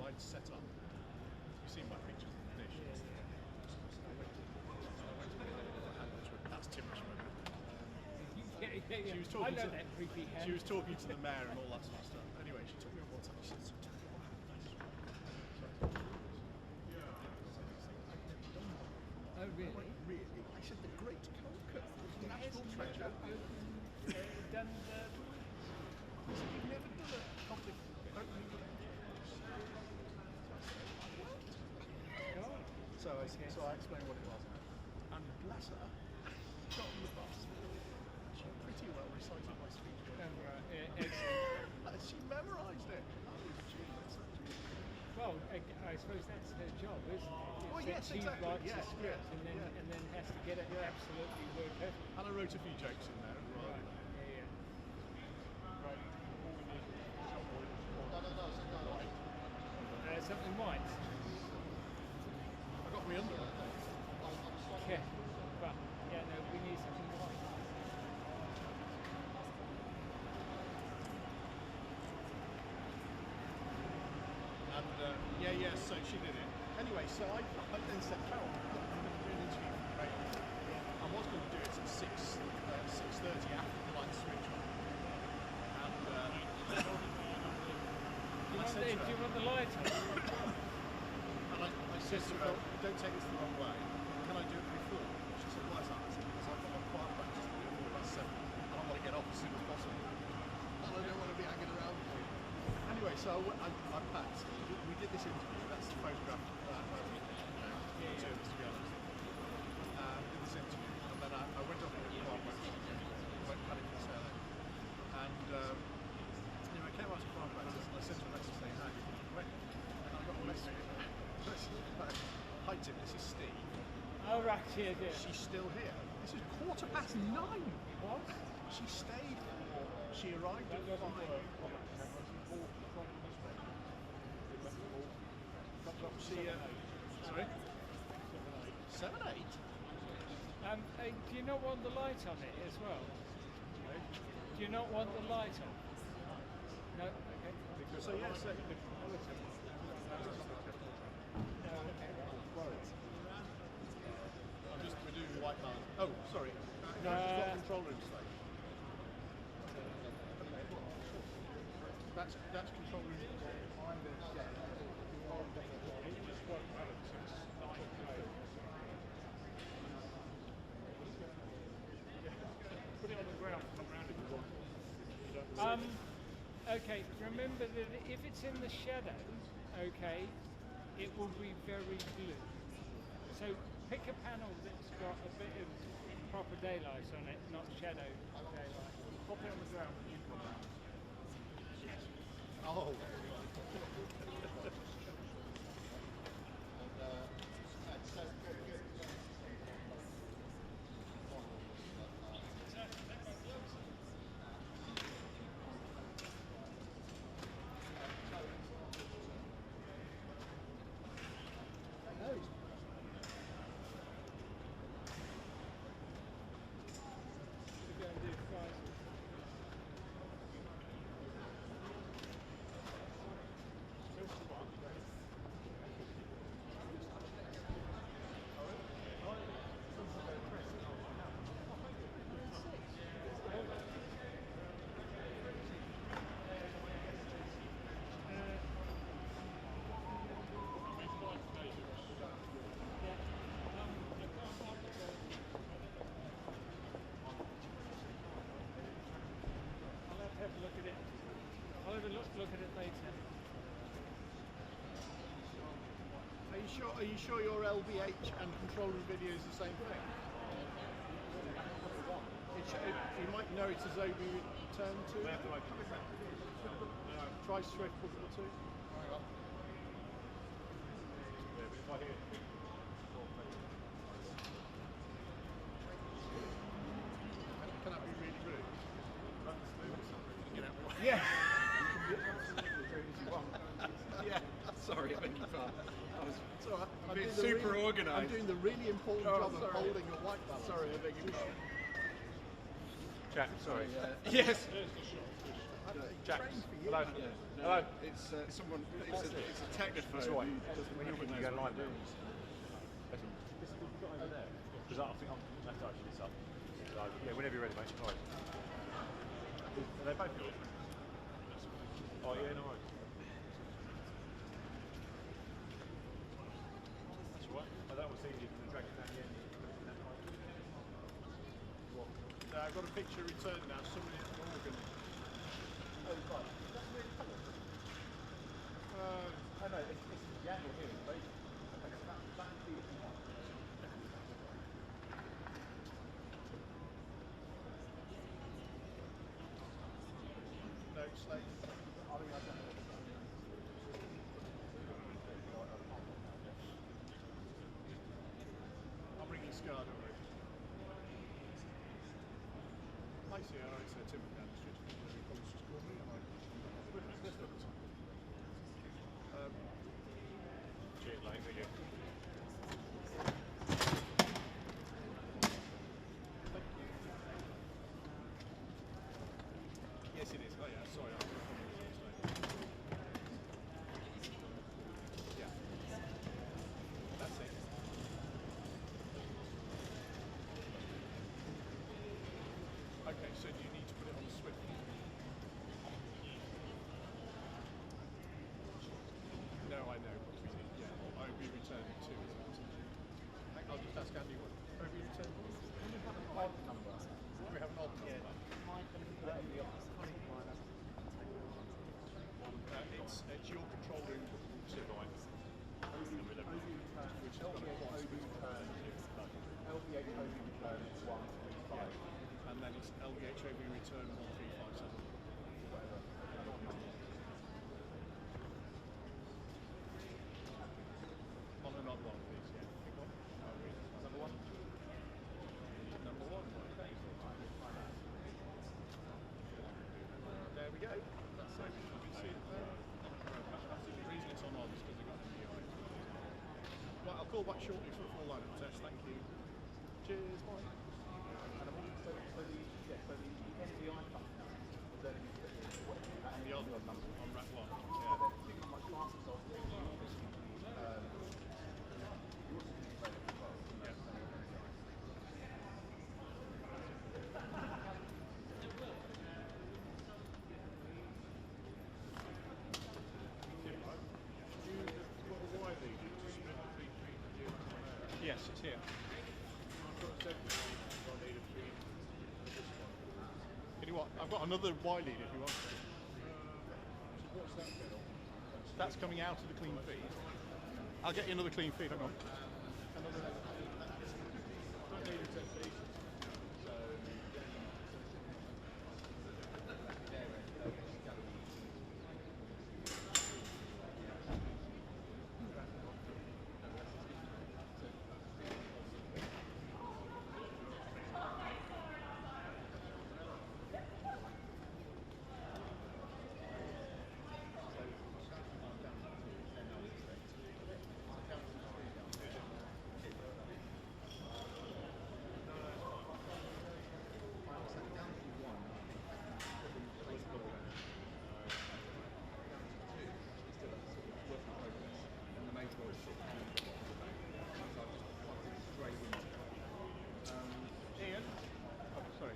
mine's set up. You've seen my pictures of the dish. That's too much smoke. She was talking to that creepy hand. She was talking to the mayor and all that sort of stuff. Anyway, she took me on one time. She said, "Oh really? I went, really?" I said, "The Great Conquer, the national treasure." Done the. I said, "You've never done a public opening." So I explained what it was, and bless her, she got on the bus. She pretty well recited my speech. She memorised it. Well, I suppose that's her job, isn't it? Well, yes, she exactly. writes a script and then has to get it absolutely word perfect. And I wrote a few jokes in there as well. Right. Something white. I got my under. Yeah, but yeah, no, we need something white. And so she did it. Anyway, so I then said, "Carol, I'm going to do an interview for Rachel. I was going to do it at 6:30 after the lights switch on." And do you want the light on? And I said to her, "Don't take this the wrong way. Can I do it before?" She said, "Why is that?" I said, "Because I've got my choir practice to do at 7, and I want to get off as soon as possible. And I don't want to be hanging around." Anyway, so I packed. We did this interview. That's the photograph that to be honest. Did this interview, and then I went off with the choir practice. Went panic and sailing. And I came out of choir practice, and I sent her a message saying, "Hi, went." And I got a message. "Hi Tim, this is Steve." Oh right, yeah. She's still here. This is 9:15. What? She stayed. She arrived at 5. Sorry? 7, 8? Do you not want the light on it as well? Do you not want the light on? No? Okay. So yes, we're doing white balance. Oh, sorry. No, she's got control room today. That's control room. Put it on the ground, come round if you want. Okay, remember that if it's in the shadow, okay, it will be very blue. So pick a panel that's got a bit of proper daylight on it, not shadow daylight. Pop it on the ground and you come round. Oh. Look at it later. Are you sure your LVH and control room video is the same thing? You might know it's as OB turn 2. Try Swift before 2. Can that be really rude? Get out of the way. Yeah. Yeah. Sorry, I beg your pardon. It's all right. I'm being super organised. I'm doing the really important job of holding a white balance. Sorry, I beg your pardon. Jack, sorry. Yes. Jack. trained for years. Hello. Yeah. No, Hello. It's someone. It's a technophobe. That's right. Who doesn't When you recognise go what live he now. does. Listen, this is what we've got over there. Because I think I'm left actually this up. So, yeah, whenever you're ready, mate. All right. Are they both yours? Oh, yeah, no worries. That's all right. Oh, that was easy to drag it down the end. What? I've got a picture returned now. Somebody at Morgan. Oh, right. That's really cool. Oh, no, it's the angle here, right? Okay, so that's the one. No, Slade. I'm bringing Scardo over. I see how it's a timber down the street. The police just called me and I Cheers, mate. Thank you. Yes, it is. Oh, yeah. Sorry. Yeah. That's it. Okay, so do you need to put it on the Swift? No, I know. Yeah, I'll be returning two. I'll just ask Andy what. Are we returning? Odd number. Do we have an odd number? It's your control room to right. Which is going to cost LBH OB return is 135. and then it's LBH OB return 1357. On an odd one, please. Yeah. Pick one. Number one. Number one. Okay. There we go. That's it. You can see it there. The reason it's on odd is because they've got an MDI. Right, I'll call back shortly for a full lineup test. Thank you. Cheers. Bye. So the NDI comes now. And the other number on rack one. Yes, it's here. Can you what? I've got another Y lead if you want. That's coming out of the clean feed. I'll get you another clean feed. Hang on. Ian? Oh, sorry.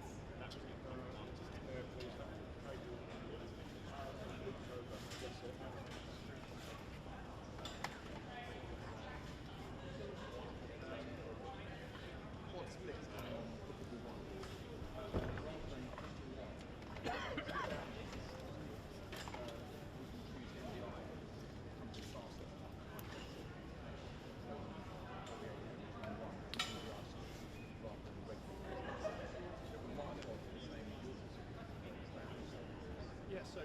Yeah, so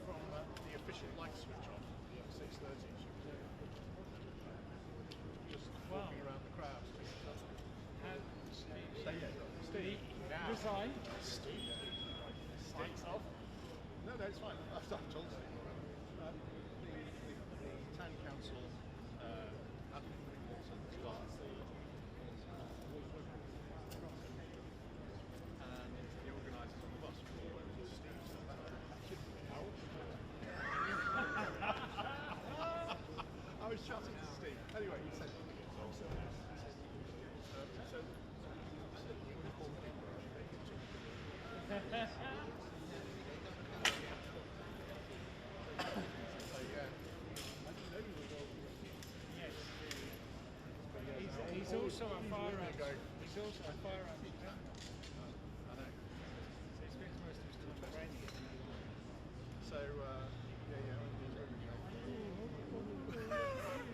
from the official light switch on, the 6:30, just walking around the crowd. Steve. Steve. Now. Resign. Steve. Steve. Off. No, it's fine. I've told Steve. The town council admin wants to start and the organisers on the bus. Steve. also a firearms. go. He's also a firearms. I know. So he spends most of his time training. So, yeah,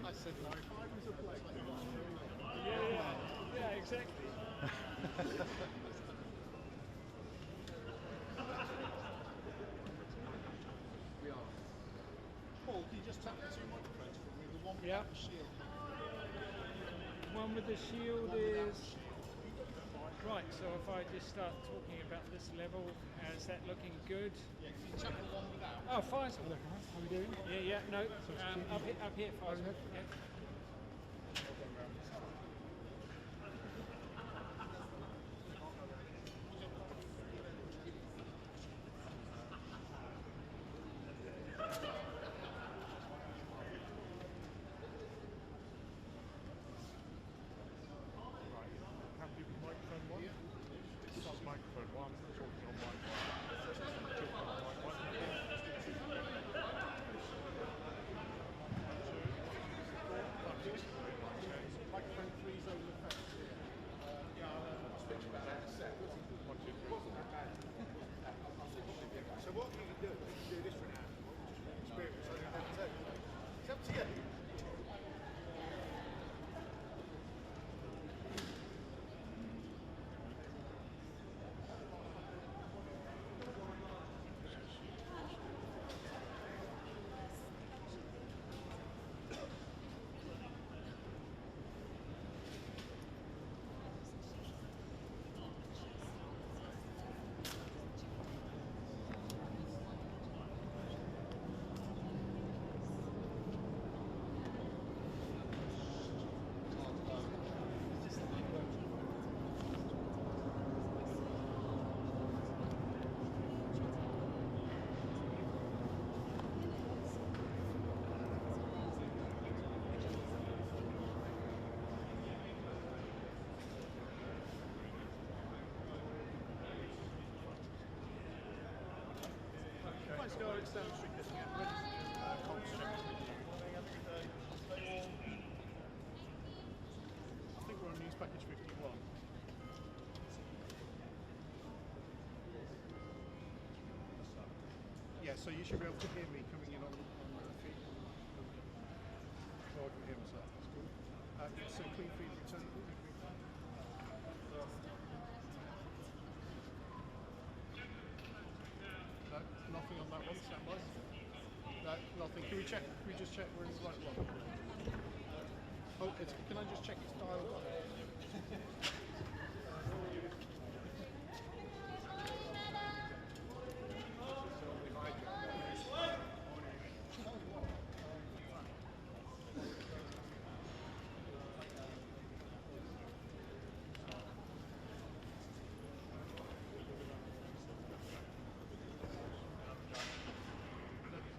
I said no. I was a bloke. Yeah, exactly. We are. Paul, can you just tap the two microphones for me? The one with Yeah. the shield. One with the shield One without is the shield. right. So if I just start talking about this level, is that looking good? Yeah, can you tap the one without? Oh, Faisal. Hello, how are we doing? Yeah, no. Up here, Faisal. Yeah. Happy with microphone one? This is microphone one, talking on mic one. Talking on mic one. Microphone 3 is over the fence. Speech about that in a sec. One, two, three. So what can you do? You can do this for an hour. Experience. I don't have to tell you. It's up to you. Let's go down the street. Getting ready to do comms checks with you. I think we're on news package 51. Yeah, so you should be able to hear me coming in on the feed. Oh, I can hear myself. That's cool. So clean feed return. No, nothing on that one. Stand by. No, nothing. Can we check? Can we just check we're in the right one? Oh, can I just check it's dialed up?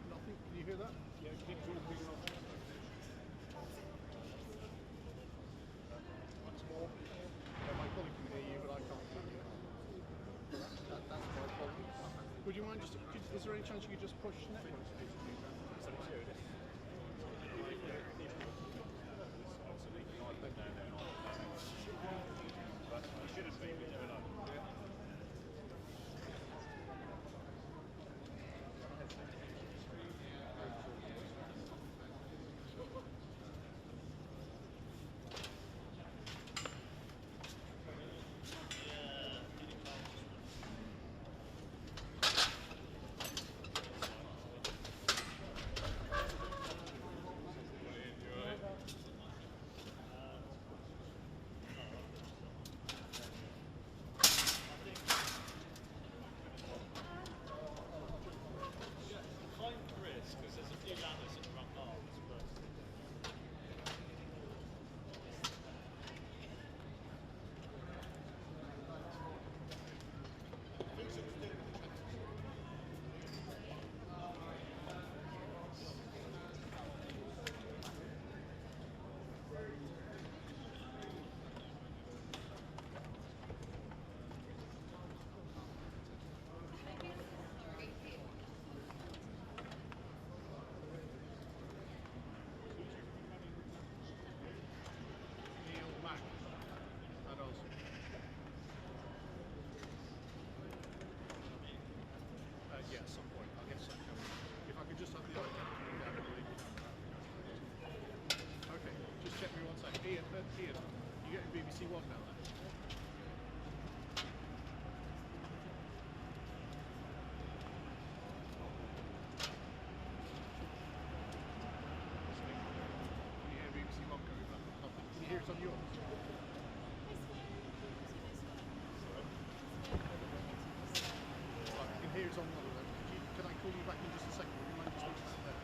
Nothing. Can you hear that? Yeah, keep talking on. Once more. My colleague can hear you, but I can't hear you. That's my problem. Would you mind just? Is there any chance you could just push network? yours? Right, I can hear it's on one of them. Can I call you back in just a second? Would you mind just waiting there?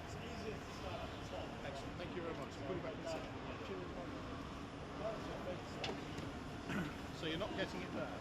Excellent. Thank you very much. I'll call you back in a second. Cheers. So you're not getting it there?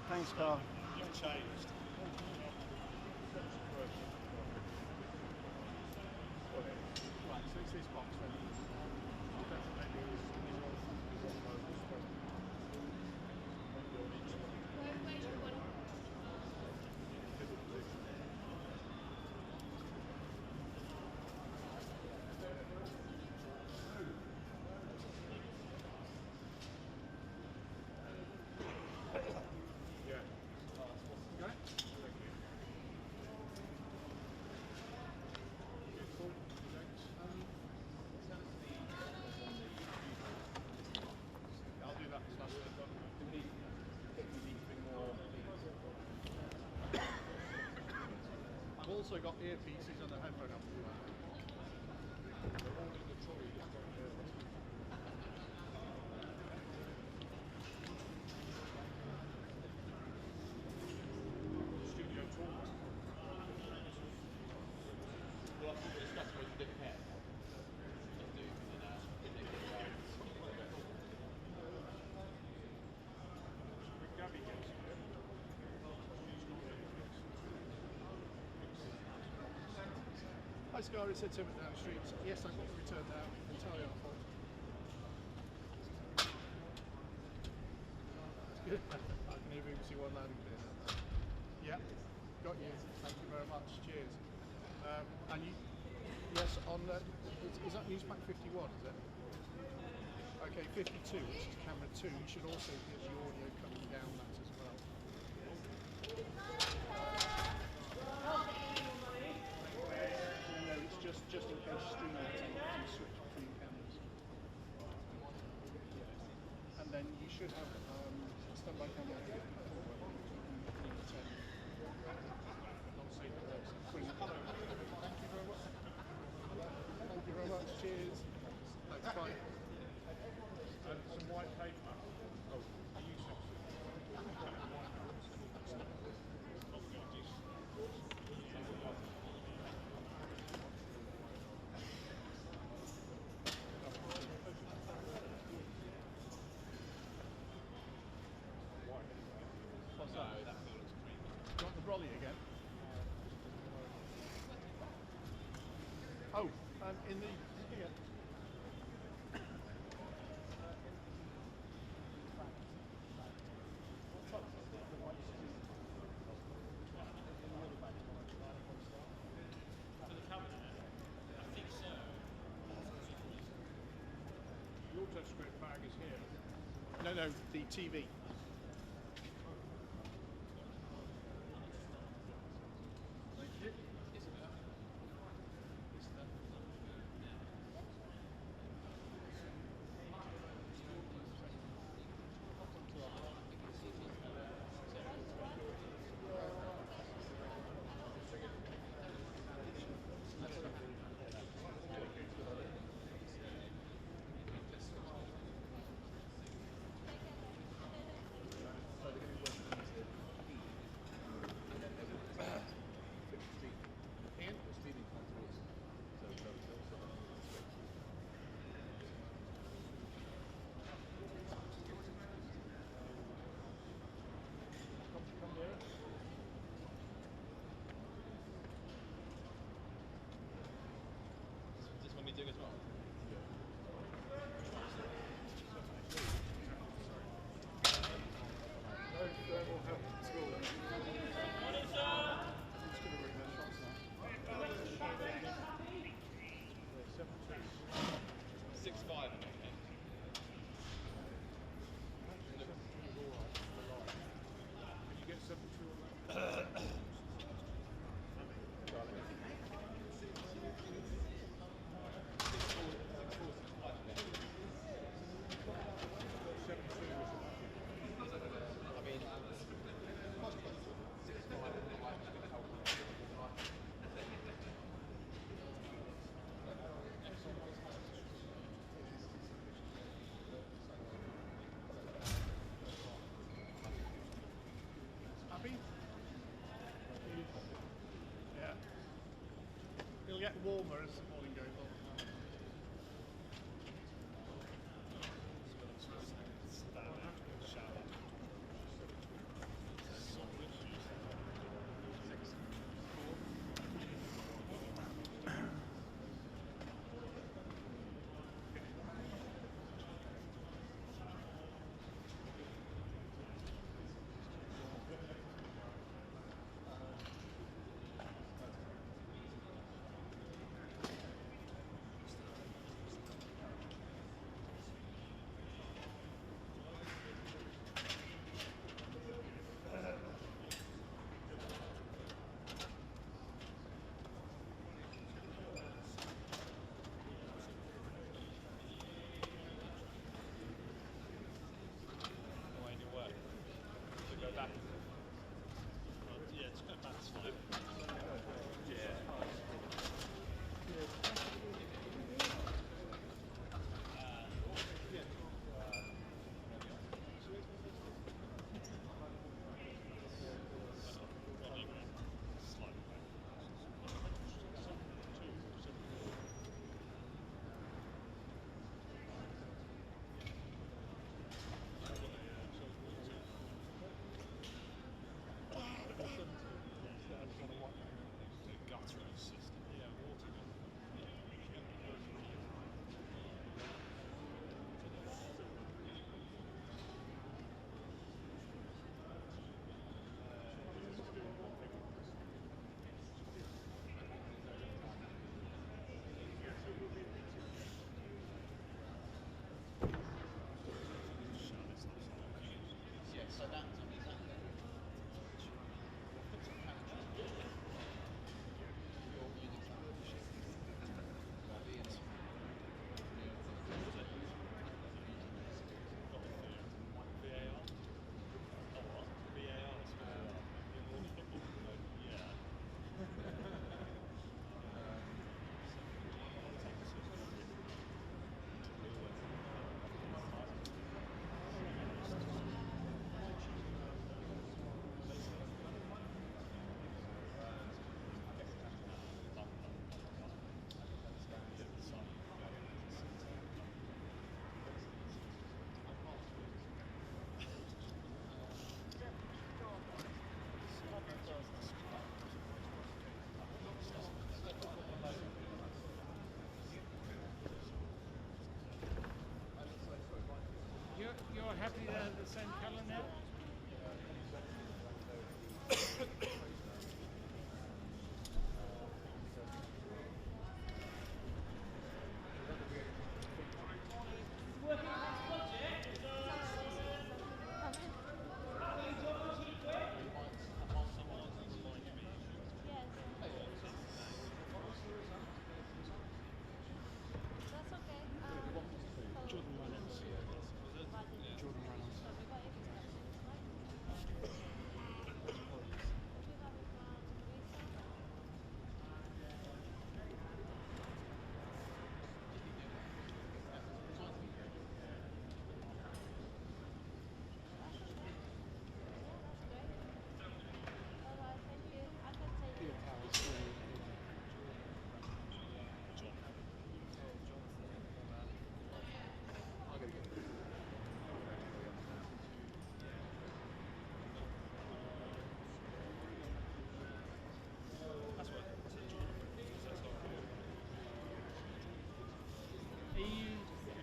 Thanks, Carl. You've changed. Right, so it's this box then. I've also got earpieces and a headphone up. They're all in the trolley. Studio tour. Well, I think we're discussing whether they can. Let's do, Gabby gets it. Hi Scar, it's Ed Timmett down the street. Yes, I've got the return now. Entirely our fault. That's good. I can hear BBC One loud and clear. Yeah, got you. Thank you very much. Cheers. And you, yes, on is that Newspack 51? Is it? Okay, 52, which is camera 2. You should also hear the audio coming down that as well. No, it's just in case streaming you switch between cameras. And then you should have standby camera here. Brilliant. Thank you very much. Thank you very much. Cheers. That's fine. And some white paper. Oh, What's that? that looks creepy. Do you want the brolly again? Oh, in the here. the auto script bag is here. No, the TV. Thank you. get warmer as the morning goes on. You're happy they're the same colour now?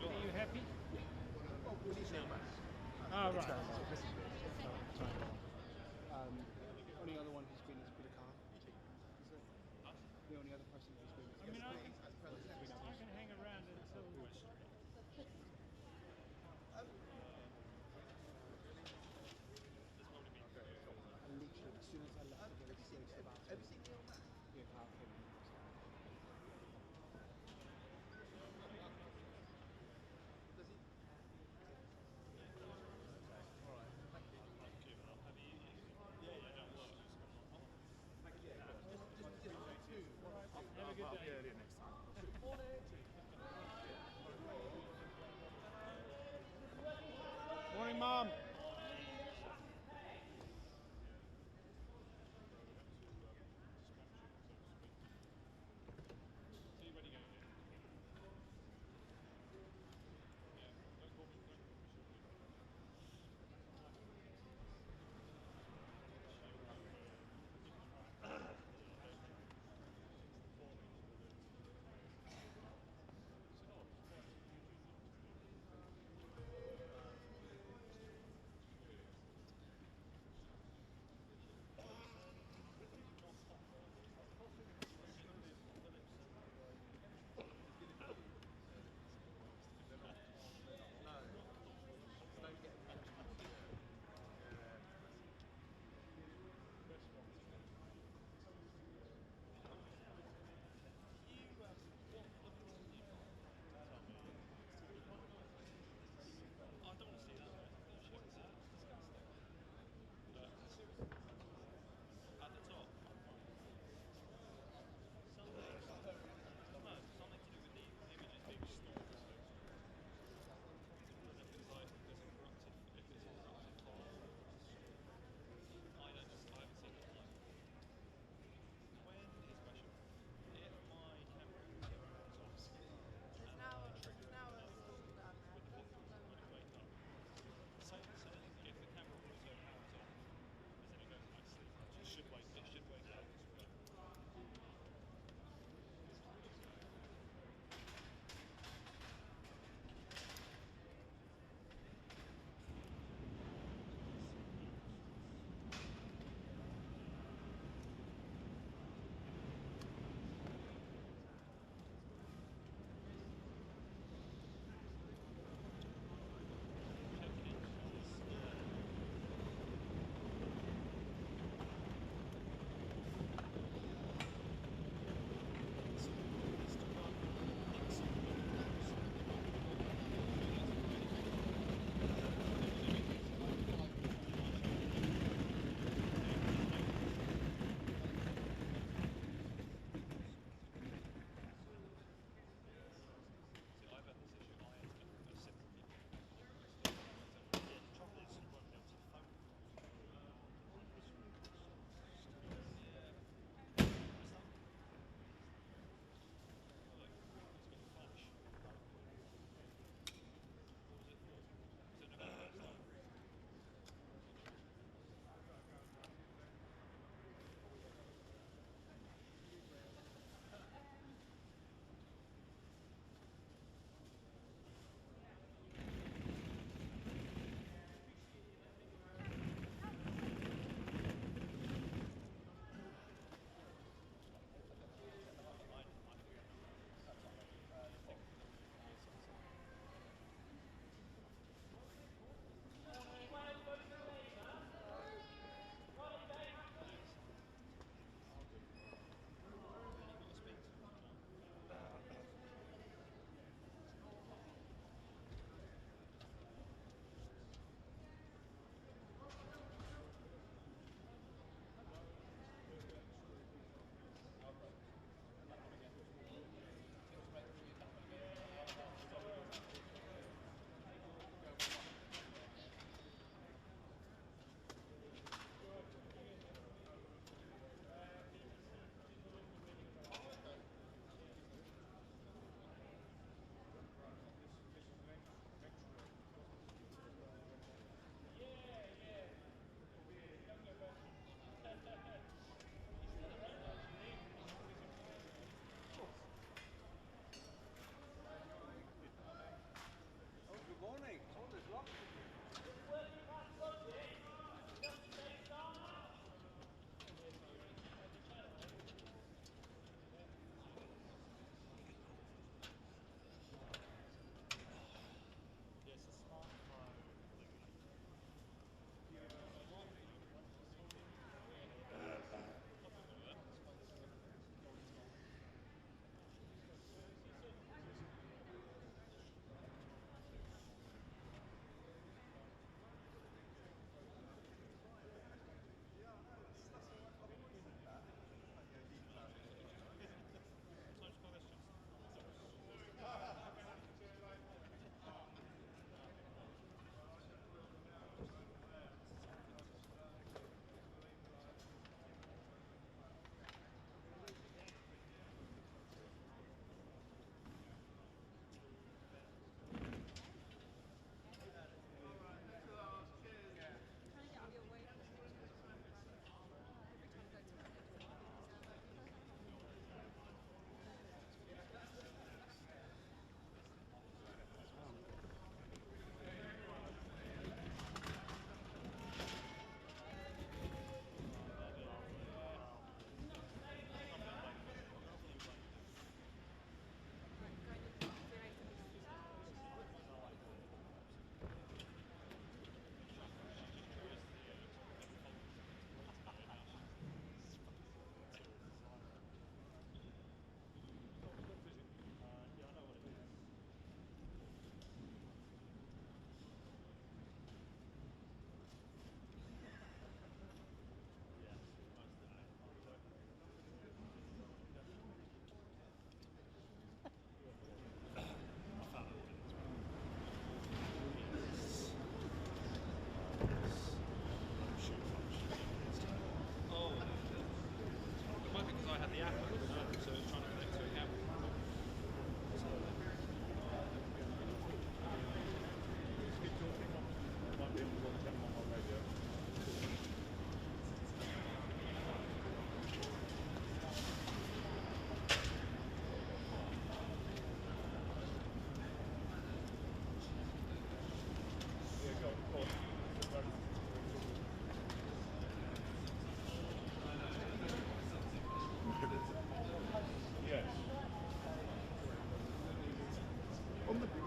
Are you happy? Oh, right. Only other one who's been has been a car. Is it? The only other person who's been I mean, I can hang around until. And literally, as soon as I left, the very serious about it. Yeah, car came in. Have a good day. Earlier next time. Morning, Mum.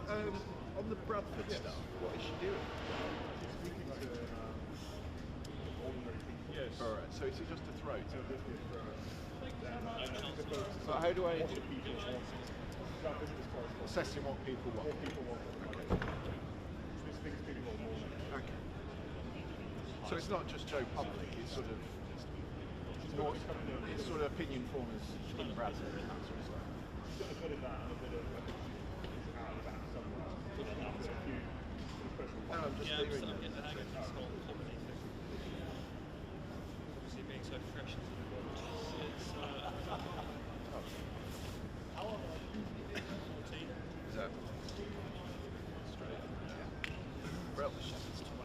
On the Bradford stuff, what is she doing? Speaking to ordinary people. Yes. Alright, so is it just a throat? So this is But how do I... what the people want. That business correspondence. Assessing what people want. What people want. Okay. This thing's people want more. Okay. So it's not just Joe Public, it's sort of... It's sort of opinion formers in Bradford and that sort of stuff. Got a bit of that and a bit of out of that somewhere. Just a few special No, I'm just leaving them. Getting the hang of this whole comedy thing. Obviously being so fresh into the world. It's, how old are you? 14? Is that... Straight. Well, It's 21.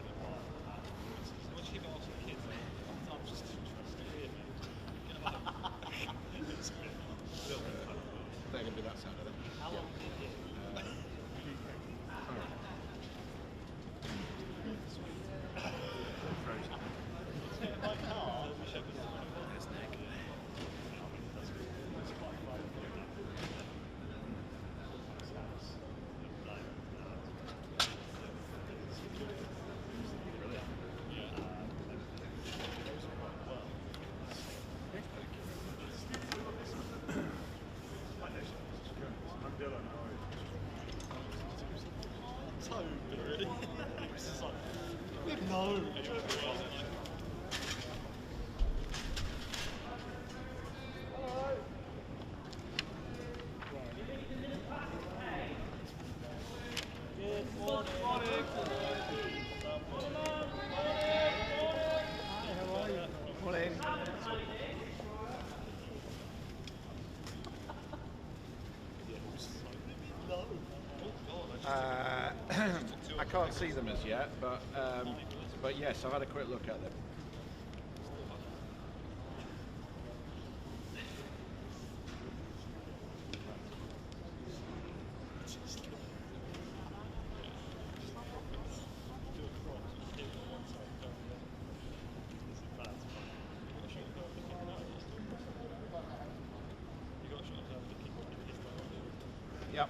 So once you keep asking kids, I'm just interested here, mate. It's a little bit fun. they're going to be that sound, are they? How long did you? My car, we showed it. There's Nick. I'm Dylan, how are you? So good, really. It's just like, no. Morning. I can't see them as yet, but yes, I've had a quick look at them. Yep.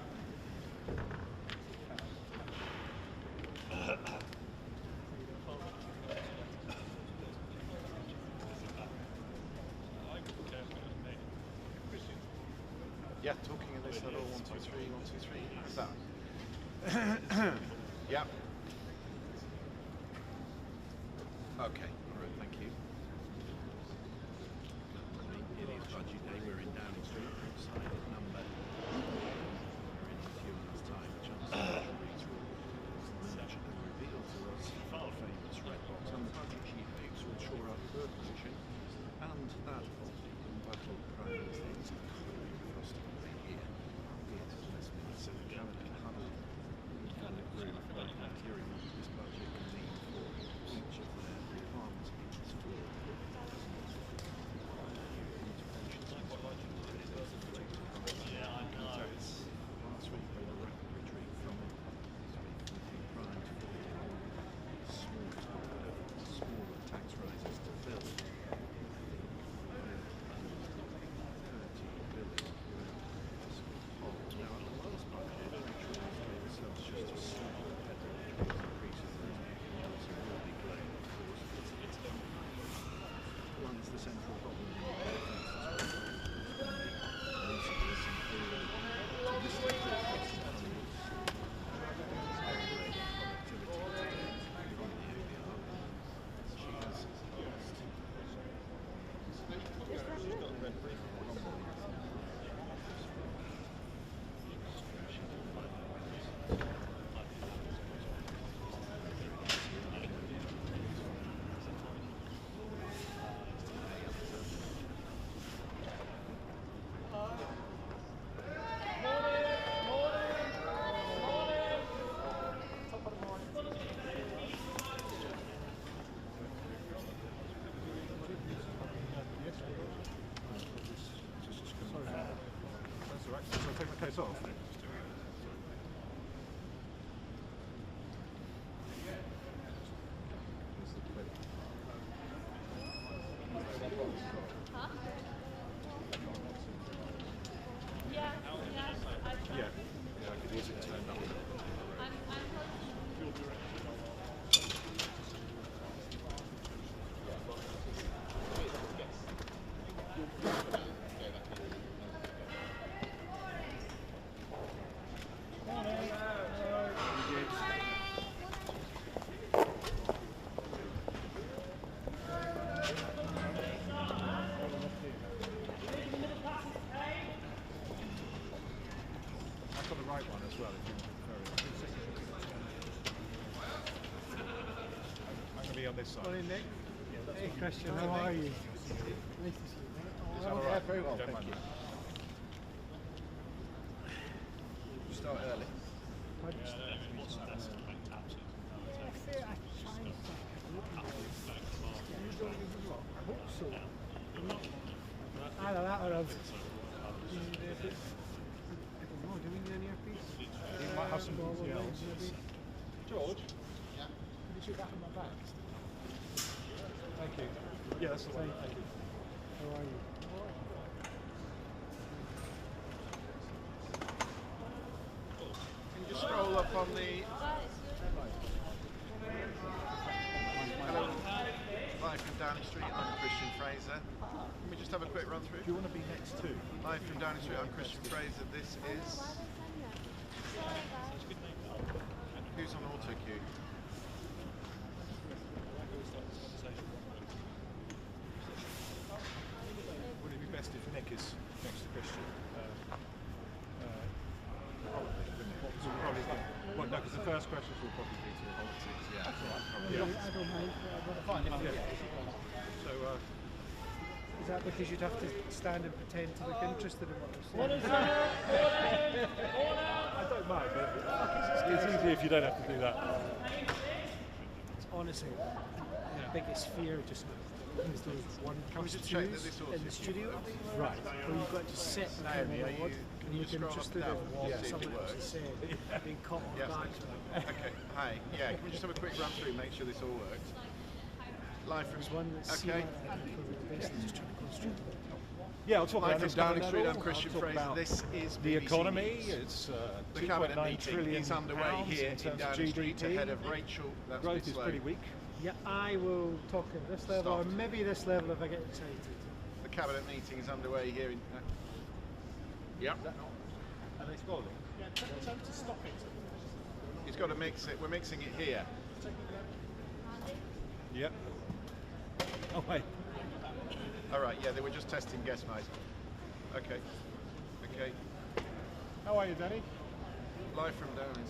Yeah, talking at this level, 1, 2, 3, 1, 2, 3. How's that? Yep. Okay, alright, thank you. It is budget day, we're in Downing Street, outside at number. We're in a few months' time. Chancellor Rachel Reeves will mention and reveal to us the famous red box and the budget she hopes will shore up her position and that of the embattled Prime Minister. It's incredibly frustrating here. It is Westminster, Canada, Huddle, and the group of material this budget can mean for each of their departments. It's full. Yeah, I know. Last week we had a rapid retreat from it. This week we think primed for smaller tax rises to build. 30 billion fiscal hole. Now, at the last budget, Rachel gave herself just a small federal increases that will be claimed, of course. One's the central problem in the defence as well. And also there's some very optimistic forecasts on the productivity from the ABR. She has lost. She's got a red brief on the That's alright. So I'll take my case off. Yeah, I could use it turned up. right one as well if you prefer it. I'm going to be on this side. Morning, Nick. Hey, Christian, Hi, how are Nick. you? Nice to see you, mate. Is that all right? very well, Don't thank mind you. that. Start early. Either that or I've... I don't know, do we need an earpiece? You might have some else. George? Yeah. Could you shoot that on my back? Thank you. Yeah, that's the one. Thank you. How are you? Can you just scroll up on the... Hello. Live from Downing Street, I'm Christian Fraser. Can we just have a quick run through? Do you want to be next too? Live from Downing Street, I'm Christian Fraser. This is... Who's on auto cue? Would it be best if Nick is next to Christian? Probably, wouldn't it? Probably. Well, no, because the first questions will probably be to politics. Yeah, that's all right. Probably. I don't mind. Fine, So, Is that because you'd have to stand and pretend to look interested in what I we're saying? don't mind, but it's easier if you don't have to do that. It's honestly my biggest fear just now is those one Can we plus just check that twos this all in the is studio. working? Right. Where you've got to sit and Naomi, are nod you- can and you look scroll up interested and in down what and see if it someone else works? is saying, being caught off Yes. guard. Okay, hi. Yeah, can we just have a quick run through, make sure this all works? Live from... There's one that's Okay. basically just trying to concentrate. Yeah, I'll talk Live about from this Downing coming Street, up. I'm Christian I'll talk Fraser. about This is the BBC economy. News. It's The 2.9 cabinet meeting trillion is underway pounds here in in terms of Downing Street GDP. ahead of Rachel. That's a Growth bit is slow. pretty weak. Yeah, I will talk at this level, or Stopped. maybe this level if I get excited. The cabinet meeting is underway here in... Yep. Are they scrolling? He's got to mix it. We're mixing it here. Yep. Oh, wait. All right, yeah, they were just testing guest mic. Okay. Okay. How are you, Danny? Live from Downing.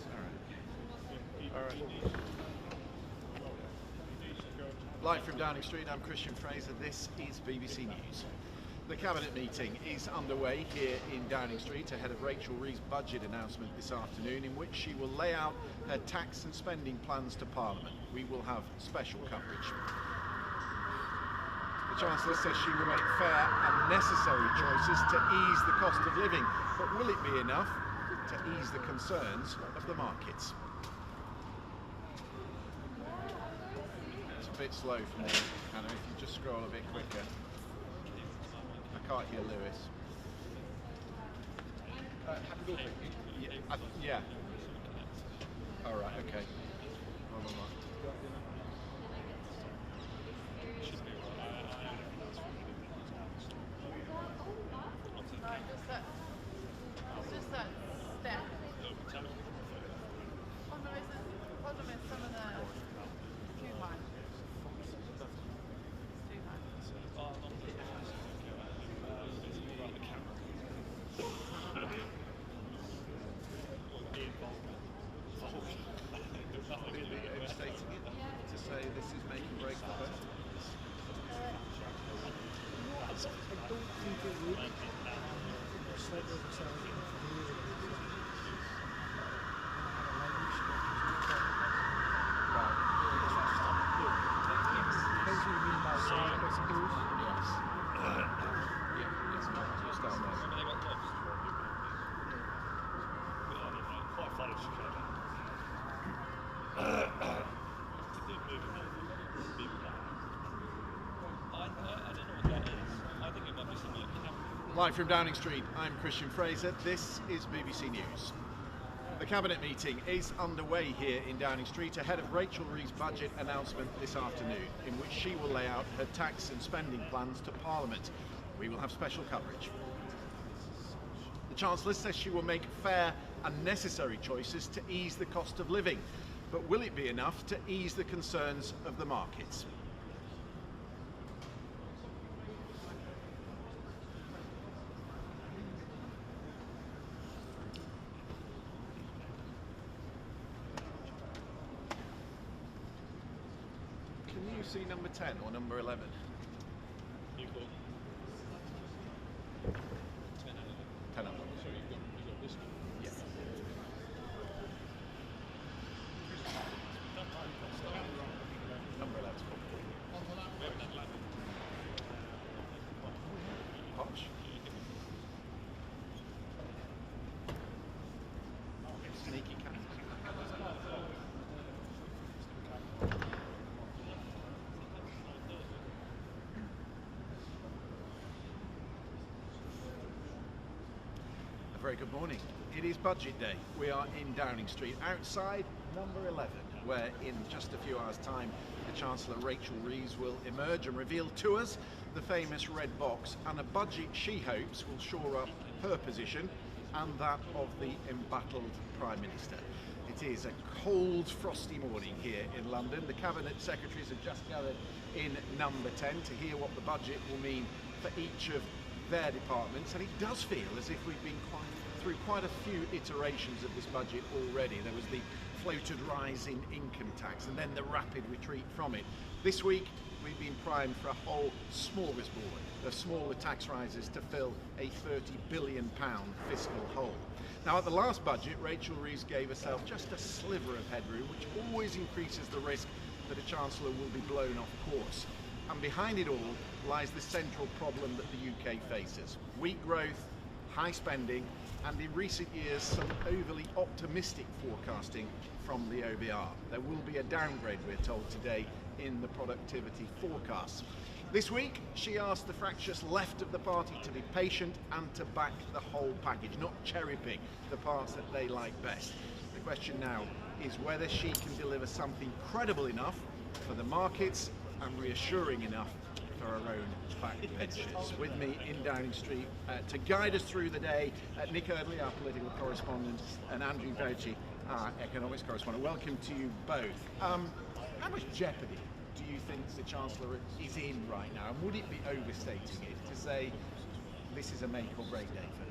All right. All right. Live from Downing Street, I'm Christian Fraser. This is BBC News. The cabinet meeting is underway here in Downing Street ahead of Rachel Reeves' budget announcement this afternoon, in which she will lay out her tax and spending plans to Parliament. We will have special coverage. The Chancellor says she will make fair and necessary choices to ease the cost of living, but will it be enough to ease the concerns of the markets? It's a bit slow for me, Hannah. If you just scroll a bit quicker. I can't hear Lewis. Happy birthday. Yeah. Yeah. All right. Okay. Hold on. Just that step. Problem is some of the too much. Too much. Overstating it to say this is make and break for her. I don't think it would. They're slightly oversized for me. Depends what you mean by size, I suppose. Yes. Yeah. It's not just down there. Remember they got dogs? Quite fun of Chicago. I don't know what that is. I think it might be something like camera. Live from Downing Street, I'm Christian Fraser. This is BBC News. The cabinet meeting is underway here in Downing Street ahead of Rachel Reeves' budget announcement this afternoon, in which she will lay out her tax and spending plans to Parliament. We will have special coverage. The Chancellor says she will make fair and necessary choices to ease the cost of living. But will it be enough to ease the concerns of the markets? see number 10 or number 11? You've got 10 out of it. 10 of them. So you've got this one. Yes. Number 11's cool. We haven't had 11. Posh. Sneaky cat. A very good morning. It is budget day. We are in Downing Street, outside number 11, where in just a few hours' time the Chancellor Rachel Reeves will emerge and reveal to us the famous red box and a budget she hopes will shore up her position and that of the embattled Prime Minister. It is a cold, frosty morning here in London. The Cabinet Secretaries have just gathered in number 10 to hear what the budget will mean for each of their departments, and it does feel as if we've been through quite a few iterations of this budget already. There was the floated rise in income tax and then the rapid retreat from it. This week we've been primed for a whole smorgasbord of smaller tax rises to fill a £30 billion fiscal hole. Now, at the last budget, Rachel Reeves gave herself just a sliver of headroom, which always increases the risk that a Chancellor will be blown off course. And behind it all lies the central problem that the UK faces: weak growth, high spending, and in recent years some overly optimistic forecasting from the OBR. There will be a downgrade, we're told today, in the productivity forecasts. This week, she asked the fractious left of the party to be patient and to back the whole package, not cherry-pick the parts that they like best. The question now is whether she can deliver something credible enough for the markets and reassuring enough for her own backbenchers. With me in Downing Street to guide us through the day, Nick Eardley, our political correspondent, and Andrew Fauci, our economics correspondent. Welcome to you both. How much jeopardy do you think the Chancellor is in right now, and would it be overstating it to say this is a make or break day for her?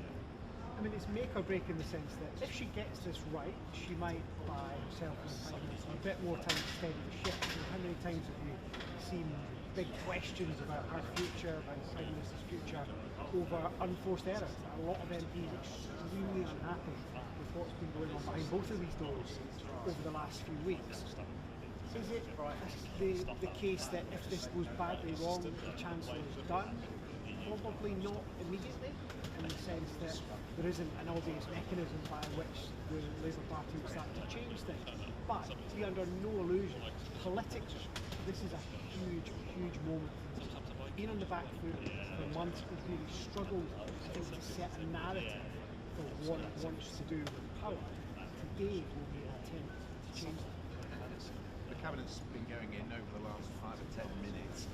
I mean, it's make or break in the sense that if she gets this right, she might buy herself a bit more time to steady the ship. I mean, how many times have you seen big questions about her future, about the Prime Minister's future, over unforced errors? A lot of MPs are extremely unhappy with what's been going on behind both of these doors over the last few weeks. Is it the case that if this goes badly wrong, the Chancellor is done? Probably not immediately, in the sense that there isn't an obvious mechanism by which the Labour Party will start to change things. But be under no illusion, politically, this is a huge, huge moment. Been on the back foot for months, has really struggled to set a narrative for what it wants to do with power. Today will be an attempt to change that. The Cabinet's been going in over the last 5 or 10 minutes.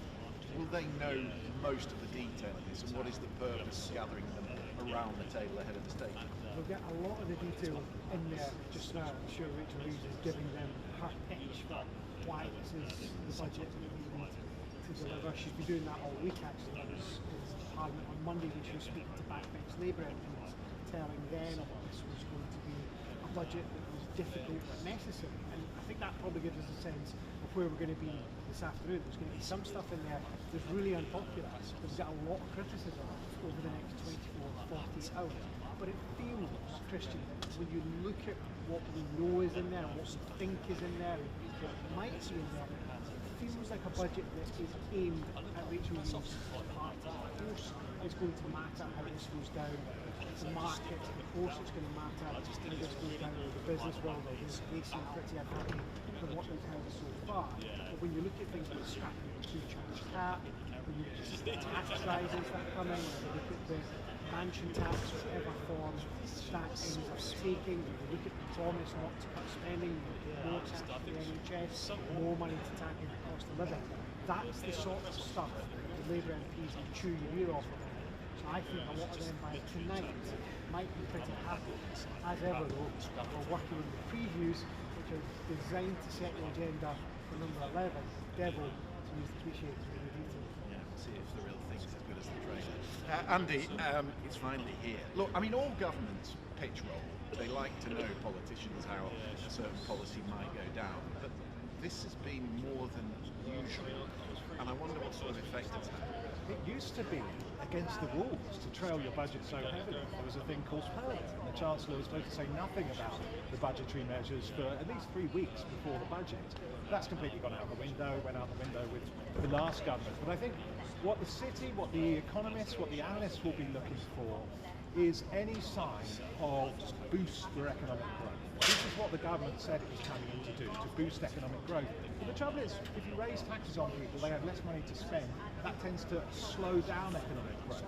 Will they know most of the detail of this, and what is the purpose of gathering them around the table ahead of the statement? We'll get a lot of the detail in there just now. I'm sure Rachel Reeves is giving them her pitch for why this is the budget that we need to deliver. She's been doing that all week actually. I was in Parliament on Monday when she was speaking to backbench Labour MPs, telling them that this was going to be a budget that was difficult but necessary. And I think that probably gives us a sense of where we're going to be this afternoon. There's going to be some stuff in there that's really unpopular. There's got a lot of criticism over the next 24 or 40 hours. But it feels, Christian, that when you look at what we know is in there and what we think is in there and what might be in there, it feels like a budget that is aimed at Rachel Reeves' party. Of course, it's going to matter how this goes down. The market, of course, it's going to matter how this goes down in the business world. They seem pretty unhappy with what they've heard so far. But when you look at things like scrapping the two-charge cap, when you look at the tax rises that are coming, when you look at the mansion tax, whatever form that ends up taking, when you look at the promise not to cut spending, more tax for the NHS, more money to tackle the cost of living, that's the sort of stuff that Labour MPs will chew your ear off about. So I think a lot of them by tonight might be pretty happy. As ever though, we're working on the previews, which are designed to set the agenda for number 11, Devil, to use the cliche, to the detail. Yeah, see if the real thing's as good as the trailer. Andy, it's finally here. Look, I mean, all governments pitch roll. They like to know, politicians, how a certain policy might go down. But this has been more than usual, and I wonder what sort of effect it's had. It used to be against the rules to trail your budget so heavily. There was a thing called parallel, and the Chancellor was supposed to say nothing about the budgetary measures for at least 3 weeks before the budget. That's completely gone out the window, went out the window with the last government. But I think what the city, what the economists, what the analysts will be looking for is any sign of boost for economic growth. This is what the government said it was coming in to do, to boost economic growth. But the trouble is, if you raise taxes on people, they have less money to spend. That tends to slow down economic growth.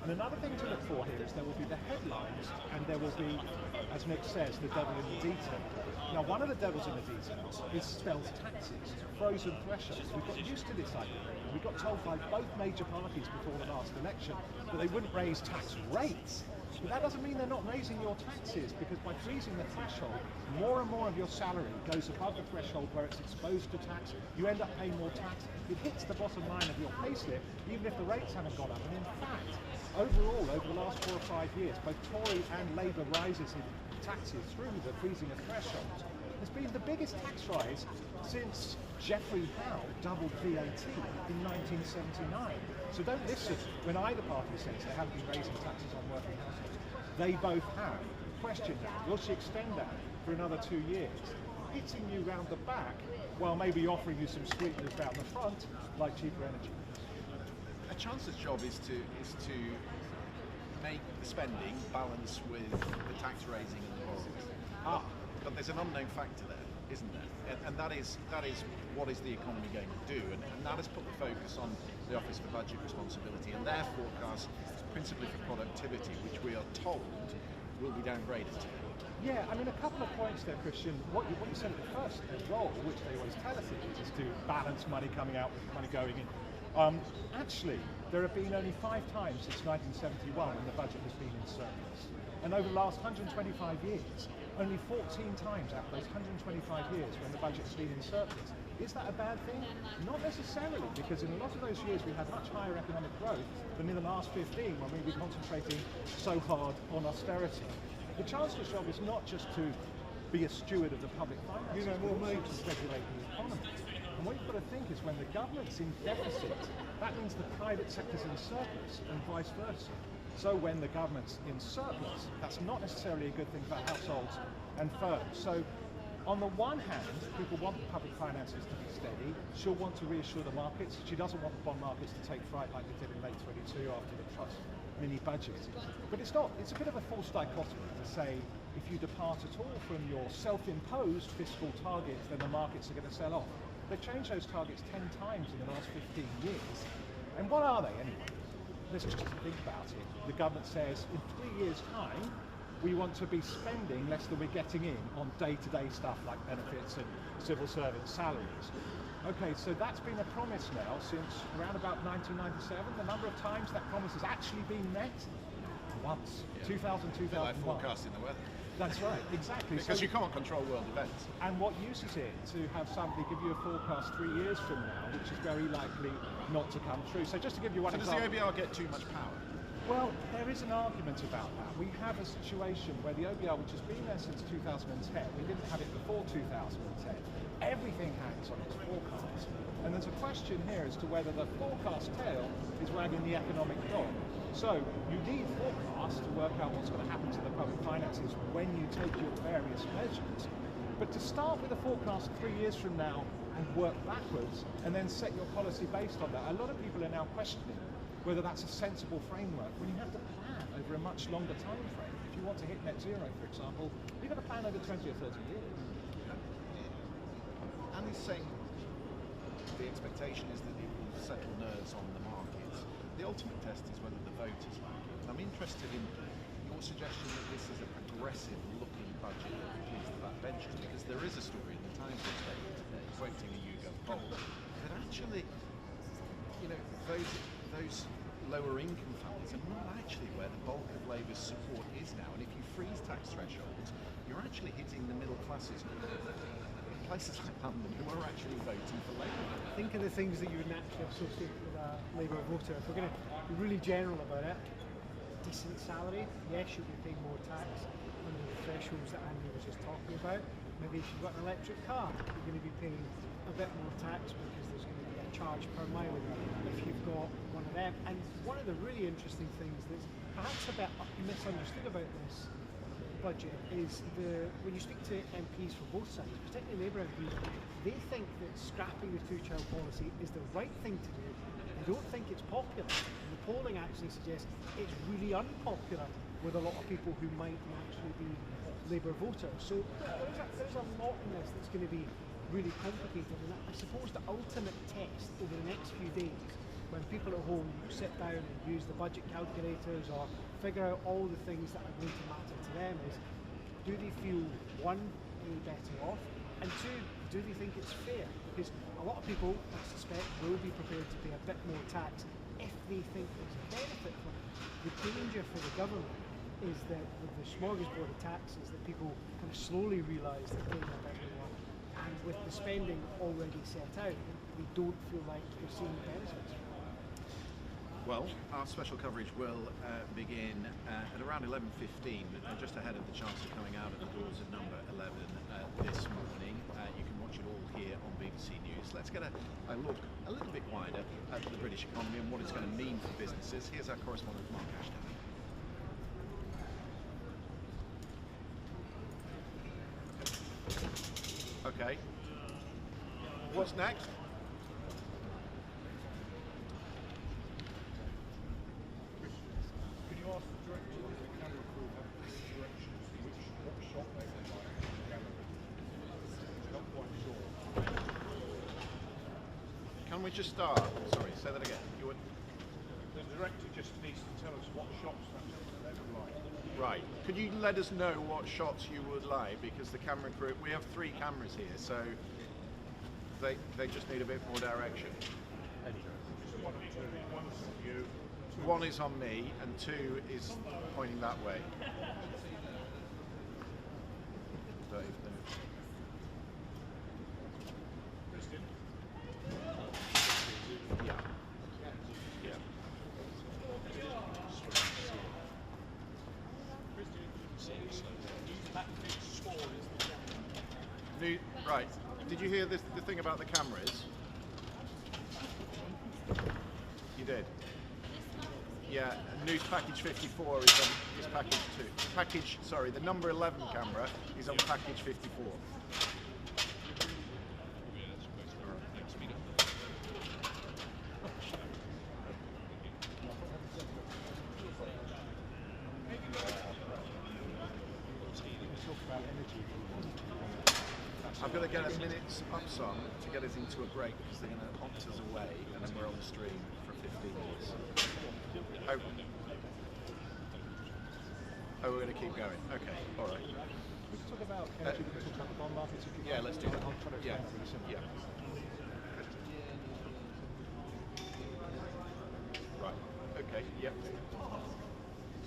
And another thing to look for here is there will be the headlines, and there will be, as Nick says, the devil in the detail. Now, one of the devils in the details is spelled taxes, frozen thresholds. We've got used to this idea. We got told by both major parties before the last election that they wouldn't raise tax rates. But that doesn't mean they're not raising your taxes, because by freezing the threshold, more and more of your salary goes above the threshold where it's exposed to tax. You end up paying more tax. It hits the bottom line of your payslip, even if the rates haven't gone up. And in fact, overall, over the last 4 or 5 years, both Tory and Labour rises in taxes through the freezing of thresholds has been the biggest tax rise since Geoffrey Howe doubled VAT in 1979. So don't listen when either party says they haven't been raising taxes on working households. They both have. Question that, will she extend that for another 2 years? Hitting you round the back while maybe offering you some sweeteners down the front, like cheaper energy. A Chancellor's job is to make the spending balance with the tax raising and the borrowing. But there's an unknown factor there, isn't there? And that is what is the economy going to do? And that has put the focus on the Office for Budget Responsibility and their forecast principally for productivity, which we are told will be downgraded today. Yeah, I mean, a couple of points there, Christian. What you said at the first, their role, which they always tell us it is to balance money coming out with money going in. Actually, there have been only 5 times since 1971 when the budget has been in surplus. And over the last 125 years, only 14 times out of those 125 years when the budget has been in surplus. Is that a bad thing? Not necessarily, because in a lot of those years we had much higher economic growth than in the last 15 when we were concentrating so hard on austerity. The Chancellor's job is not just to be a steward of the public finances, but also to regulate the economy. And what you've got to think is when the government's in deficit, that means the private sector's in surplus and vice versa. So when the government's in surplus, that's not necessarily a good thing for households and firms. So on the one hand, people want the public finances to be steady. She'll want to reassure the markets. She doesn't want the bond markets to take fright like they did in late 22 after the Trust mini budget. But it's not. It's a bit of a false dichotomy to say if you depart at all from your self-imposed fiscal targets, then the markets are going to sell off. They've changed those targets 10 times in the last 15 years. And what are they anyway? Let's just think about it. The government says in 3 years' time, we want to be spending less than we're getting in on day-to-day stuff like benefits and civil servant salaries. Okay, so that's been a promise now since around about 1997. The number of times that promise has actually been met? Once. Yeah. 2000, 2001. Like forecasting the weather. That's right, exactly. Because you can't control world events. And what use is it to have somebody give you a forecast 3 years from now, which is very likely not to come true? So just to give you one example. Does the OBR get too much power? Well, there is an argument about that. We have a situation where the OBR, which has been there since 2010, we didn't have it before 2010, everything hangs on its forecast. And there's a question here as to whether the forecast tail is wagging the economic dog. So you need forecasts to work out what's going to happen to the public finances when you take your various measures. But to start with a forecast 3 years from now and work backwards and then set your policy based on that, a lot of people are now questioning whether that's a sensible framework when you have to plan over a much longer time frame. If you want to hit net zero, for example, you've got to plan over 20 or 30 years. And he's saying the expectation is that it will settle nerves on the markets. The ultimate test is whether the voters like it. And I'm interested in your suggestion that this is a progressive looking budget that appeals to that benches, because there is a story in the Times today quoting a YouGov poll that actually, you know, those lower income families are not actually where the bulk of Labour's support is now. And if you freeze tax thresholds, you're actually hitting the middle classes in places like London who are actually voting for Labour. Think of the things that you would naturally associate with a Labour voter. If we're going to be really general about it, decent salary, yes, you'll be paying more tax under the thresholds that Andy was just talking about. maybe if you've got an electric car, you're going to be paying a bit more tax because there's going to be a charge per mile if you've got one of them. And one of the really interesting things that's perhaps a bit misunderstood about this budget is when you speak to MPs from both sides, particularly Labour MPs, they think that scrapping the two-child policy is the right thing to do. They don't think it's popular. And the polling actually suggests it's really unpopular with a lot of people who might actually be Labour voters. So there's a lot in this that's going to be really complicated, and I suppose the ultimate test over the next few days, when people at home sit down and use the budget calculators or figure out all the things that are going to matter to them, is do they feel, one, any better off, and two, do they think it's fair? Because a lot of people, I suspect, will be prepared to pay a bit more tax if they think there's a benefit from it. The danger for the government is that with the smorgasbord of taxes that people kind of slowly realise they're paying a bit more, and with the spending already set out, they don't feel like they're seeing the benefits. Well, our special coverage will begin at around 11:15, just ahead of the Chancellor coming out of the doors of number 11 this morning. You can watch it all here on BBC News. Let's get a look a little bit wider at the British economy and what it's going to mean for businesses. Here's our correspondent, Mark Ashton. Okay. What's next? Can you ask the director of the camera crew have directions what shot they would like in the gallery? Not quite sure. Can we just start? Sorry, say that again. You would... The director just needs to tell us what shots they would like. Right. Could you let us know what shots you would like? Because the camera crew, we have 3 cameras here, so they just need a bit more direction. Just one or two. One's you. 1 is on me, and 2 is pointing that way. Christian? Yeah. Yeah. Right. Did you hear the thing about the cameras? You did? Yeah, news package 54 is package 2. The number 11 camera is on package 54. I've got to get a minute's up song to get us into a break because they're going to opt us away and then we're on the stream for 15 minutes. Oh, we're going to keep going. Okay, all right. We can talk about energy, we can talk about the bond markets. Yeah, let's do that. I'll try to explain it really simply. Yeah. Right. Okay. Yep.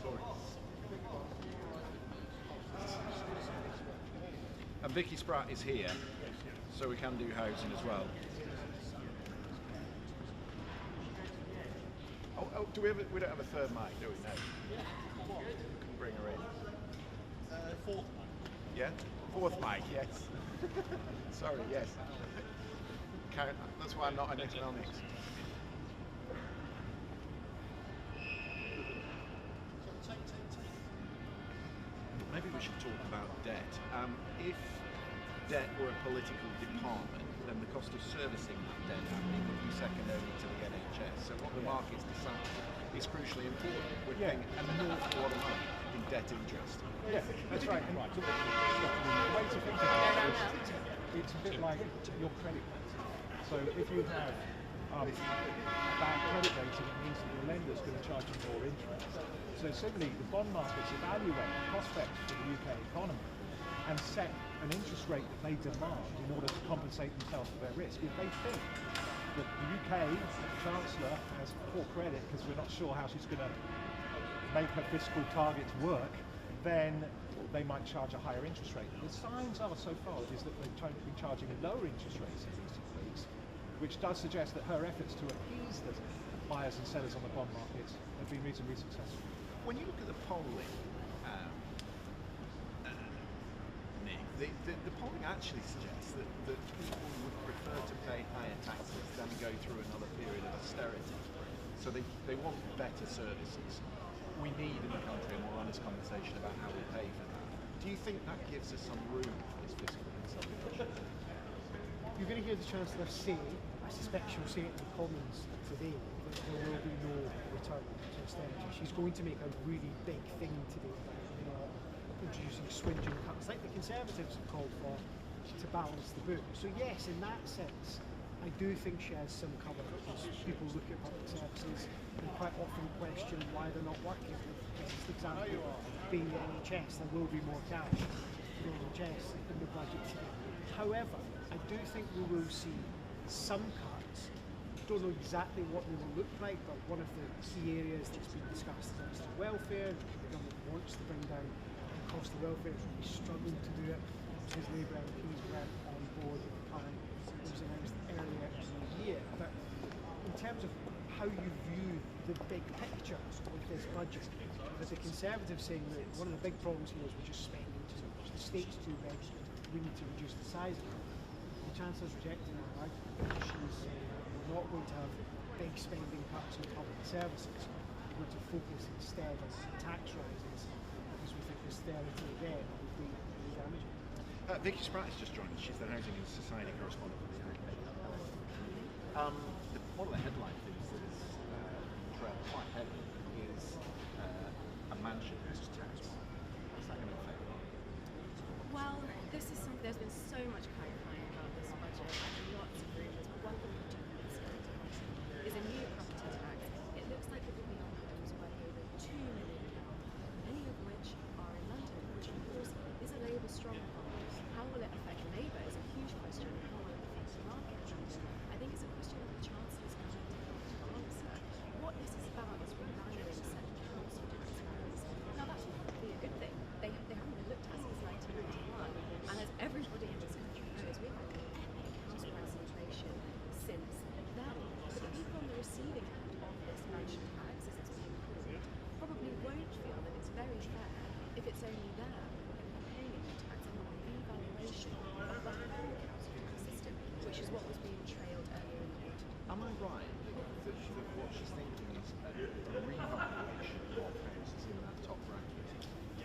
Sorry. And Vicky Spratt is here, so we can do housing as well. Oh, do we have? We don't have a third mic, do we? No. We can bring her in. Fourth. Yeah. 4th mic. Yes. Sorry. Yes. That's why I'm not in economics. Maybe we should talk about debt. If debt were a political department, then the cost of servicing that debt would be second only to the NHS. So what the markets decide is crucially important. We're paying an awful lot of money in debt interest. Yeah, that's right. And the way to think about it is it's a bit like your credit rating. So if you have a bad credit rating, it means that your lender's going to charge you more interest. So similarly, the bond markets evaluate prospects for the UK economy and set an interest rate that they demand in order to compensate themselves for their risk. If they think that the UK Chancellor has poor credit because we're not sure how she's going to make her fiscal targets work, then they might charge a higher interest rate. The signs are so far is that they've been charging lower interest rates in recent weeks, which does suggest that her efforts to appease the buyers and sellers on the bond markets have been reasonably successful. When you look at the polling, Nick, The polling actually suggests that people would prefer to pay higher taxes than go through another period of austerity. So they want better services. We need in the country a more honest conversation about how we pay for that. Do you think that gives us some room for this fiscal consolidation? You're going to hear the Chancellor say, I suspect she'll say it in the Commons today, that there will be no return to austerity. She's going to make a really big thing today about introducing swingeing cuts, like the Conservatives have called for, to balance the book. So yes, in that sense, I do think she has some cover, because people look at public services and quite often question why they're not working. This is the example being the NHS. There will be more cash for the NHS in the budget. However, I do think we will see some cuts. Don't know exactly what they will look like, but one of the key areas that's been discussed is obviously welfare. The government wants to bring down the cost of welfare, it's really struggling to do it because Labour MPs weren't on board with the plan that was announced earlier in the year. But in terms of how you view the big picture of this budget, with the Conservatives saying that one of the big problems here is we're just spending too much, the state's too big, we need to reduce the size of it. The Chancellor's rejecting that argument. She's saying that we're not going to have big spending cuts on public services. We're going to focus instead on tax rises, because we think austerity again would be really damaging. Vicky Spratt has just joined us. She's the Housing and Society correspondent for the UK. One of the headline things that is trailed quite heavily is a mansion versus tax bill. How's that going to affect that? Well, this is something, there's been so much clarifying about this budget and lots of rumours, but one thing we do know is a new property tax. It looks like it will be on homes worth over £2 million, many of which are in London, which of course is a Labour stronghold. How will it affect Labour is a huge question. How will it affect the market? I think it's a question that the Chancellor's going to have to answer. What this is about is revaluing central council tax values. Now that's probably a good thing. They haven't been looked at since 1991, and as everybody in this country knows, we've had an epic house price inflation since then. But the people on the receiving end of this mansion tax, as it's being called, probably won't feel that it's very fair if it's only there paying a new tax and not a revaluation of the whole council tax system, which is what was being trailed earlier in the autumn. Am I right that what she's thinking is a revaluation of houses in that top bracket,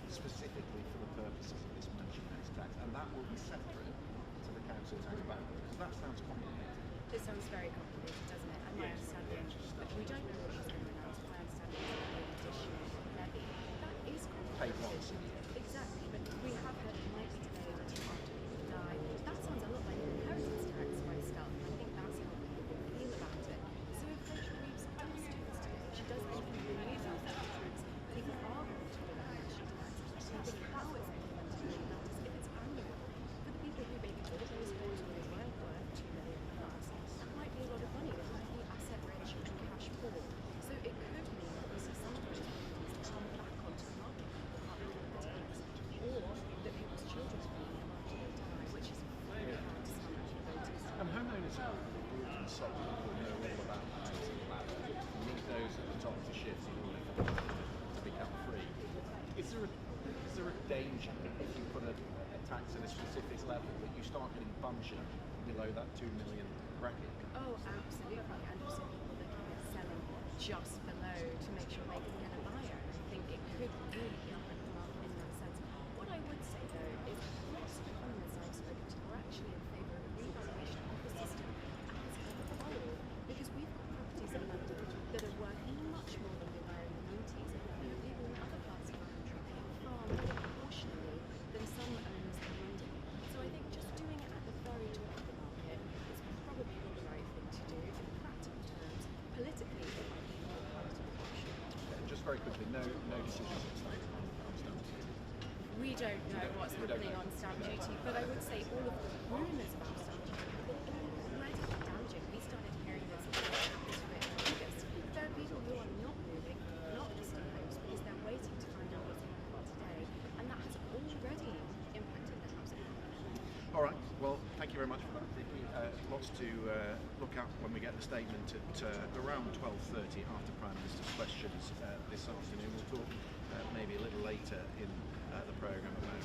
specifically for the purposes of this mansion tax, and that will be separate to the council tax band? Because that sounds complicated. This sounds very complicated, doesn't it? And my understanding, but we don't know what she's going to announce. My understanding is that they addition levy. That is Paid once. complicated. Exactly, but we have heard it might be delayed until after people die. That sounds a lot like an inheritance tax by itself, and I think that's how people feel about it. So if Rachel Reeves does do this today, if she does anything to remove that tax, people are going to pay that mansion tax. So I think how it's implemented really matters. If it's annual, for the people who maybe bought those homes when they weren't worth £2 million plus, that might be a lot of money. It might be asset rich and cash poor. So it could mean that we see some of those properties come back onto the market for public tax, or that people's children are paying them after they die, which is very hard to stand up to voters. And homeowners have brought consultants who know all about the housing ladder. You need those at the top of the shift in order for them to become free. Is there a danger if you put a tax at a specific level that you start getting bunching below that 2 million bracket? Oh, absolutely. And also people looking at selling just below to make sure they can get a buyer. I think it could really impact the market in that sense. What I would say though is lots of economists I've spoken to are actually in favour of a revaluation of the system as a whole, because we've got properties in London that are worth much more than they were in the 90s. You know, people in other parts of the country paying far more proportionally than some owners in London. So I think just doing it at the very top of the market is probably not the right thing to do. In practical terms, politically, it might be more palatable option. Just very quickly, no decisions on stamp duty. We don't know what's happening on stamp duty, but I would say all of the rumours about stamp duty have been already damaging. We started hearing this in August. There are people who are not moving, not listing homes because they're waiting to find out what's happening today, and that has already impacted the housing market. All right. Well, thank you very much for that, Vicky. Lots to look at when we get the statement at around 12:30 after Prime Minister's questions this afternoon. We'll talk maybe a little later in the programme about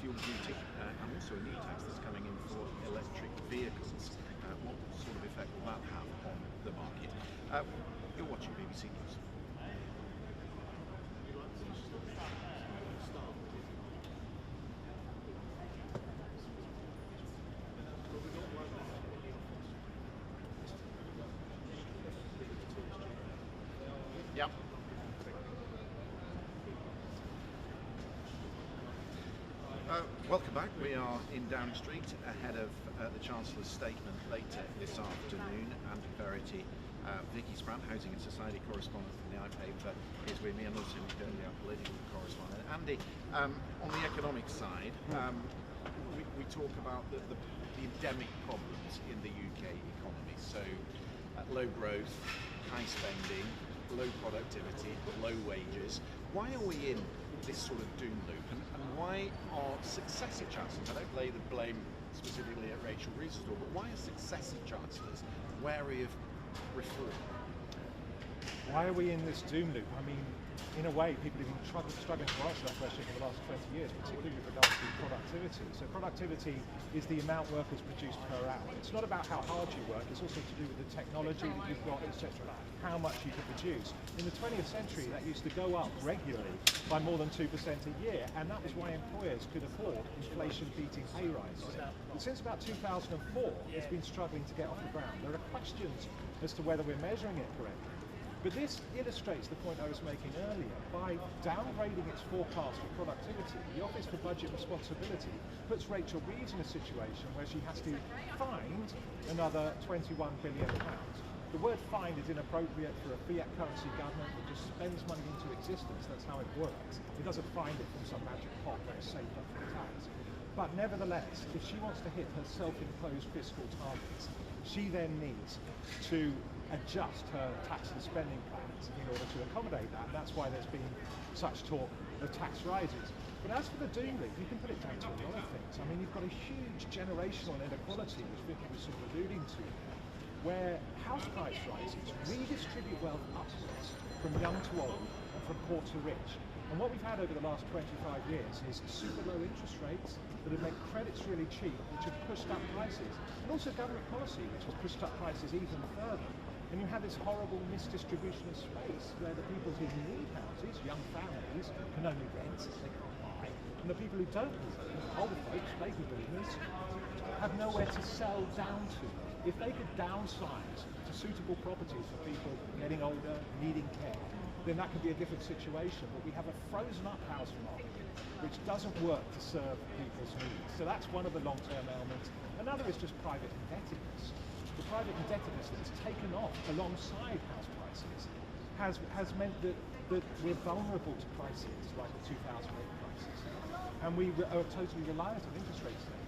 fuel duty and also so a new tax that's coming in for electric vehicles. What sort of effect will that have on the market? You're watching BBC News. Yep. Welcome back. We are in Downing Street ahead of the Chancellor's statement later this afternoon. And Verity, Vicky Spratt, Housing and Society correspondent from the iPaper, is with me, and also Nick our political correspondent. Andy, on the economic side, we talk about the endemic problems in the UK economy. So low growth, high spending, low productivity, low wages. Why are we in this sort of doom loop, and why are successive chancellors, I don't lay the blame specifically at Rachel Reeves, but why are successive chancellors wary of reform? Why are we in this doom loop? I mean, in a way, people have been struggling to answer that question for the last 20 years, particularly with regards to productivity. So productivity is the amount workers produce per hour. It's not about how hard you work, it's also to do with the technology that you've got, etc., how much you can produce. In the 20th century, that used to go up regularly by more than 2% a year, and that was why employers could afford inflation-beating pay rises. But since about 2004, it's been struggling to get off the ground. There are questions as to whether we're measuring it correctly. But this illustrates the point I was making earlier. By downgrading its forecast for productivity, the Office for Budget Responsibility puts Rachel Reeves in a situation where she has to find another £21 billion. The word find is inappropriate for a fiat currency government that just spends money into existence. That's how it works. It doesn't find it from some magic pot that is safe up for tax. But nevertheless, if she wants to hit her self-imposed fiscal targets, she then needs to adjust her tax and spending plans in order to accommodate that, and that's why there's been such talk of tax rises. But as for the doom loop, you can put it down to a lot of things. I mean, you've got a huge generational inequality, which Vicky was sort of alluding to, where house price rises redistribute wealth upwards from young to old and from poor to rich. And what we've had over the last 25 years is super low interest rates that have made credits really cheap, which have pushed up prices, and also government policy, which has pushed up prices even further. And you have this horrible misdistribution of space where the people who need houses, young families, can only rent, they can't buy, and the people who don't need them, older folks, baby boomers, have nowhere to sell down to. If they could downsize to suitable properties for people getting older, needing care, then that could be a different situation. But we have a frozen up housing market which doesn't work to serve people's needs. So that's one of the long-term elements. Another is just private indebtedness. The private indebtedness that's taken off alongside house prices has meant that we're vulnerable to crises like the 2008 crisis. And we are totally reliant on interest rates today.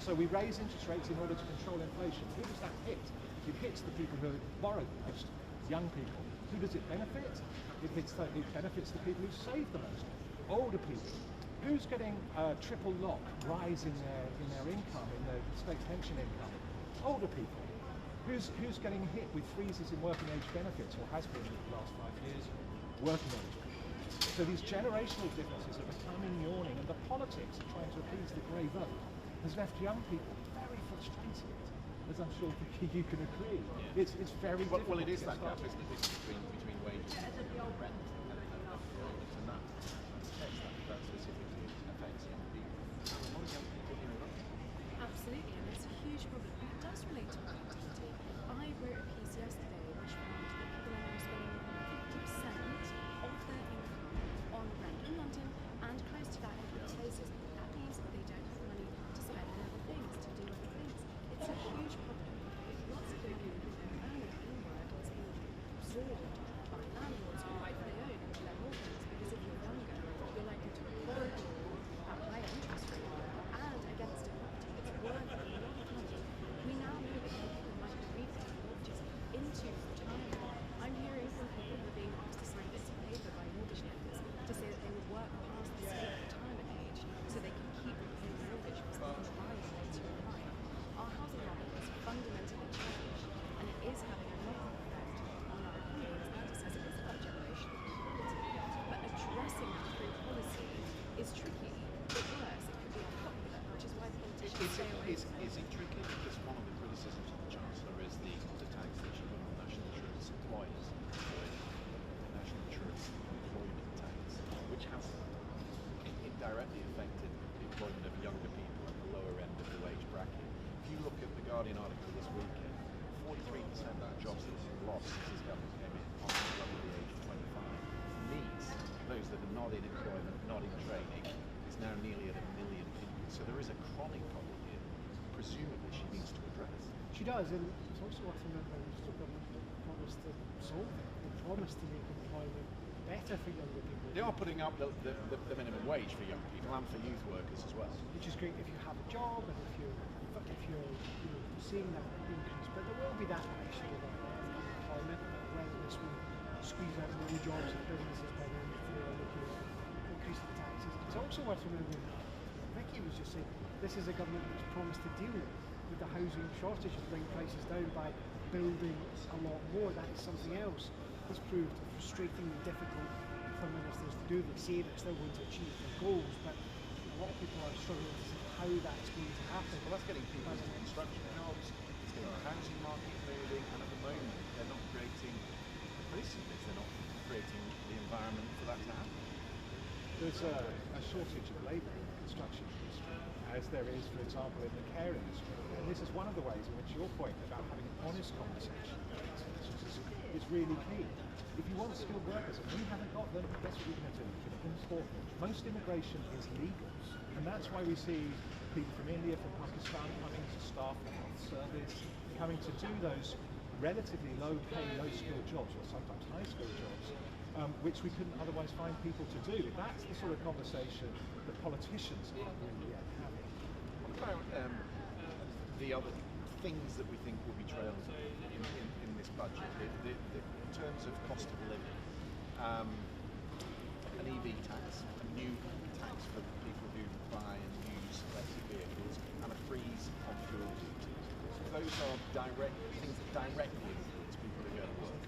So we raise interest rates in order to control inflation. Who does that hit? It hits the people who borrow the most, young people. Who does it benefit? It benefits the people who save the most, older people. Who's getting a triple lock rise in their income, in their state pension income? Older people. Who's getting hit with freezes in working age benefits, or has been in the last 5 years? Working age benefits. So these generational differences are becoming yawning, and the politics of trying to appease the grey vote has left young people very frustrated, as I'm sure you can agree. Yeah. It's very difficult. Well, it is that gap, isn't it, between wages and rent, and that specifically affects young people. A lot of young people in London. Absolutely, and it's a huge problem. And it does relate to productivity. I wrote a piece yesterday which found that people are now spending more than 50% of their income on rent in London and close to that in other places. That means that they don't have money to spend on other things, to do other things. It's a huge problem. Lots of the money that they're earning in work is being absorbed by landlords who rightfully own. stay away Is from it. it tricky? Because one of the criticisms of the Chancellor is the tax that she put on national insurance employers, the national insurance employment tax, which has indirectly affected the employment of younger people at the lower end of the wage bracket. If you look at the Guardian article this weekend, 43% of that jobs that have been lost since this government came in are people under the age of 25. Needs, those that are not in employment, not in training, is now nearly at 1 million people. So there is a chronic problem here, presumably she needs to address. She does, and it's also worth remembering the government promised to solve it. They promised to make employment better for younger people. They are putting up the minimum wage for young people and for youth workers as well. Which is great if you have a job and if you're seeing that increase. But there will be that issue about unemployment, whether this will squeeze out more jobs and businesses by then if they're looking at increasing taxes. It's also worth remembering, Vicky was just saying, this is a government that's promised to deal with the housing shortage and bring prices down by building a lot more. That is something else that's proved frustratingly difficult for ministers to do. They say they're still going to achieve their goals, but a lot of people are struggling to see how that's going to happen. Well, that's getting people into construction jobs, it's getting the housing market moving, and at the moment they're not creating, the criticism is they're not creating the environment for that to happen. There's a shortage of labour in the construction industry, as there is, for example, in the care industry. And this is one of the ways in which your point about having an honest conversation is really key. If you want skilled workers, and we haven't got them, guess what you're going to do? You're going to import them. Most immigration is legal, and that's why we see people from India, from Pakistan coming to staff the health service, coming to do those relatively low-pay, low-skilled jobs, or sometimes high-skilled jobs, which we couldn't otherwise find people to do. That's the sort of conversation that politicians aren't really yet having. What about the other things that we think will be trails in this budget? In terms of cost of living, an EV tax, a new tax for people who buy and use electric vehicles, and a freeze on fuel duties. Those are direct things that directly influence people who go to work.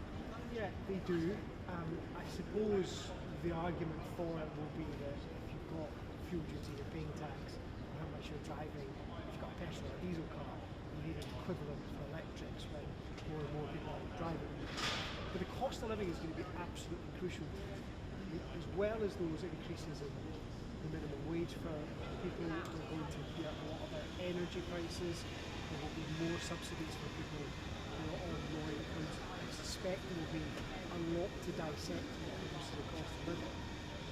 Yeah, they do. I suppose the argument for it will be that if you've got fuel duty, you're paying tax, and how much you're driving, if you've got a petrol or a diesel car, you need an equivalent for electrics when more and more people are driving. But the cost of living is going to be absolutely crucial, as well as those increases in the minimum wage for people. We're going to hear a lot about energy prices. There will be more subsidies for people who are on low incomes. I suspect there will be a lot to dissect when it comes to the cost of living.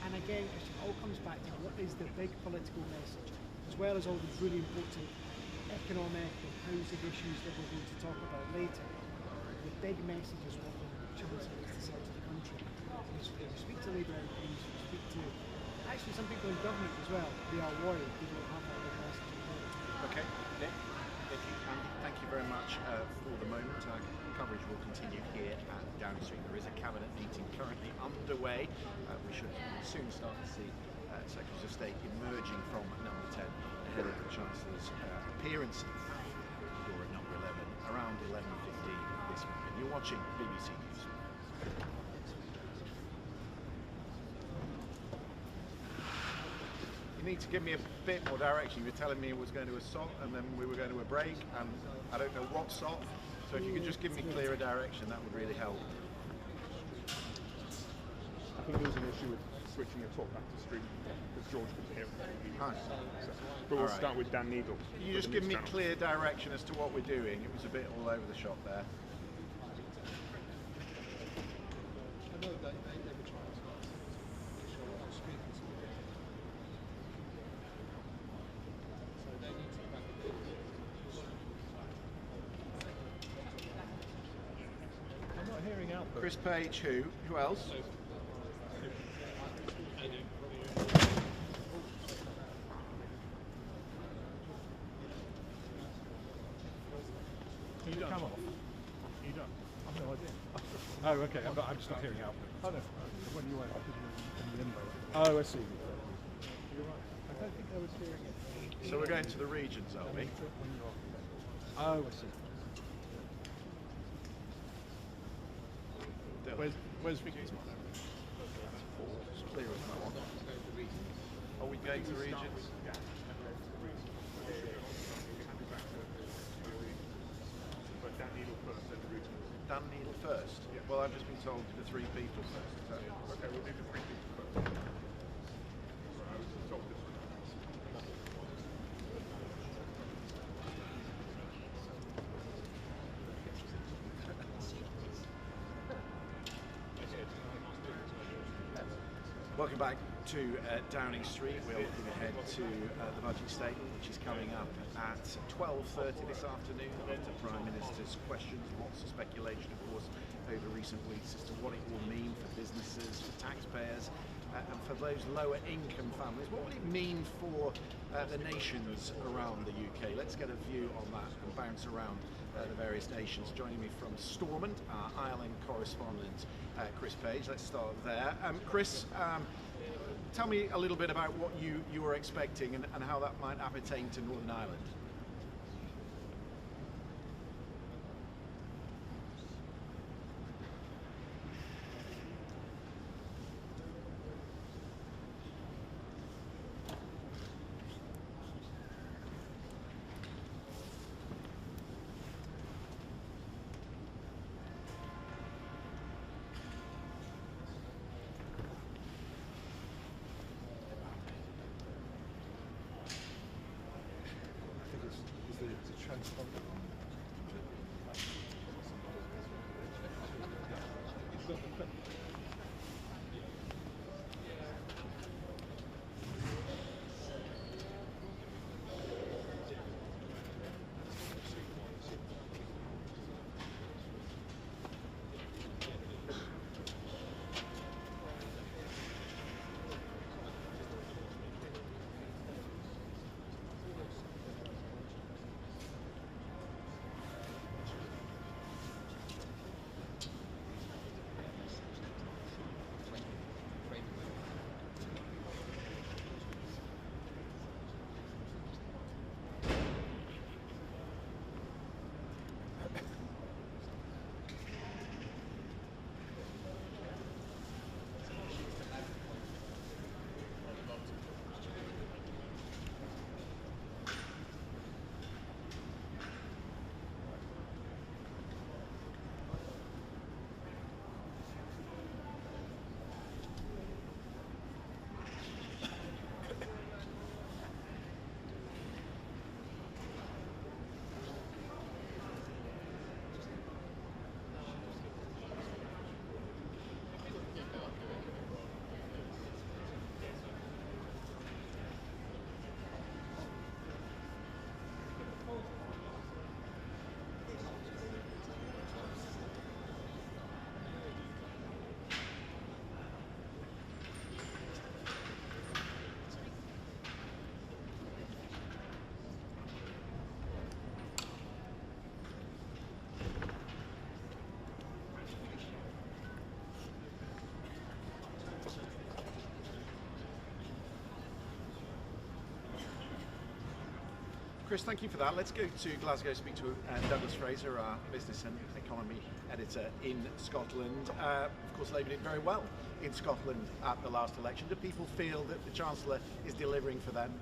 And again, it all comes back to what is the big political message, as well as all these really important economic and housing issues that we're going to talk about later. The big message is what the Chancellor needs to sell to the country. When you speak to Labour MPs, you speak to actually some people in government as well, they are worried they don't have that big message in place. Okay, Nick, Vicky, Andy, thank you very much for the moment. Coverage will continue here at Downing Street. There is a cabinet meeting currently underway. We should soon start to see Secretaries of State emerging from number 10 ahead of the Chancellor's appearance at door at number 11 around 11:15 this weekend. You're watching BBC News. You need to give me a bit more direction. You were telling me it was going to a SOT and then we were going to a break, and I don't know what SOT. So if you could just give me clearer direction, that would really help. I think there was an issue with switching a talk back to stream because George couldn't hear it. Hi. But we'll start with Dan Needle. Can you just give me clear direction as to what we're doing? It was a bit all over the shop there. I know they were trying to show what speakers were getting. So they need to be back in. I'm not hearing output. Chris Page, who? Who else? Can you come off? You done? I've no idea. Oh, okay. I'm just not hearing output. Oh, no. When you went in limbo. Oh, I see. You're right. I don't think I was hearing it. So we're going to the regions, are we? Oh, I see. Where's Vicky's one? It's clear as mud. Are we going to regions? first? Yeah. Well, I've just been told the 3 people first. Is that it? Okay, we'll do the 3 people first. Right, I was just told this one. Welcome back to Downing Street. We're looking ahead to the budget statement, which is coming up at 12:30 this afternoon. After Prime Minister's questions, lots of speculation, of course, over recent weeks as to what it will mean for businesses, for taxpayers, and for those lower income families. What will it mean for the nations around the UK? Let's get a view on that and bounce around the various nations. Joining me from Stormont, our Ireland correspondent, Chris Page. Let's start there. Chris, tell me a little bit about what you were expecting and how that might appertain to Northern Ireland. Chris, thank you for that. Let's go to Glasgow, speak to Douglas Fraser, our business and economy editor in Scotland. Of course, Labour did very well in Scotland at the last election. Do people feel that the Chancellor is delivering for them?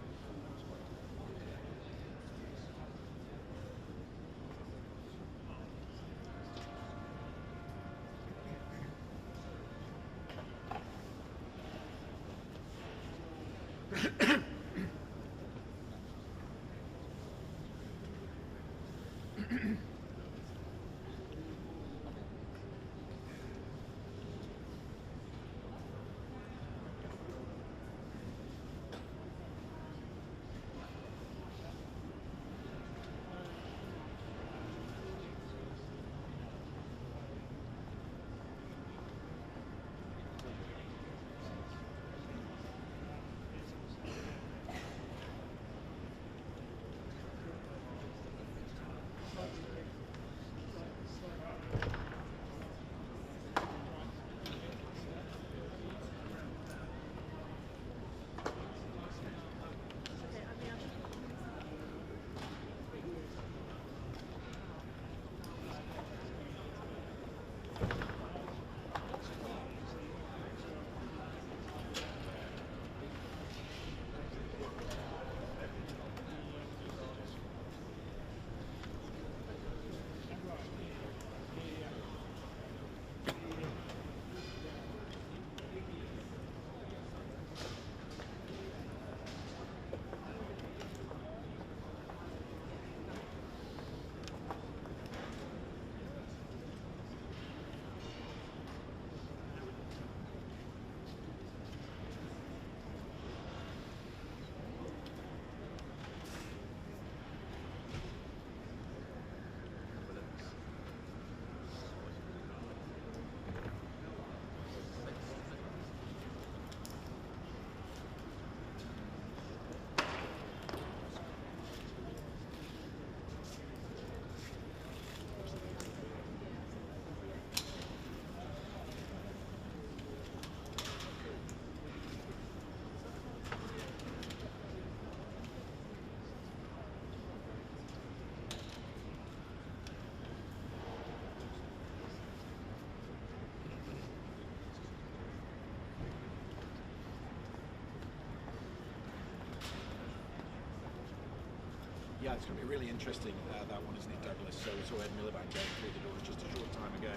Yeah, it's going to be really interesting, that one, isn't it, Douglas? So we saw Ed Miliband going through the doors just a short time ago.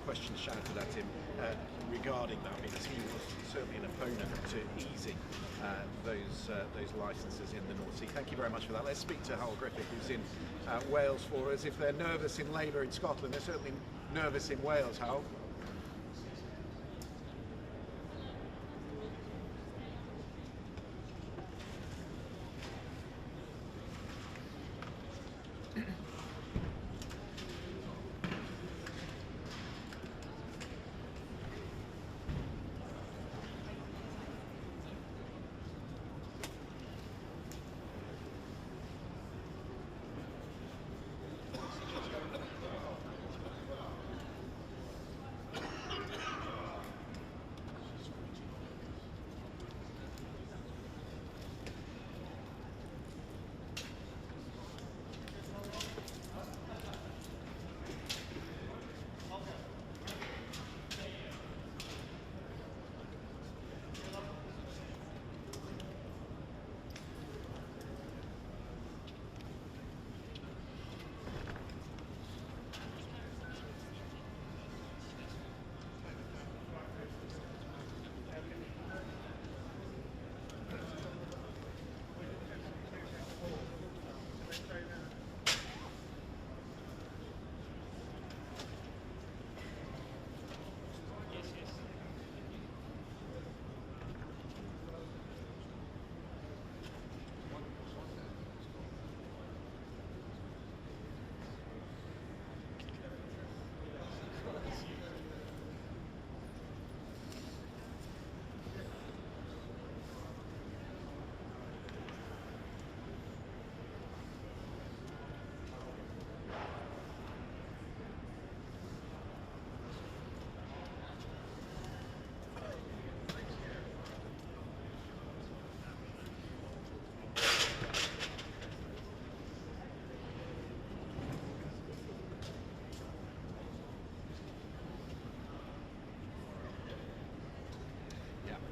Questions shouted at him regarding that, because he was certainly an opponent to easing those licences in the North Sea. Thank you very much for that. Let's speak to Hal Griffith, who's in Wales for us. If they're nervous in Labour in Scotland, they're certainly nervous in Wales, Hal.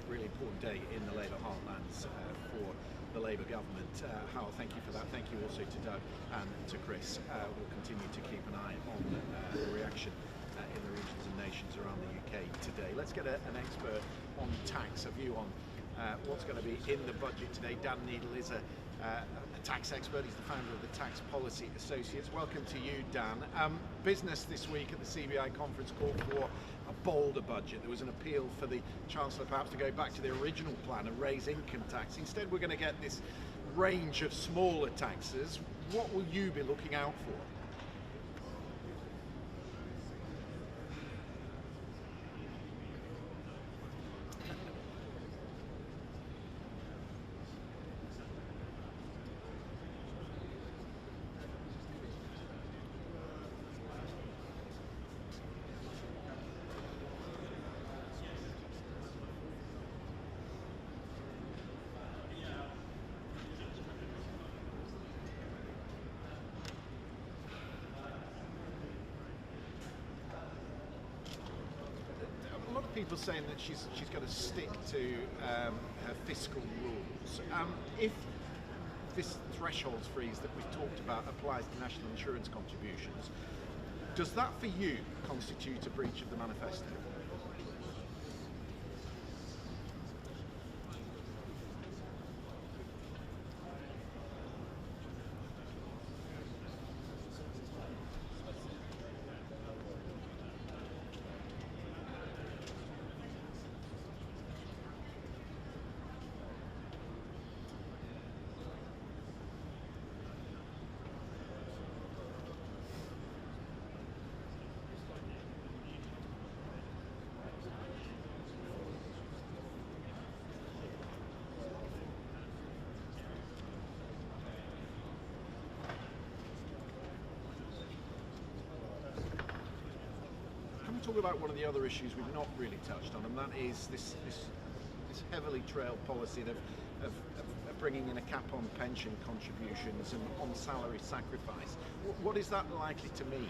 Really important day in the Labour heartlands for the Labour government. Hal, thank you for that. Thank you also to Doug and to Chris. We'll continue to keep an eye on the reaction in the regions and nations around the UK today. Let's get an expert on tax, a view on what's going to be in the budget today. Dan Needle is a tax expert. He's the founder of the Tax Policy Associates. Welcome to you, Dan. Business this week at the CBI conference called for a bolder budget. There was an appeal for the Chancellor perhaps to go back to the original plan and raise income tax. Instead, we're going to get this range of smaller taxes. What will you be looking out for? People saying that she's got to stick to her fiscal rules. If this thresholds freeze that we've talked about applies to national insurance contributions, does that for you constitute a breach of the manifesto? Talk about one of the other issues we've not really touched on, and that is this heavily trailed policy of bringing in a cap on pension contributions and on salary sacrifice. What is that likely to mean?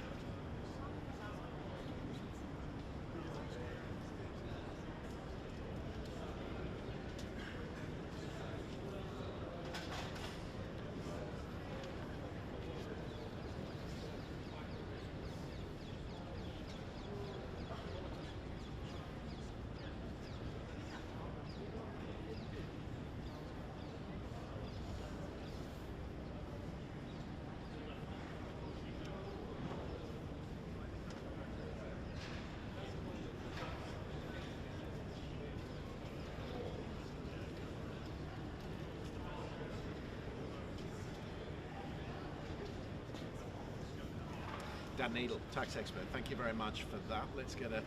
Dan Needle, tax expert, thank you very much for that. Let's get a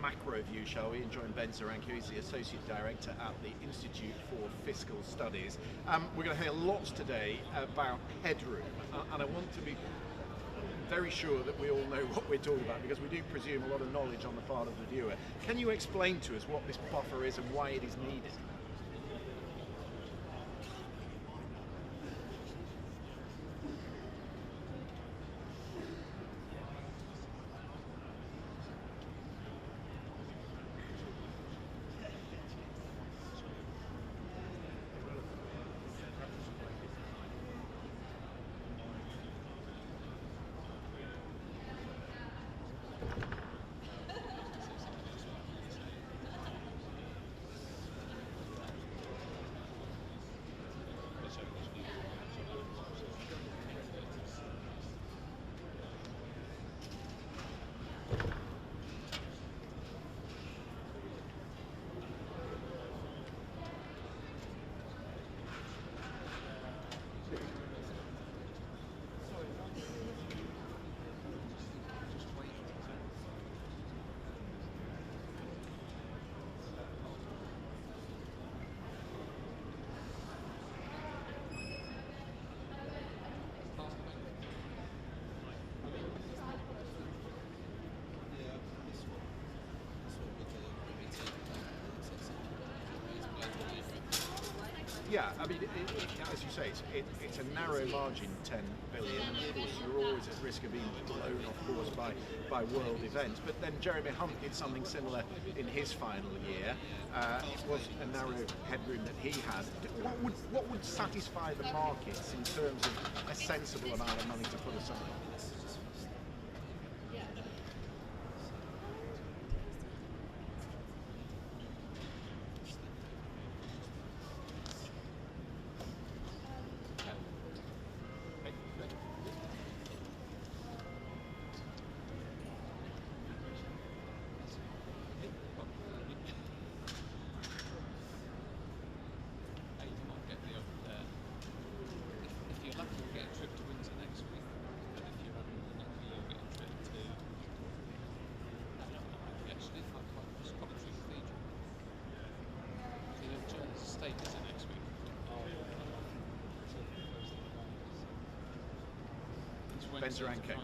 macro view, shall we? And join Ben Zaranka, who's the Associate Director at the Institute for Fiscal Studies. We're going to hear lots today about headroom, and I want to be very sure that we all know what we're talking about, because we do presume a lot of knowledge on the part of the viewer. Can you explain to us what this buffer is and why it is needed? Yeah, I mean, as you say, it's a narrow margin, 10 billion, and of course you're always at risk of being blown off course by world events. But then Jeremy Hunt did something similar in his final year. It was a narrow headroom that he had. What would satisfy the markets in terms of a sensible amount of money to put aside? Ben Zaranka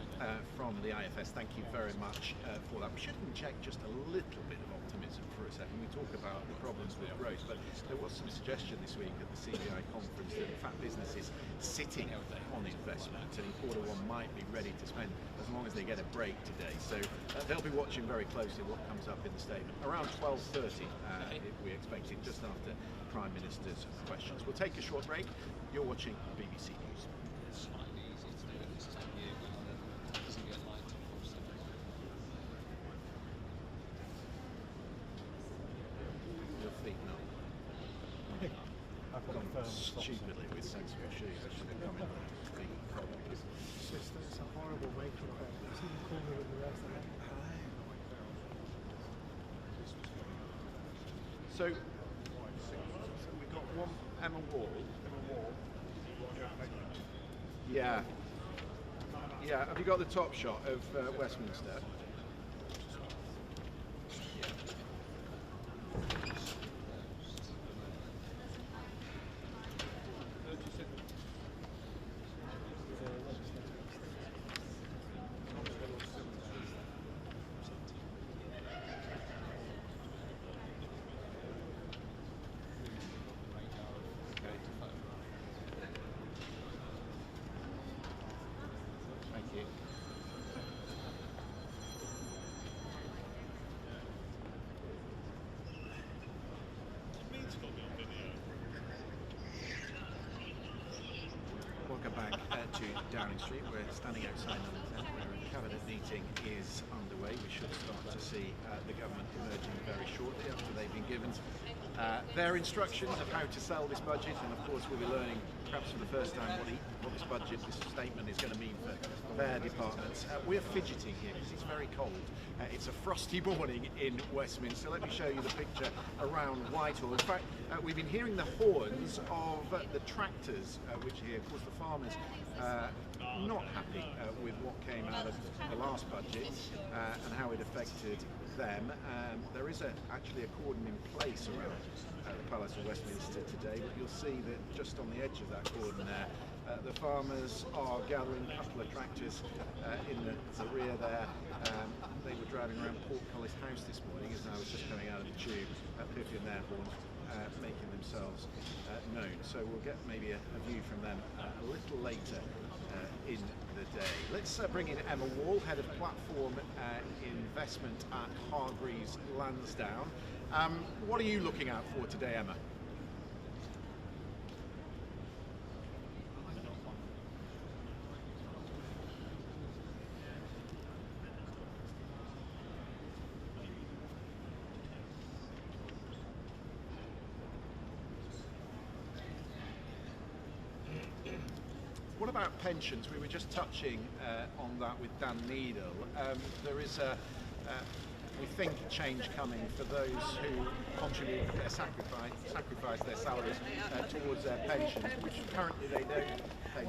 from the IFS, thank you very much for that. We should inject just a little bit of optimism for a second. We talk about the problems with growth, but there was some suggestion this week at the CBI conference that in fact businesses sitting on investment and in quarter one might be ready to spend as long as they get a break today. So they'll be watching very closely what comes up in the statement. Around 12:30 we expect it, just after Prime Minister's questions. We'll take a short break. You're watching BBC News. Stupidly with sensible shoes. I should have come in with big problems. It's a horrible microphone. It's even colder than the rest of it. So we've got one Emma Wall. Yeah. Yeah. Have you got the top shot of Westminster? Welcome back to Downing Street. We're standing outside number 10 where a cabinet meeting is underway. We should start to see the government emerging very shortly after they've been given their instructions of how to sell this budget, and of course we'll be learning perhaps for the first time, what this budget, this statement is going to mean for their departments. We're fidgeting here because it's very cold. It's a frosty morning in Westminster. Let me show you the picture around Whitehall. In fact, we've been hearing the horns of the tractors, which are here. Of course, the farmers not happy with what came out of the last budget and how it affected them. There is actually a cordon in place around the Palace of Westminster today, but you'll see that just on the edge of that cordon there, the farmers are gathering a couple of tractors in the rear there. They were driving around Portcullis House this morning as I was just coming out of the tube, piffing their horns, making themselves known. So we'll get maybe a view from them a little later in the day. Let's bring in Emma Wall, Head of Platform Investment at Hargreaves Lansdowne. What are you looking out for today, Emma? What about pensions? We were just touching on that with Dan Needle. There is we think, change coming for those who contribute their sacrifice their salaries towards their pensions, which currently they don't pay.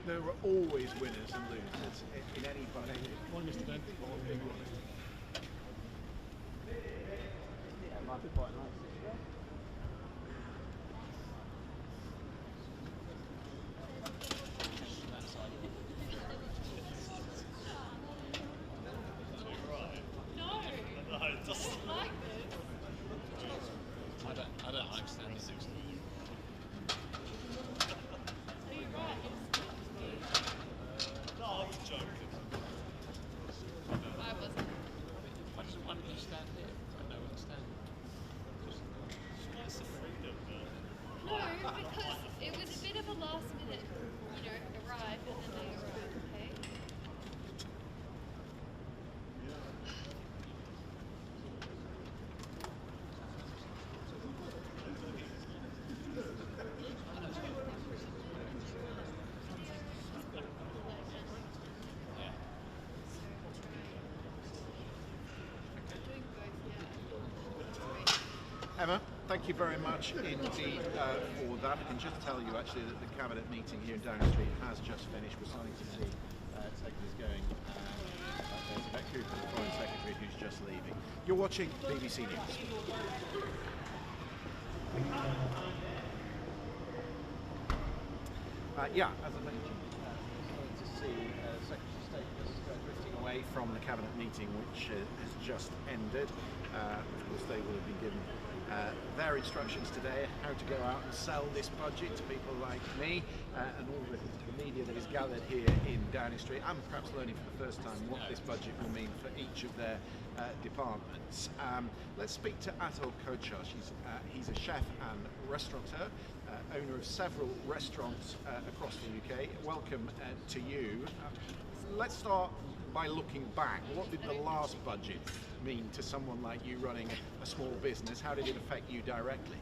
There are always winners and losers in any budget. Yeah, might be quite nice. I don't understand this. Emma, thank you very much indeed for that. I can just tell you actually that the Cabinet meeting here in Downing Street has just finished. We're starting to see secretaries going. There's Yvette Cooper, the Foreign Secretary, who's just leaving. You're watching BBC News. Yeah, as I mentioned, to see Secretary of State just drifting away from the Cabinet meeting, which has just ended. Of course, they will have been given their instructions today how to go out and sell this budget to people like me and all the media that is gathered here in Downing Street, and perhaps learning for the first time what this budget will mean for each of their departments. Let's speak to Atul Kochar. He's a chef and restaurateur, owner of several restaurants across the UK. Welcome to you. Let's start by looking back. What did the last budget mean to someone like you running a small business? How did it affect you directly?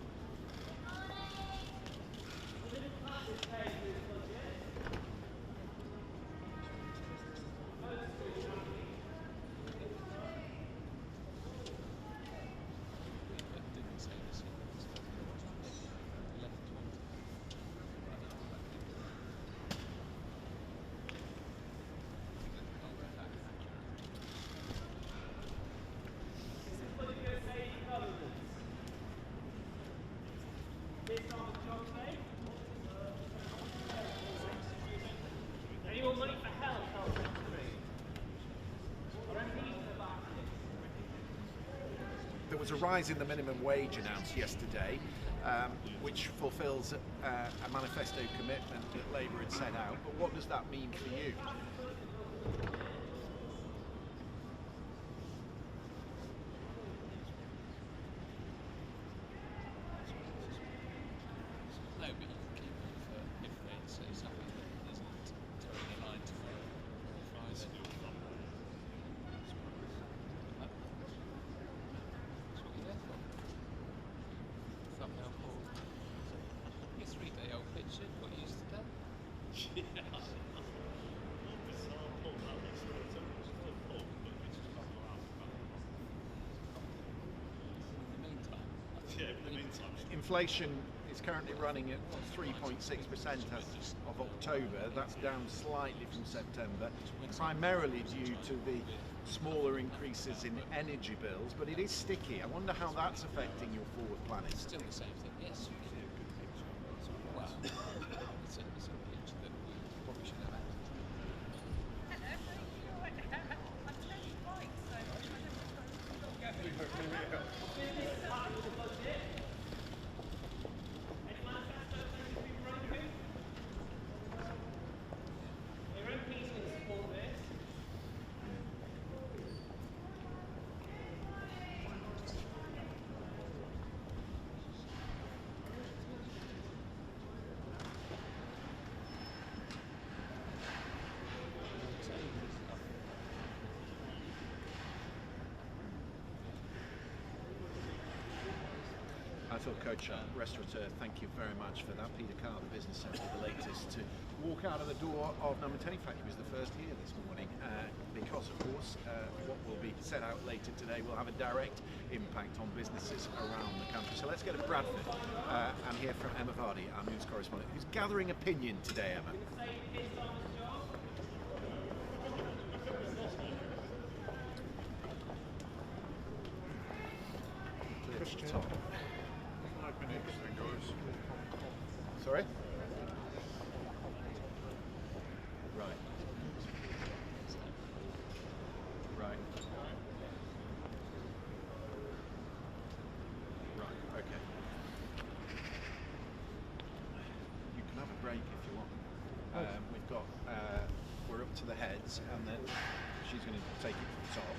was a rise in the minimum wage announced yesterday, which fulfills a manifesto commitment that Labour had set out. But what does that mean for you? No, but you can keep it for if they say something that isn't totally aligned to Friday. That's what you're there for. Thumbnail Paul. Your 3-day-old picture, got used to that. In the meantime. Yeah, in the meantime. Inflation is currently running at 3.6% as of October. That's down slightly from September, primarily due to the smaller increases in energy bills, but it is sticky. I wonder how that's affecting your forward planning. Still the same thing, yes. Well, it's a picture that we probably should have had. Atul Kochhar, restaurateur, thank you very much for that. Peter Carr, the business centre, the latest to walk out of the door of number 10. In fact, he was the first here this morning because, of course, what will be set out later today will have a direct impact on businesses around the country. So let's go to Bradford and hear from Emma Vardy, our news correspondent, who's gathering opinion today, Emma. Christian. I've been interesting, guys. Sorry? Right. Right. Right, okay. You can have a break if you want. We've got, we're up to the heads, and then she's going to take it from the top.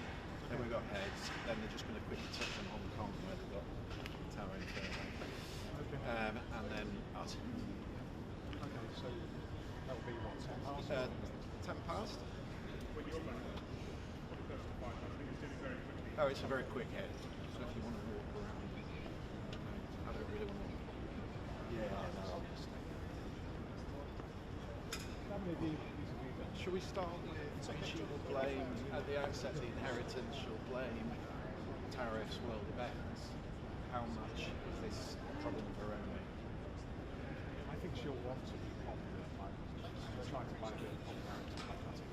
Then we've got heads, then they're just going to quickly touch on Hong Kong, where they've got Tower and and then us. Okay, so that will be what, 10 past? 10 past? When you're back, what it does to find, I think it's doing very quickly. Oh, it's a very quick head. So if you want to walk around, I don't really want to. Yeah, no, I'll just stay. That may be easy to do that. Shall we start with she will blame, at the outset, the inheritance, she'll blame tariffs, world events. How much is this a problem of her own making? I think she'll want to be popular. Like, she's trying to find a bit of popularity by cutting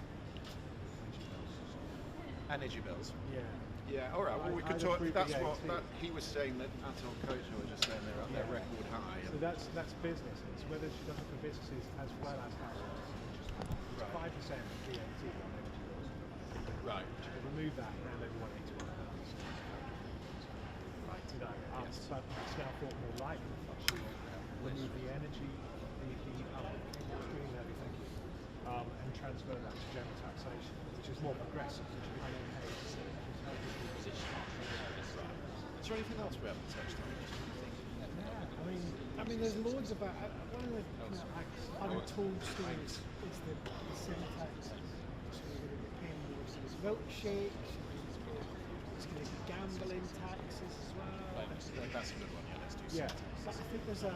Energy bills. Yeah. Yeah, all right. Well, we could talk. That's what he was saying. That Atul Kochhar was just saying they're at their record high. So that's businesses. Whether she does it for businesses as well as households. It's 5% VAT on energy bills. Right. She could remove that and everyone £81. Right. You know, Yes. but it's now thought more likely that she will remove the energy, and transfer that to general taxation, which is more progressive, which is Is there anything else we haven't touched on? I mean, there's loads about one of the untold stories is the sin taxes. So you're going to be paying more for this milkshake. It's going to be gambling taxes as well. That's a good one. Yeah, let's do Yeah, some. but I think there's a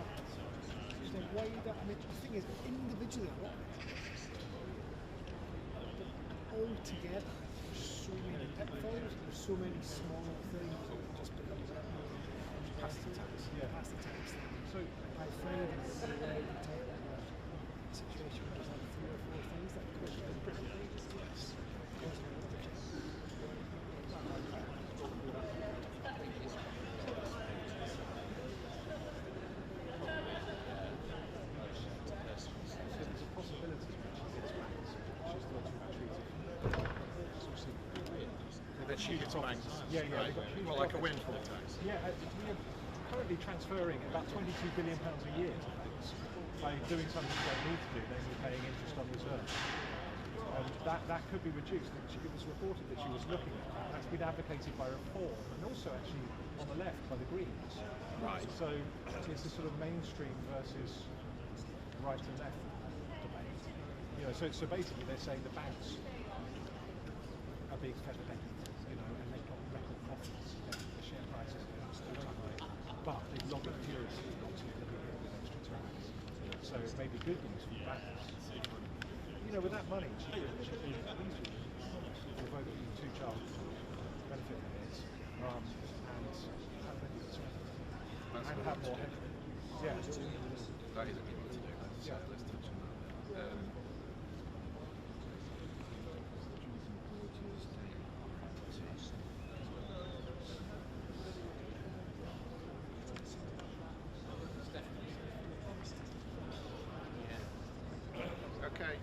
wider. I mean, the thing is, individually, what all together, there's so many pitfalls. There's so many small things that just become Pass the tax. Pass the tax. So by Friday, we'll be ready to take a situation where there's like 3 or 4 things that could be pretty yes. huge It's profits. banks. Yeah, yeah, Right. they've got huge Well, like a profits. windfall tax. Yeah, we are currently transferring about £22 billion a year to banks by doing something they don't need to do, namely paying interest on reserves. That could be reduced. It was reported that she was looking at that. That's been advocated by Reform and also actually on the left by the Greens. Right. So it's a sort of mainstream versus right and left debate. You know, so basically they're saying the banks are being fed a decade, you know, and they've got record profits. The share prices are all-time high, but they've lobbied furiously not to look at with extra tax. So it may be good news for the banks. You know, with that money, although the two-child benefit is, and have maybe and have more headroom. Yeah. That is a good one to do. Let's touch on that. Okay.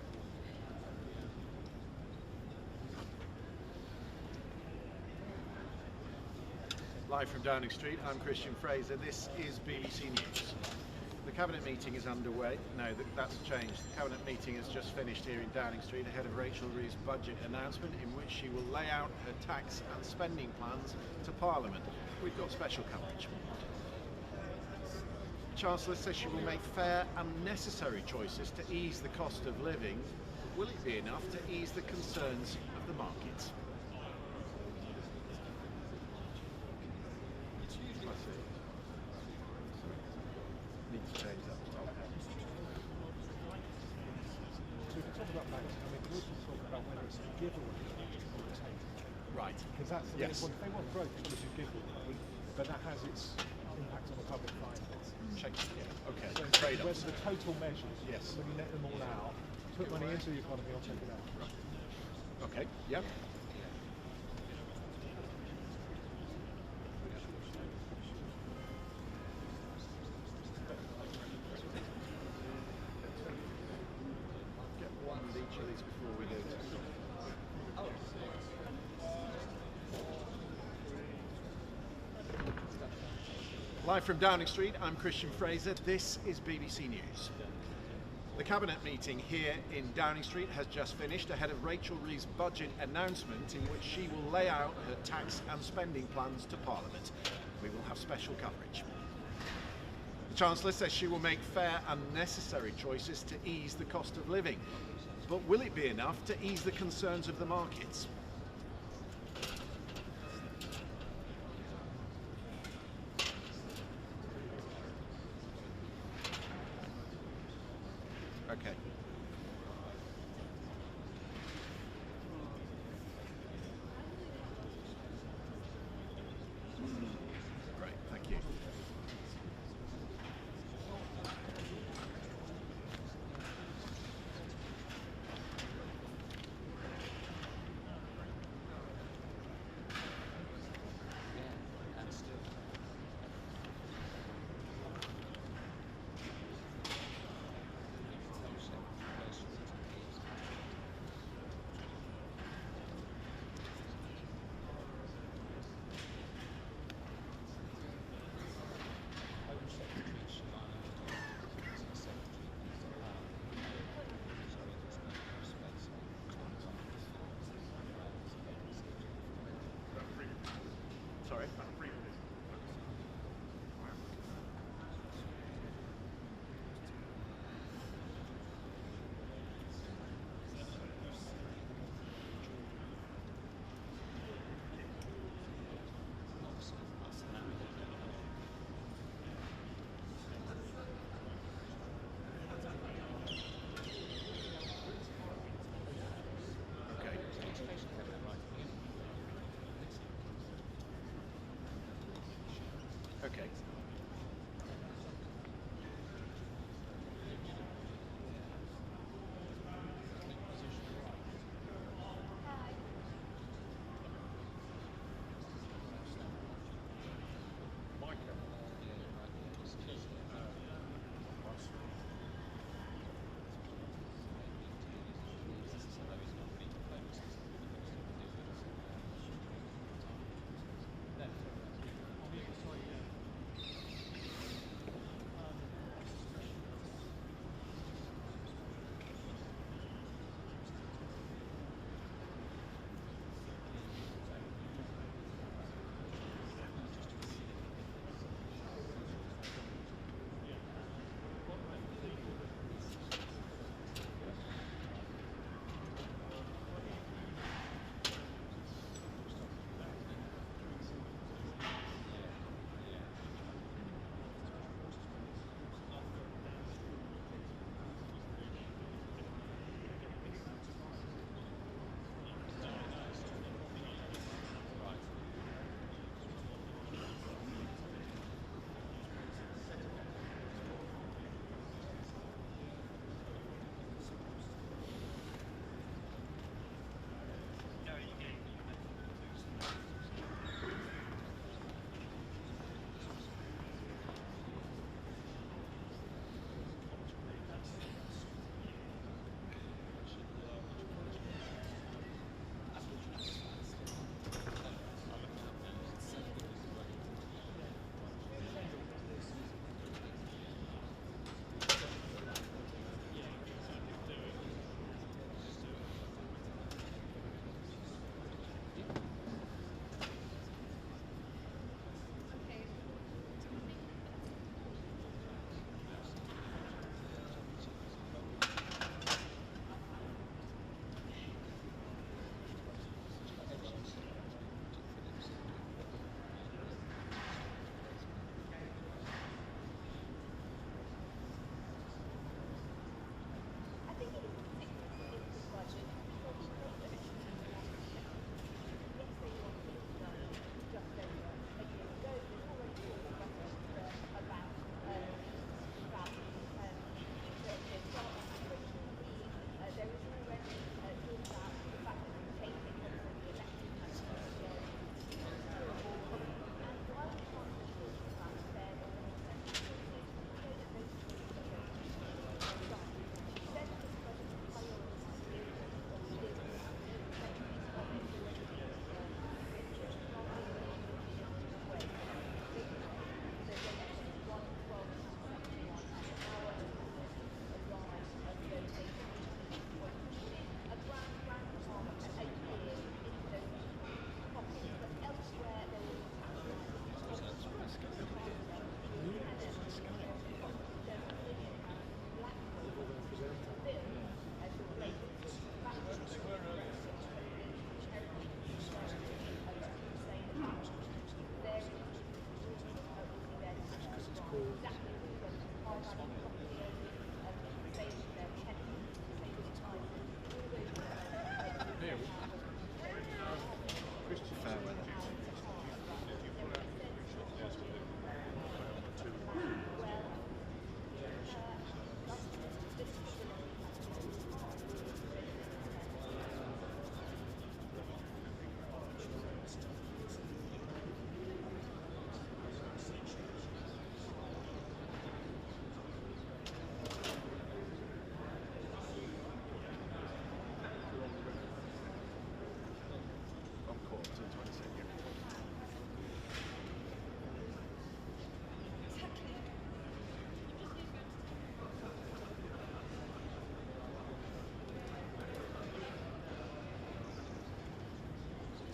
Live from Downing Street, I'm Christian Fraser. This is BBC News. The Cabinet meeting is underway. No, that's changed. The Cabinet meeting has just finished here in Downing Street ahead of Rachel Reeves' budget announcement in which she will lay out her tax and spending plans to Parliament. We've got special coverage. The Chancellor says she will make fair and necessary choices to ease the cost of living. Will it be enough to ease the concerns of the markets? Need to change that. So we can talk about banks, and we can also talk about whether it's a giveaway or a take. Right. Because that's the Yes. one. If they want growth, it's obviously a giveaway, but that has its impact on the public finance. Check. Yeah. Okay. So Trade-offs. whether the total measures, Yes. when you net them all out, put money into the economy or take it out. Okay. Yep. Get one of each of these before we go to. Live from Downing Street, I'm Christian Fraser. This is BBC News. The Cabinet meeting here in Downing Street has just finished ahead of Rachel Reeves' budget announcement in which she will lay out her tax and spending plans to Parliament. We will have special coverage. The Chancellor says she will make fair and necessary choices to ease the cost of living. But will it be enough to ease the concerns of the markets? Okay. Great, thank you. Yeah, and still.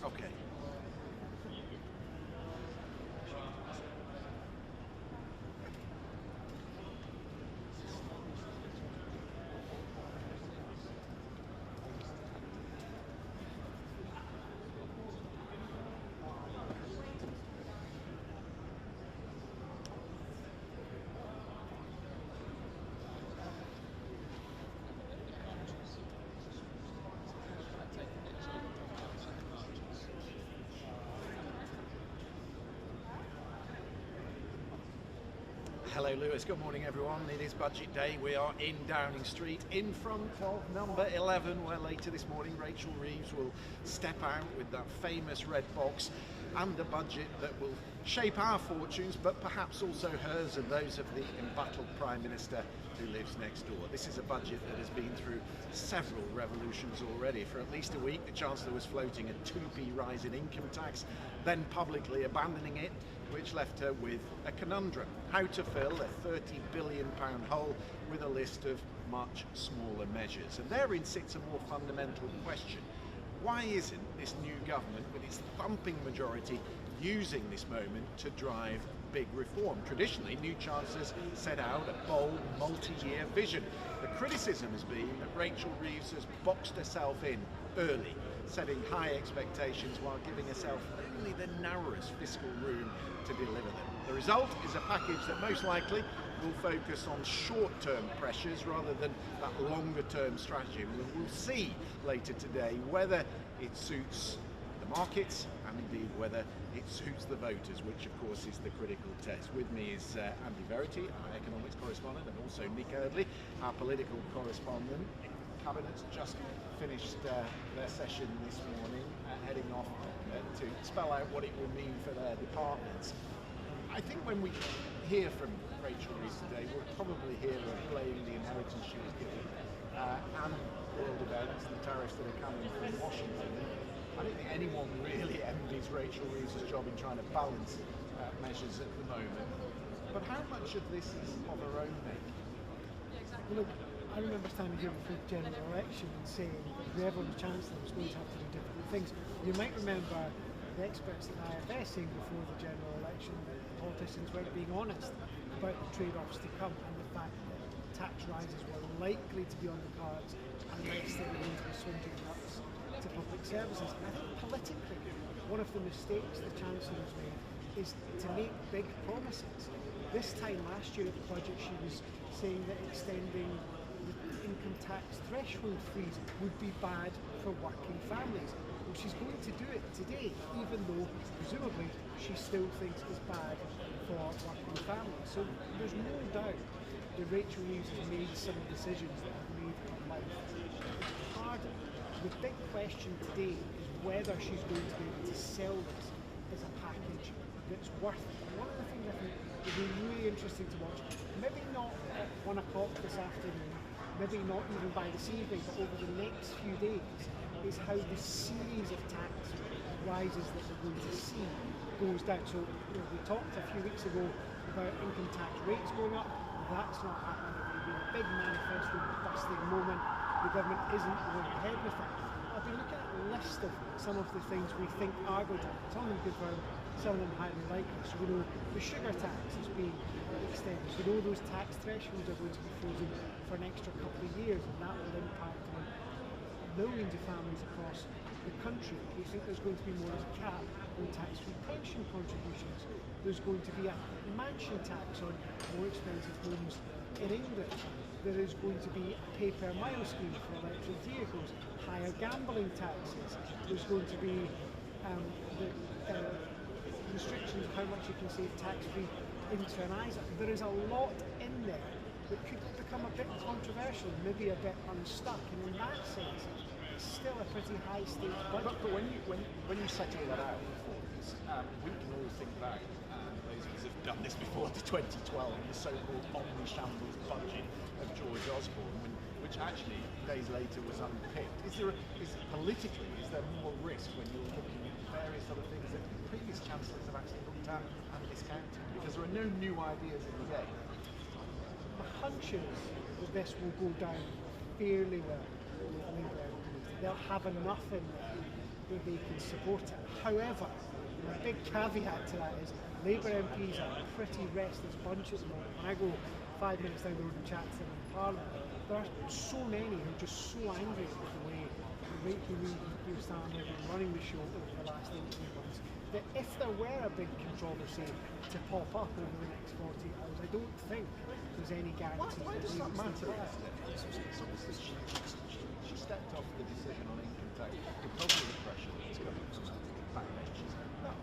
Okay. Hello Lewis, good morning everyone. It is budget day. We are in Downing Street in front of number 11, where later this morning Rachel Reeves will step out with that famous red box and a budget that will shape our fortunes, but perhaps also hers and those of the embattled Prime Minister who lives next door. This is a budget that has been through several revolutions already. For at least a week, the Chancellor was floating a 2p rise in income tax, then publicly abandoning it, which left her with a conundrum: how to fill a £30 billion hole with a list of much smaller measures. And therein sits a more fundamental question. Why isn't this new government, with its thumping majority, using this moment to drive big reform? Traditionally, new chancellors set out a bold, multi-year vision. The criticism has been that Rachel Reeves has boxed herself in early, setting high expectations while giving herself only the narrowest fiscal room to deliver them. The result is a package that most likely will focus on short-term pressures rather than that longer-term strategy. We'll see later today whether it suits the markets and indeed whether it suits the voters, which of course is the critical test. With me is Andy Verity, our economics correspondent, and also Nick Eardley, our political correspondent. Cabinet's just finished their session this morning, heading off to spell out what it will mean for their departments. I think when we hear from Rachel Reeves today, we'll probably hear her blame the inheritance she was given and world events, the tariffs that are coming from Washington. I don't think anyone really envies Rachel Reeves' job in trying to balance measures at the moment. But how much of this is of her own making? Well, look, I remember standing here before the general election and saying that whoever was Chancellor was going to have to do different things. You might remember the experts at IFS saying before the general election that politicians weren't being honest about the trade-offs to come, and the fact that tax rises were likely to be on the cards unless they were going to be swinging nuts to public services. I think politically, one of the mistakes the Chancellor's made is to make big promises. This time last year at the budget, she was saying that extending the income tax threshold freeze would be bad for working families. Well, she's going to do it today, even though presumably she still thinks it's bad for working families. So there's no doubt that Rachel Reeves has made some decisions that have made her life harder. The big question today is whether she's going to be able to sell this as a package that's worth it. And one of the things I think will be really interesting to watch, maybe not at 1 o'clock this afternoon, maybe not even by this evening, but over the next few days, is how the series of tax rises that we're going to see goes down. So we talked a few weeks ago about income tax rates going up. That's not happening. It will be a big manifesto busting moment. The government isn't going ahead with it. I've been looking at a list of some of the things we think are going to happen. Some of them confirmed, some of them highly likely. So we know the sugar tax is being extended. We know those tax thresholds are going to be frozen for an extra couple of years, and that will impact on millions of families across the country. We think there's going to be more of a cap on tax-free pension contributions. There's going to be a mansion tax on more expensive homes in England. There is going to be a pay-per-mile scheme for electric vehicles, higher gambling taxes. There's going to be the restrictions of how much you can save tax-free into an ISA. There is a lot in there that could become a bit controversial, maybe a bit unstuck, and in that sense, it's still a pretty high-stakes budget. But when you settle that out, we can all think back, those of us have done this before, to 2012, the so-called omni-shambles budget of George Osborne, which actually days later was unpicked. Is there more risk when you're looking at various other things that previous chancellors have actually looked at and discounted? Because there are no new ideas in the game. My hunch is that this will go down fairly well with Labour. They'll have enough in there that they can support it. However, a big caveat to that is Labour MPs are a pretty restless bunch at the moment. When I go 5 minutes down the road and chat to them in Parliament, there are so many who are just so angry with the way Rachel Reeves have been running the show over the last 18 months, that if there were a big controversy to pop up over the next 48 hours, I don't think there's any guarantee. Why does that matter? She stepped off the decision on income tax because of the pressure that's coming from backbenches. That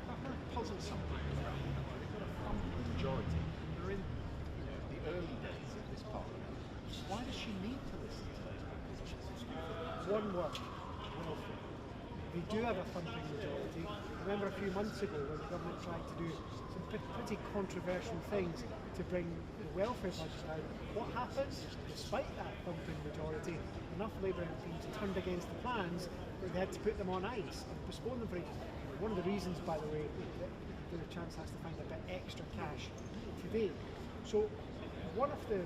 puzzles some people around. They've got a thumping majority. They're in the early days of this parliament. Why does she need to listen to those propositions? One word, welfare. They do have a thumping majority. I remember a few months ago when the government tried to do some pretty controversial things to bring the welfare budget down. What happened? Despite that thumping majority, enough Labour MPs turned against the plans that they had to put them on ice and postpone them for ages. One of the reasons, by the way, that the Chancellor has to find a bit extra cash today. So one of the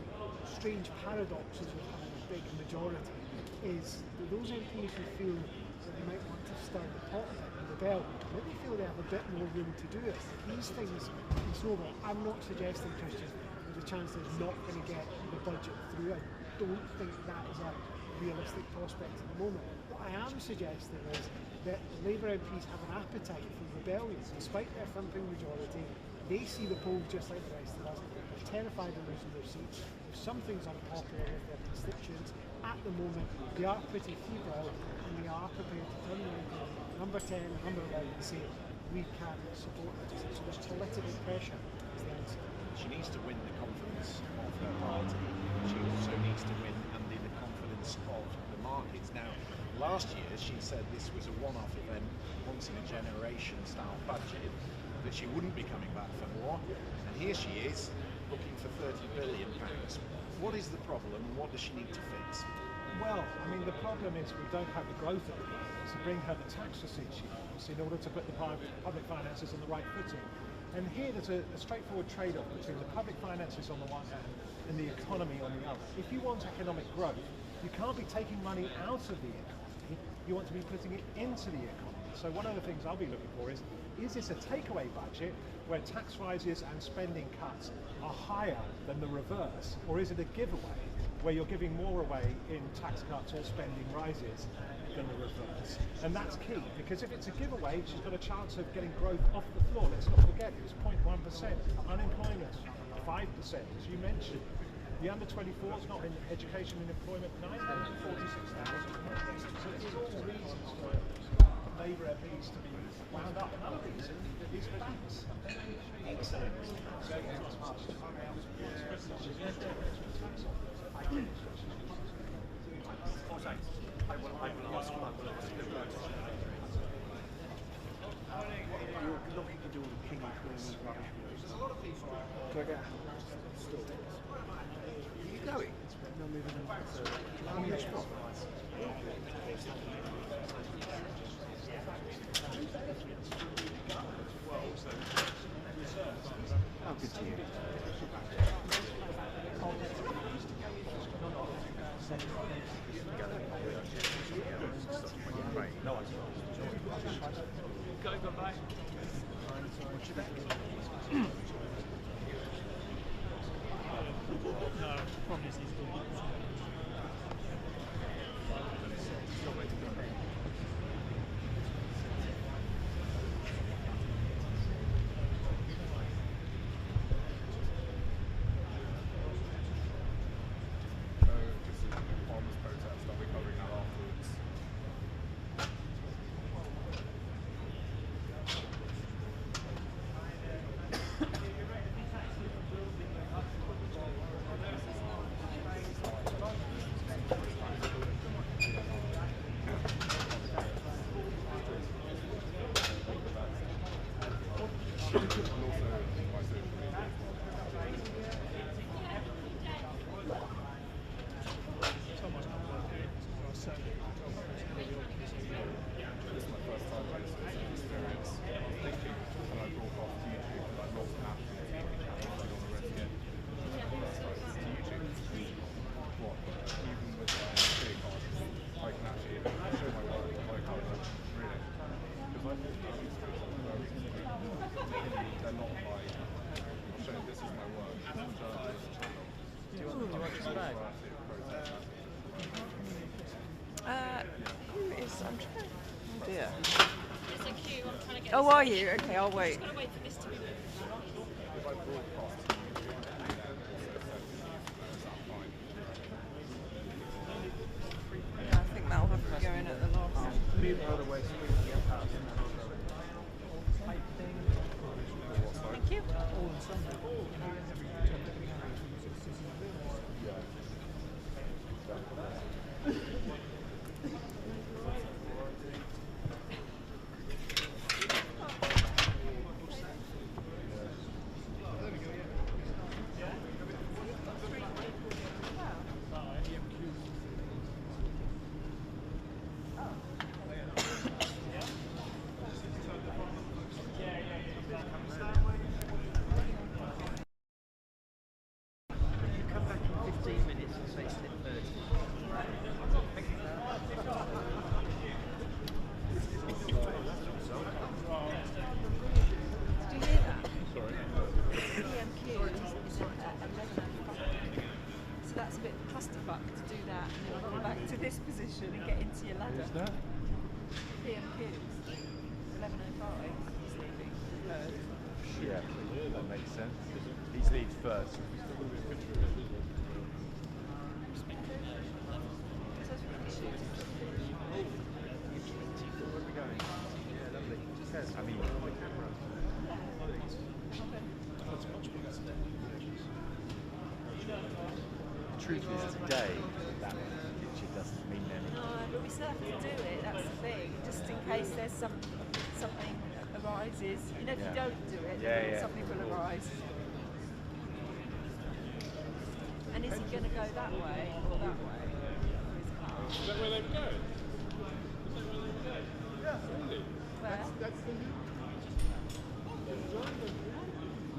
strange paradoxes of having a big majority is that those MPs who feel that they might want to stir the pot a bit and rebel, maybe feel they have a bit more room to do it. These things can snowball. I'm not suggesting, Christian, that the Chancellor is not going to get the budget through. I don't think that is a realistic prospect at the moment. What I am suggesting is that Labour MPs have an appetite for rebellion. Despite their thumping majority, they see the polls just like the rest of us. They're terrified of losing their seats. If something's unpopular with their constituents, at the moment they are pretty febrile and they are prepared to turn around to number 10, number 11 and say, we can support it. So there's political pressure is the answer. She needs to win the confidence of her party. She also needs to win and in the confidence of the markets. Now, last year she said this was a one-off event, once in a generation style budget, that she wouldn't be coming back for more. And here she is, looking for £30 billion. What is the problem and what does she need to fix? Well, I mean, the problem is we don't have the growth at the moment to bring her the tax receipts she wants in order to put the public finances on the right footing. And here there's a straightforward trade-off between the public finances on the one hand and the economy on the other. If you want economic growth, you can't be taking money out of the economy, you want to be putting it into the economy. So one of the things I'll be looking for is this a takeaway budget where tax rises and spending cuts are higher than the reverse, or is it a giveaway where you're giving more away in tax cuts or spending rises than the reverse? And that's key, because if it's a giveaway, she's got a chance of getting growth off the floor. Let's not forget, it was 0.1%, unemployment 5%, as you mentioned. The under 24s not in education and employment, 946,000. So there's all reasons for Labour MPs to be wound up. Another reason is facts. Excellent. You're looking to do all the king and queen rubbish. There's a lot of people. Do I get stories? Are you going? No, moving on. Oh, yes, right. Oh, good to you. No, Gotta go back. No, promise he's good. Oh, are you? Okay, I'll wait. Just gotta wait for this to be moved. Yeah, I think that'll have to go in at the last. Move out of the way so we can get past and then I'll go in. Type thing. Thank you. All on Sunday. Come back in 15 minutes and say 10:30. Did you hear that? Sorry. PMQ is at 11:05. So that's a bit clusterfuck to do that and then come back to this position and get into your ladder. Who's that? PMQs. 11:05. He's leaving. Yeah, that makes sense. He's leaves first. So it's really shooting. Where are we going? Yeah, lovely. I mean, the camera. The truth is, today, that picture doesn't mean anything. No, but we still have to do it, that's the thing. Just in case there's something arises. You know, if you don't do it, then something will arise. And is he going to go that way or that way? Is that where they go? Is that where they go? Yeah. Really? Where? That's the new.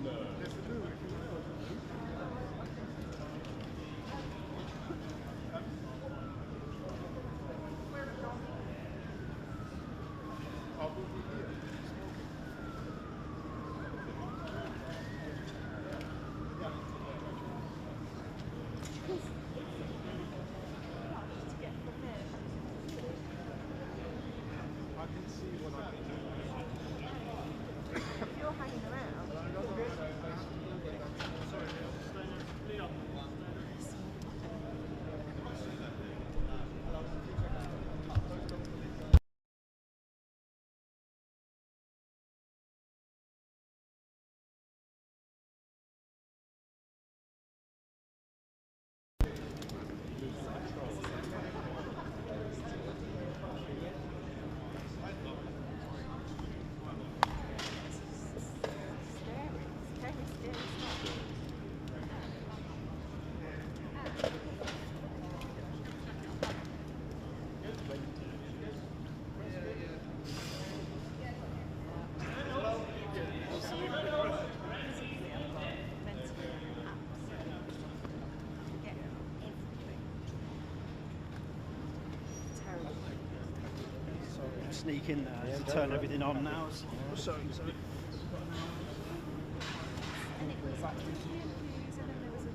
No. There's the new. I'll move you here. To get from there. I can see what I can do. If you're hanging around, Sneak in there to turn everything on now. Sorry. and it was like PMQs and then there was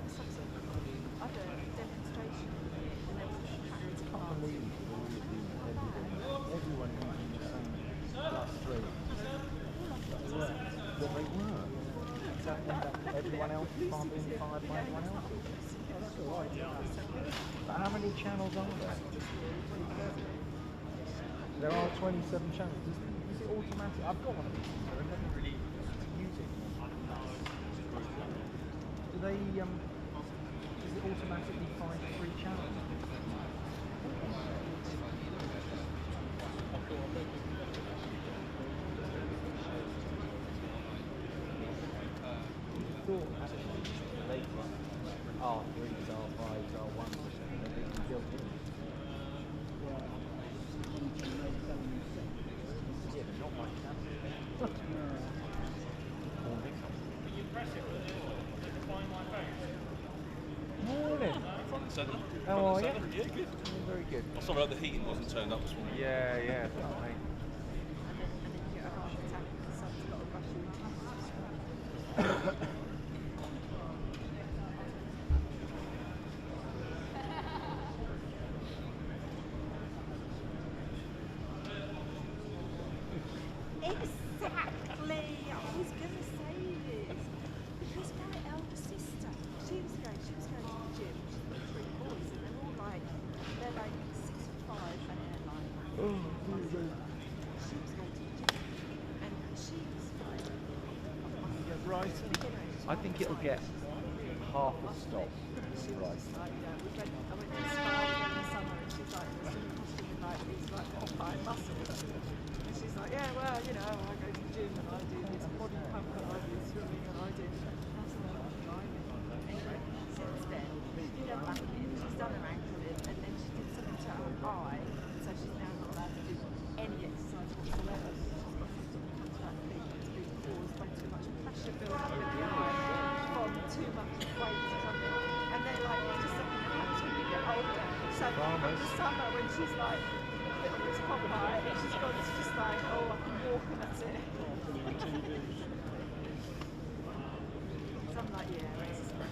some sort of other demonstration and there was a practice class. Everyone using the same plus 3. Well, they were. Does that mean that everyone else can't be inspired by everyone else? That's all right. But how many channels are there? There are 27 channels. Is it automatic? I've got one of these, but I never really use it. Do they, does it automatically find 3 channels? Thought actually the latest R3s, R5s, R1s, they've been built in. Yeah, but not my channel. Morning. Front and centre. How are you? Yeah, good. Very good. I'm sorry, the heating wasn't turned up this morning. Yeah, yeah. Mate. And then you get a heart attack because someone's got to rush you. It's Right. I think it'll get half a stop. Right. I went to Spa in the summer and she's like, it's going to cost me like these like Popeye muscles. And she's like, yeah, well, you know, I go to the gym and I do this body pump and I do swimming and I do. Anyway, since then, she did her back in, she's done her ankle in, and then she did something to her eye, so she's now not allowed to do any exercise whatsoever. She's got something come to that thing that's been caused by too much pressure built up in the eye from too much weight or something. And they're like, just something that happens when you get older. So in the summer when she's like, it's Popeye, and she's got, it's just like, oh, I can walk and that's it. So I'm like, yeah, exercise.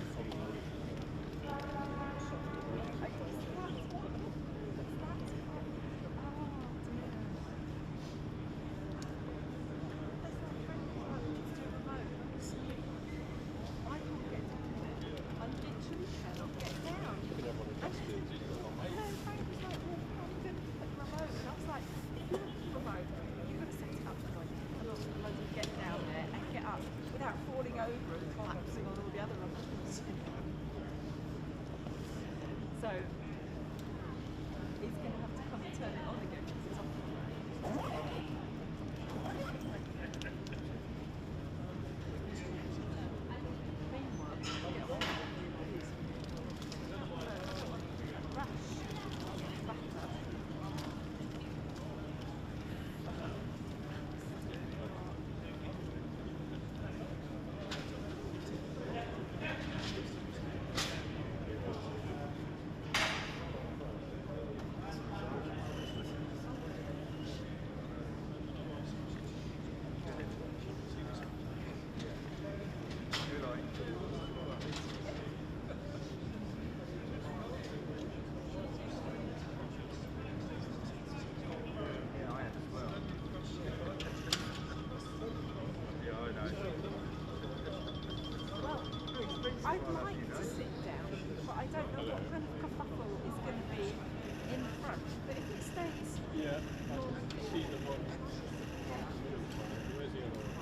So he's going to have to come and turn it on again because it's off. Meanwhile, get on rush, butter. I'd like to sit down, but I don't know what kind of kerfuffle is going to be in front. But if it stays, yeah, she's the one. Where's the other one?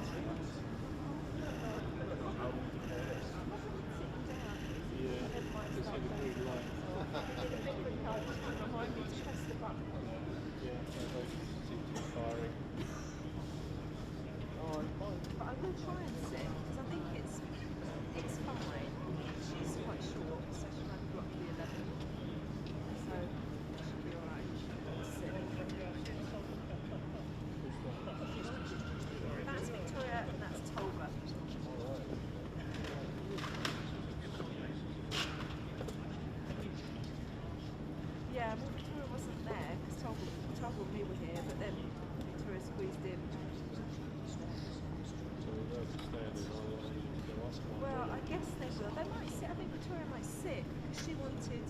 Yeah, it's in the green light. Remind me to press the button. Yeah, they both seem to be firing. But I will try and sit because I think it's fine. She's quite short, so she might be roughly 11. So it should be alright. Sit. That's Victoria and that's Tolga. Yeah, well Victoria wasn't there because Tolga and me were here, but then Victoria squeezed in. Well, I guess they will. They might sit. I think Victoria might sit because she wanted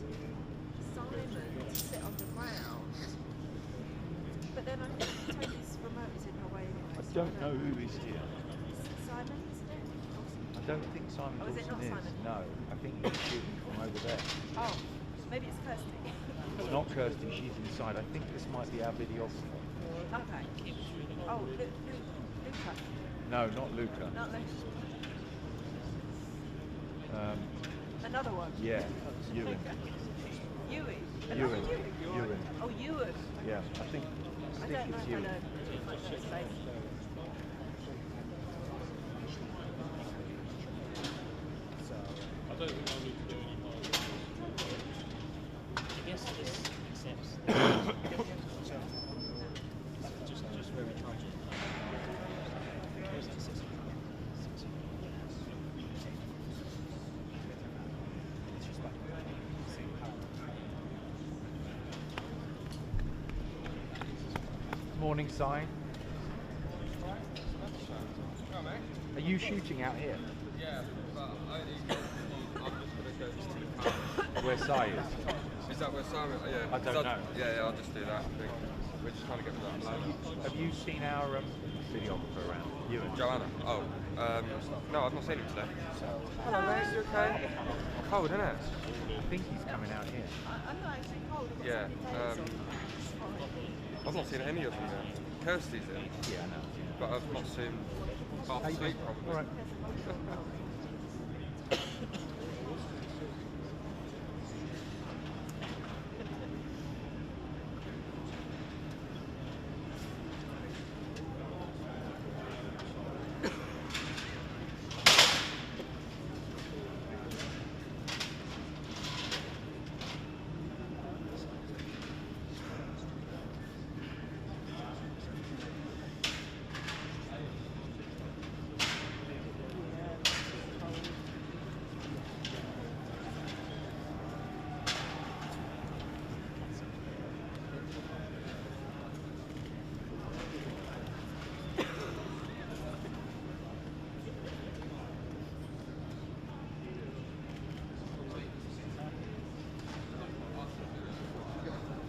Simon to sit on the ground. But then I think Tony's remote is in her way anyway. I don't know who is here. Simon, isn't it? I don't think Simon Oh, is it Dawson not is. Simon? No, I think he's shooting from over there. Oh, maybe it's Kirsty. It's not Kirsty, she's inside. I think this might be our videographer. Okay. Oh, Luca. No, not Luca. Not Luca. Another one? Yeah, Ewan. Ewan? Ewan. Ewan. Oh, Ewan. Yeah, I think I don't know it's if I Ewan. know his face. I don't think I need to do any more. I guess this accepts just where we charge it. Where's that system? Morning, Si. Are you shooting out here? Yeah, but I'm just going to go to Where Si is? Is that where Simon? Yeah. I don't know. Yeah, I'll just do that. I think. We're just trying to get to that line. Have you seen our videographer around? Ewan? Joanna? Oh, no, I've not seen him today. Hello, mate. You okay? Cold, isn't it? I think he's coming out here. I'm not actually cold. Yeah. I've not seen any of them yet. Kirsty's in. Yeah, I know. But I've not seen half the suite probably. All right.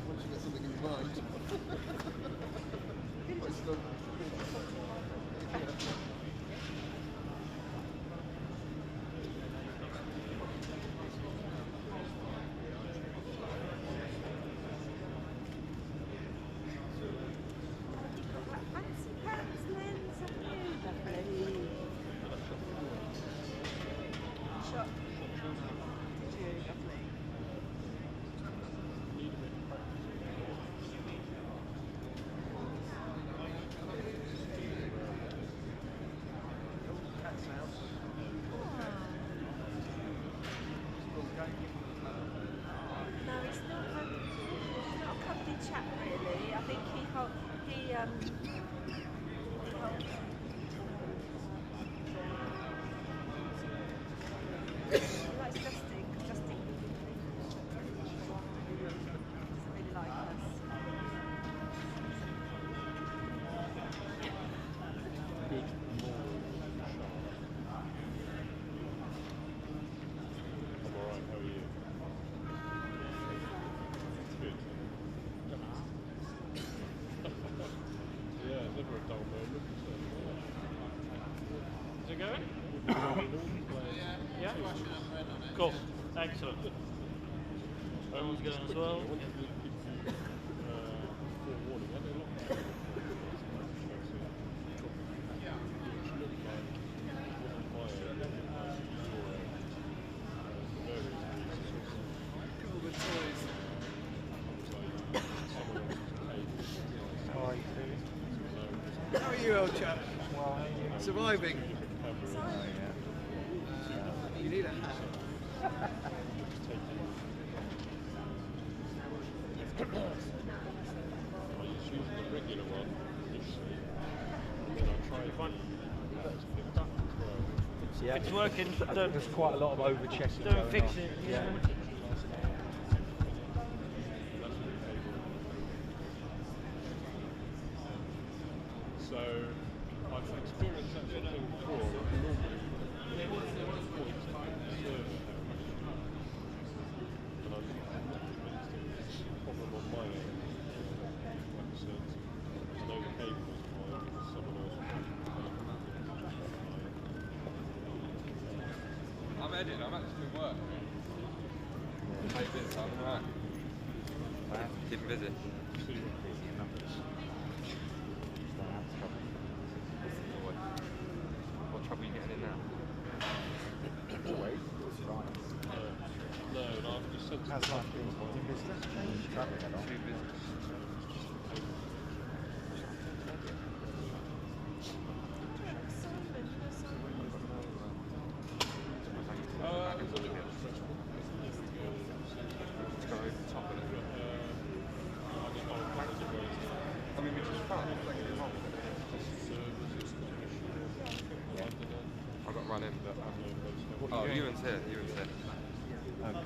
Once you get something in mind. It's not- Fancy pants, lens, and you, lovely. Shop. Did you, lovely? No, it's not a cuddly chap really. I think he holds. He likes Justin because Justin doesn't really like us. Good morning. I'm alright, how are you? Good. Yeah, never a dull moment. Is it going? Yeah. Cool. Excellent. Everyone's going as well. How are you, old chap? Well, how are you? Surviving. You need a hat. I used to use the regular one initially, and then I tried one that's picked up as well. Yeah. If it's working, I think there's quite a lot of over-checking don't going fix on. it. Yeah. So I've experienced that sort of thing before. Normally, points to the server and I'm not convinced it's a problem on my end. Like I said, I know the cable was fine, but someone else was I'm editing, I'm actually in work. How you been, Simon? Alright. Keeping busy. What trouble are you getting in now? Always. It's fine. No, I've just said How's life been? In business? Travelling a lot? Too busy. I got run in, but oh, Ewan's here. Ewan's here. Oh, cool.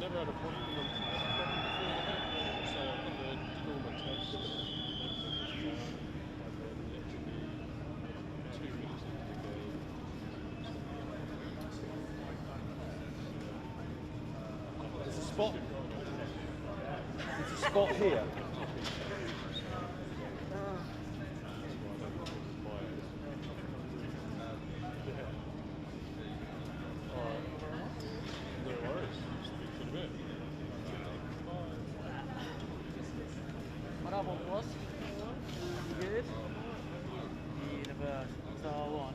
Never had a problem. spot. It's a spot here. What other one was? Good. Universe. Star one.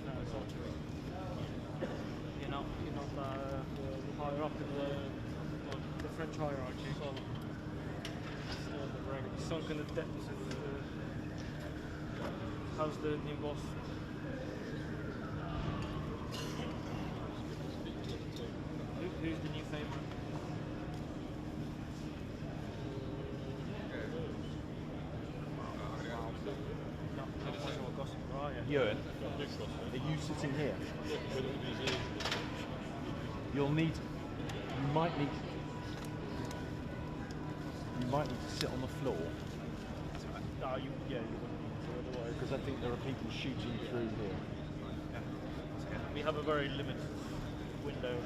No, it's not true. You're not higher up in the French hierarchy. The rank. Sunk in the depths of how's the new boss? Who's the new favourite? Ewan, are you sitting here? You might need to sit on the floor. Yeah, you wouldn't need to otherwise. Because I think there are people shooting through here. We have a very limited window.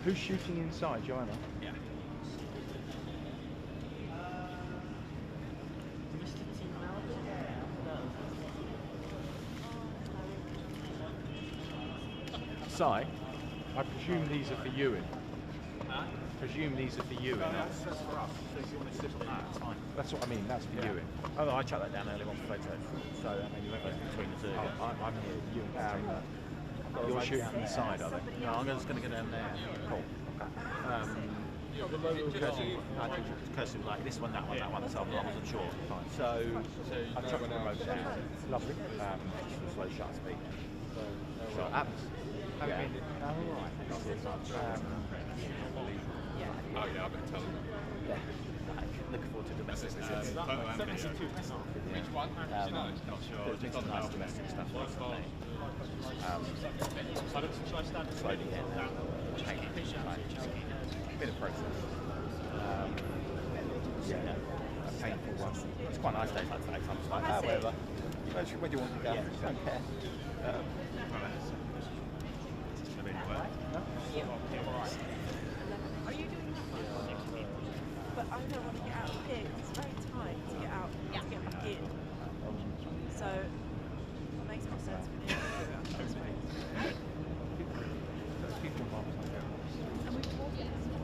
Who's shooting inside, Joanna? Yeah. Si, I presume these are for Ewan. Presume these are for Ewan. That's for us. So if you want to sit on that, it's fine. That's what I mean, that's for Ewan. Oh, I chucked that down earlier on for photo. So you went between the two. I'm here. You're shooting from the side, are they? No, I'm just going to go down there. Cool. Cursing like this one, that one, so I wasn't sure. Fine. So I've chucked the remote down. Lovely. Slow shutter speed. So apps. Yeah. Right. Oh yeah, I better tell them. Yeah. Looking forward to domestic. Which one? You know, not sure. Just on the domestic stuff. Slowly getting there. Bit of process. Yeah, a painful one. It's quite nice days like today. I'm just like, whatever. Where do you want to go? Yeah, don't care. Are you doing that one? But I don't want to get out of here because it's very tight to get out to get back in. So it makes more sense for me to go out this way. And we walk in and then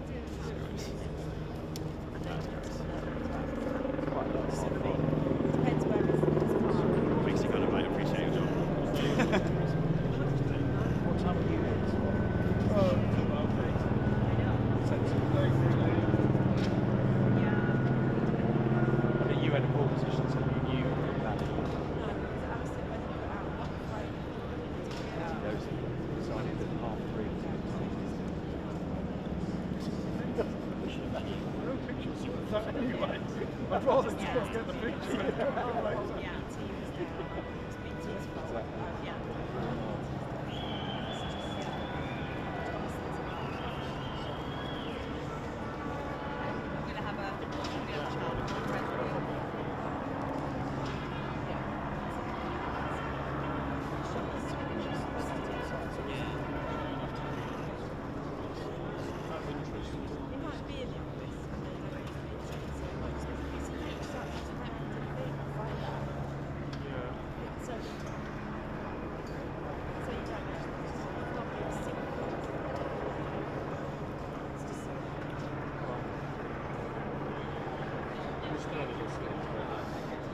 depends where it's Thanks, you got it, mate. I appreciate your job. What time are you here? You had a poor position, so you knew that. Rosie decided that half three was good time. No pictures of that anyway. I'd rather just get the picture.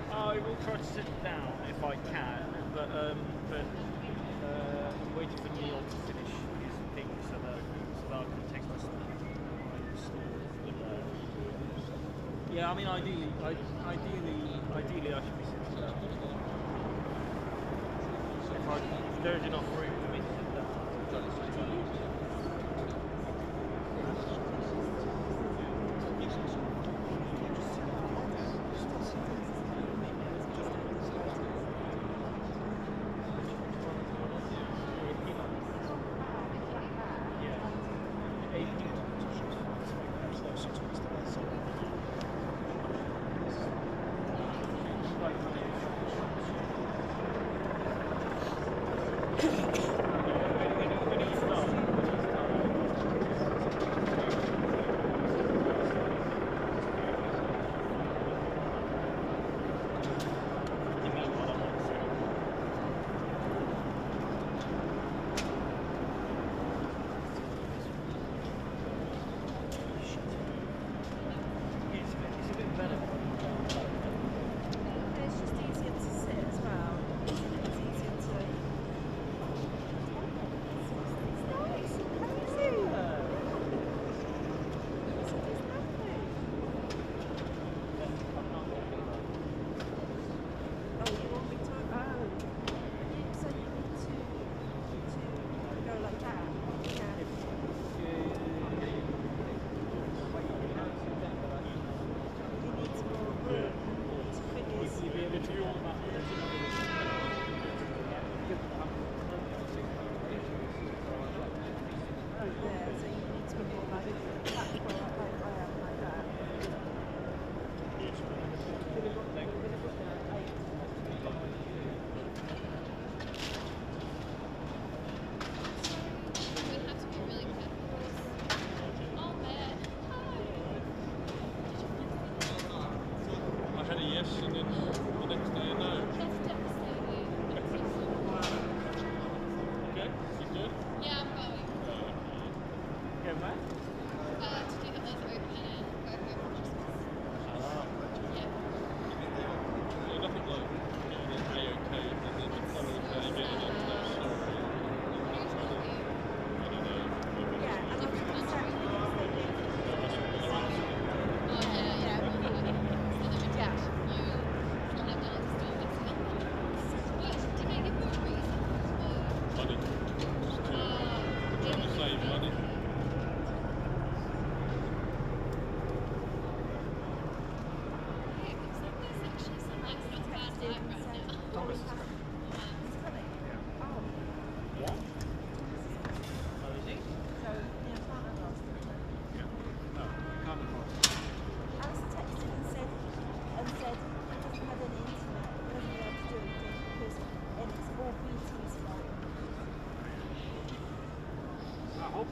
I will try to sit down if I can, but I'm waiting for Neil to finish his thing so that I can take my store. Yeah, I mean, ideally I should be sitting down. If there's enough room for me to sit down.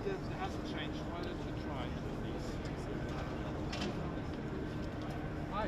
that hasn't changed, why don't you try these? Hi.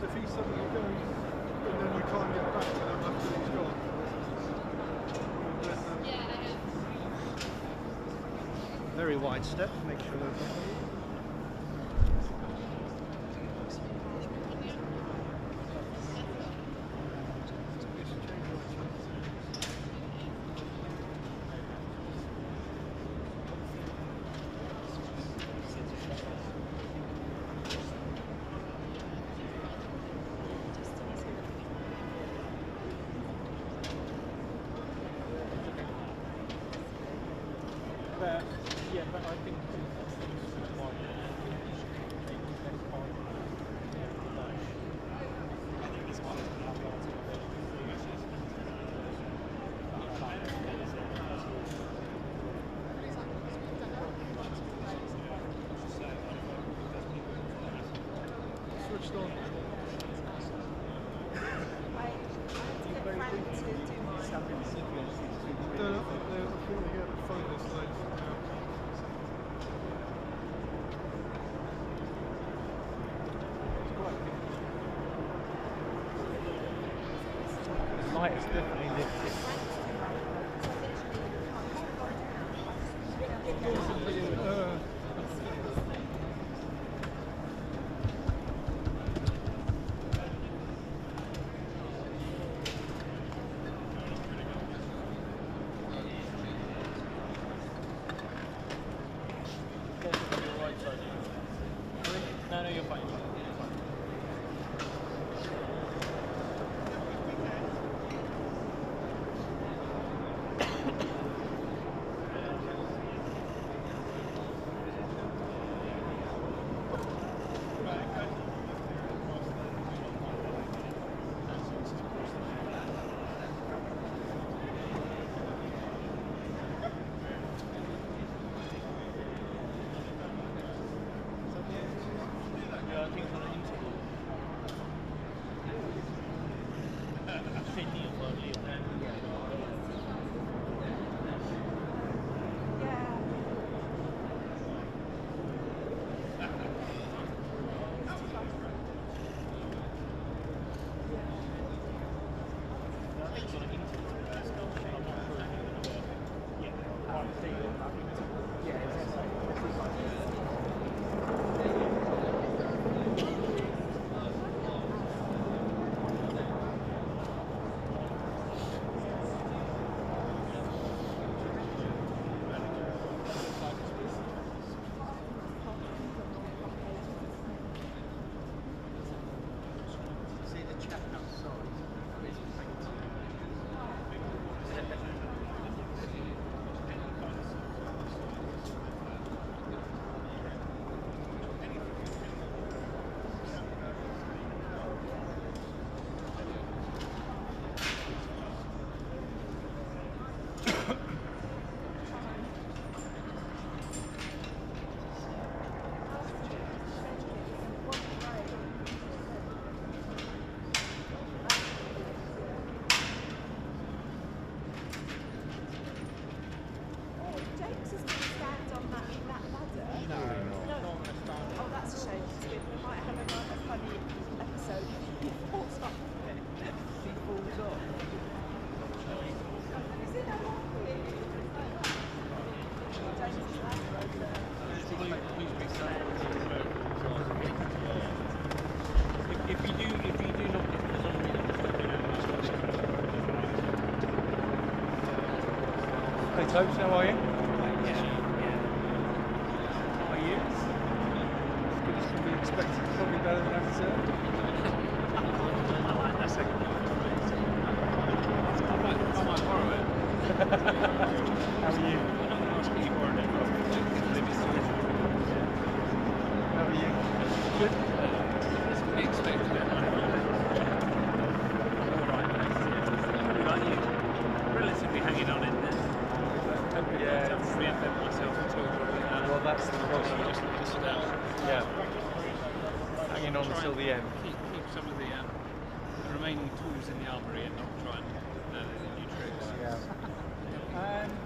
If he suddenly goes, and then we can't get back to them after he's gone. Very wide step, make sure they're yeah, but I think switched on. The light is definitely lifted. No, you're fine. Hey Tobes, how are you? How are you? As good as can be expected, probably better than I deserve. That's a good one. I might borrow it. How are you? I'm not asking you borrowed it. How are you? Good. It's to be expected. Alright, what about you? Relatively hanging on in there. Yeah. I haven't reinvented myself at all. Well, that's the problem. Just Yeah. Hanging on until the end. Keep some of the remaining tools in the armoury and not try and learn any new tricks. Yeah.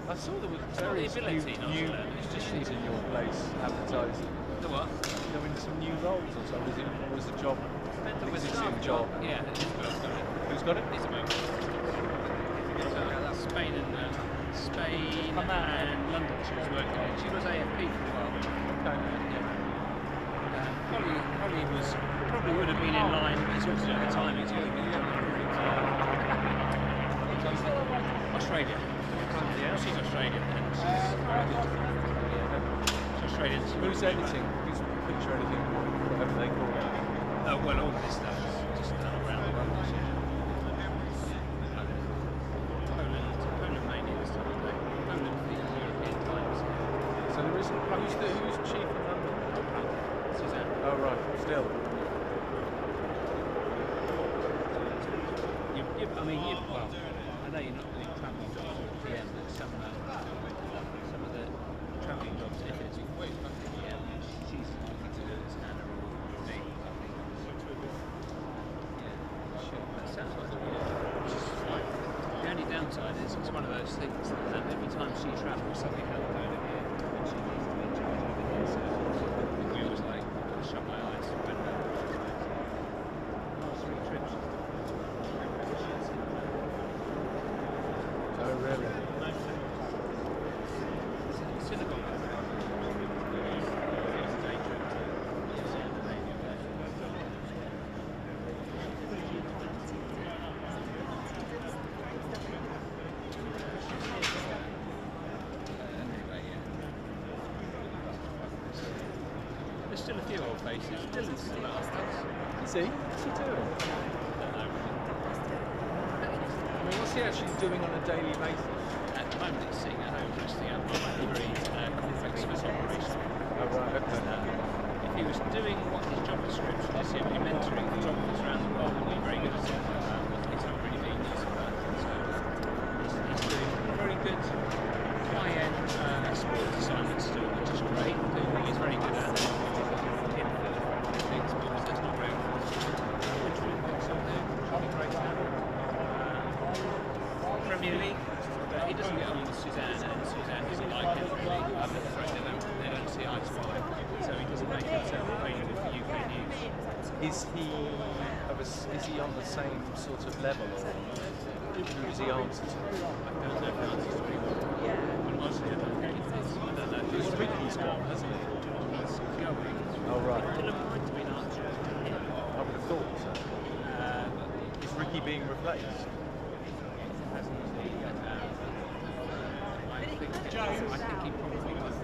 I saw there was It's not the various ability not new to learn, it's just positions in your place advertised. The what? Going some new roles or something. Or is the job an existing job? Yeah, it's got it. Who's got it? It's a moment. Spain and London she was working in. She was AFP for a while. Okay. Holly was probably would have been in line, but it's also at the timing. Australia. Yeah, she's Australian. And she's Australian. Who's editing? Who's picture editing? Whatever they call it. Well, all of this stuff is just done around the world this year. Poland mainly this time of day. Poland for the European times. So there isn't. Who's chief in London? Suzanne. Oh right, still. Well, I know you're not doing travelling jobs or PM, but some of the travelling jobs, if it's PM, she's likely to do it as Anna or me, I think. Yeah, sure. That sounds like the only downside is it's one of those things that every time she travels, something happens over here, and she needs to be in charge of it. So we always like shut my eyes when last 3 trips. Oh really? Synagogue. There's still a few old faces. Dylan's still at us. Is he? What's he doing? I mean, what's he actually doing on a daily basis? At the moment, he's sitting at home resting up on very complex fiscal operation. Oh right, okay. If he was doing what his job description is, he'd be mentoring photographers around the world and be very good at it. He's not really being used for that. So he's doing very good high-end sports assignments still, which is great. He's very good at it. Things, because there's not very wintering books up there. Should be great to have. Premier League. He doesn't get on with Suzanne, and Suzanne doesn't like him really. I'm afraid they don't see eye to eye, so he doesn't make himself available for UK news. Is he on the same sort of level, or who does he answer to? I don't know if he answers to anyone. But honestly, I don't know. Because Ricky's gone, hasn't he? He's going. Oh right. Dylan might have been answering to him. I would have thought so. Is Ricky being replaced? I think he probably was.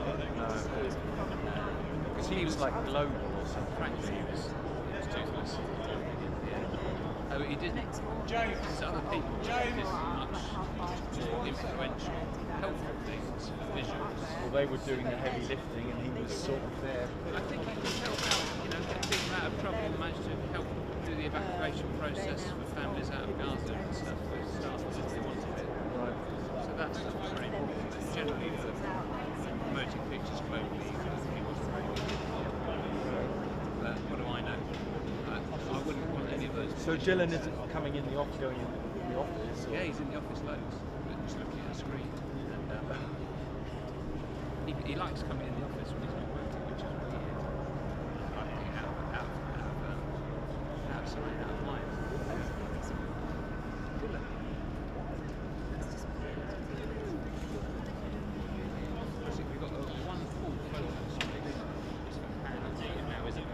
Because he was like global or something. Frankly, he was toothless. Yeah. Oh, he didn't. There's other people who did much more influential, helpful things, visuals. Well, they were doing the heavy lifting, and he was sort of there. I think he could help out, get people out of trouble and manage to help do the evacuation process for families out of Gaza and stuff for staff if they wanted it. Right. So that stuff was very important. Generally, for promoting pictures globally, he wasn't very good. But what do I know? I wouldn't want any of those. So Dylan isn't coming in the office, going in the office? Or? Yeah, he's in the office loads, but just looking at a screen. And he likes coming in the office when he's not working, which is weird. I think out of mind. Dylan. We've got one full photo now, isn't it?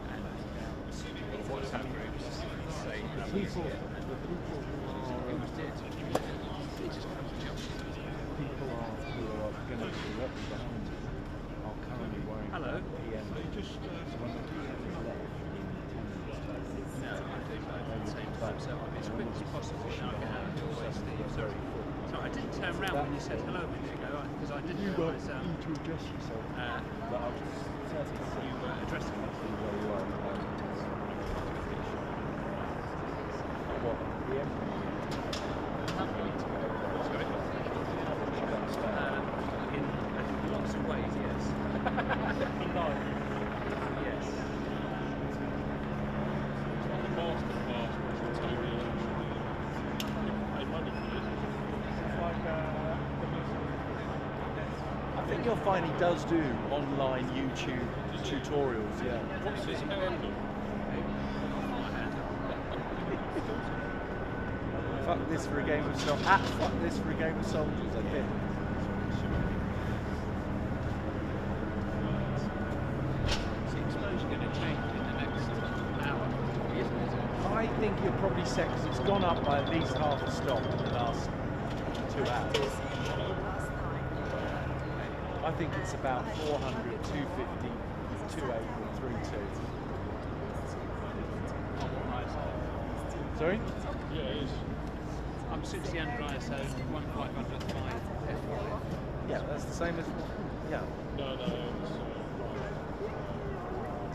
And WhatsApp groups say The people who are It just comes with jobs. People who are going to be directly behind you are currently worrying Hello. about PM. So when the PM is left in 10 minutes, No, I'm doing both at the same time, so I'm as quick as possible. Now I can always Steve. Sorry. So I didn't turn around when you said hello a minute ago because I didn't realise need to address yourself. But I was certainly you were addressing me. where you are. What? PM? Sorry. In lots of ways, yes. In life. Yes. Masterclass presentation. Pay money for this. It's like the music. I think you'll find he does do online YouTube tutorials, yeah. What's his handle? Fuck this for a game of soldiers. Fuck this for a game of soldiers, I think. Is the exposure going to change in the next hour? Isn't it? I think you're probably set because it's gone up by at least half a stop in the last 2 hours. I think it's about 400, 250, 28 and 32. Sorry? Yeah, it is. I'm 60 under ISO 1505 F5. Yeah, that's the same as, yeah. No, it's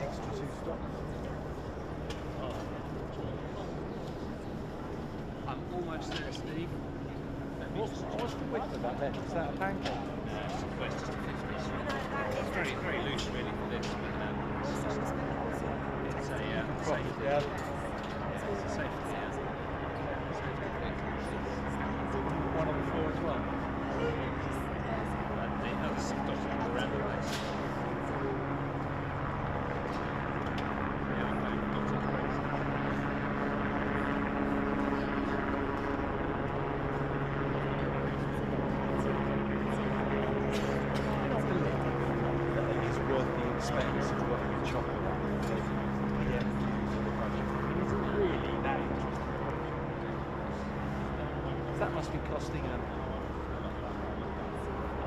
Extra 2 stops. I'm almost there, Steve. What's the width of that then? Is that a pancake? Well, it's just a 50. It's very, very loose really for this, but it's a safety. Yeah. It's a safety, safety thing. One on the floor as well. And the others dotted all around the place. Yeah, I'm going dotted crazy. It's worth the expense of working with chocolate. Yeah. Is it really that interesting? That must be costing I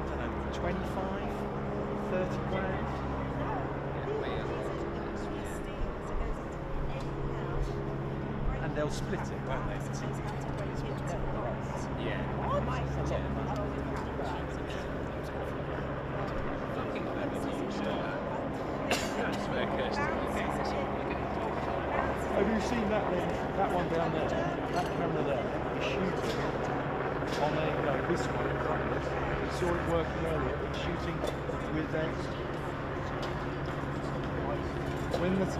don't know, 25, 30 grand? And they'll split it, won't they? Yeah. That's a lot of money. Have you seen that one? That one down there? That camera there is shooting on this one in front of us. We saw it working earlier. It's shooting with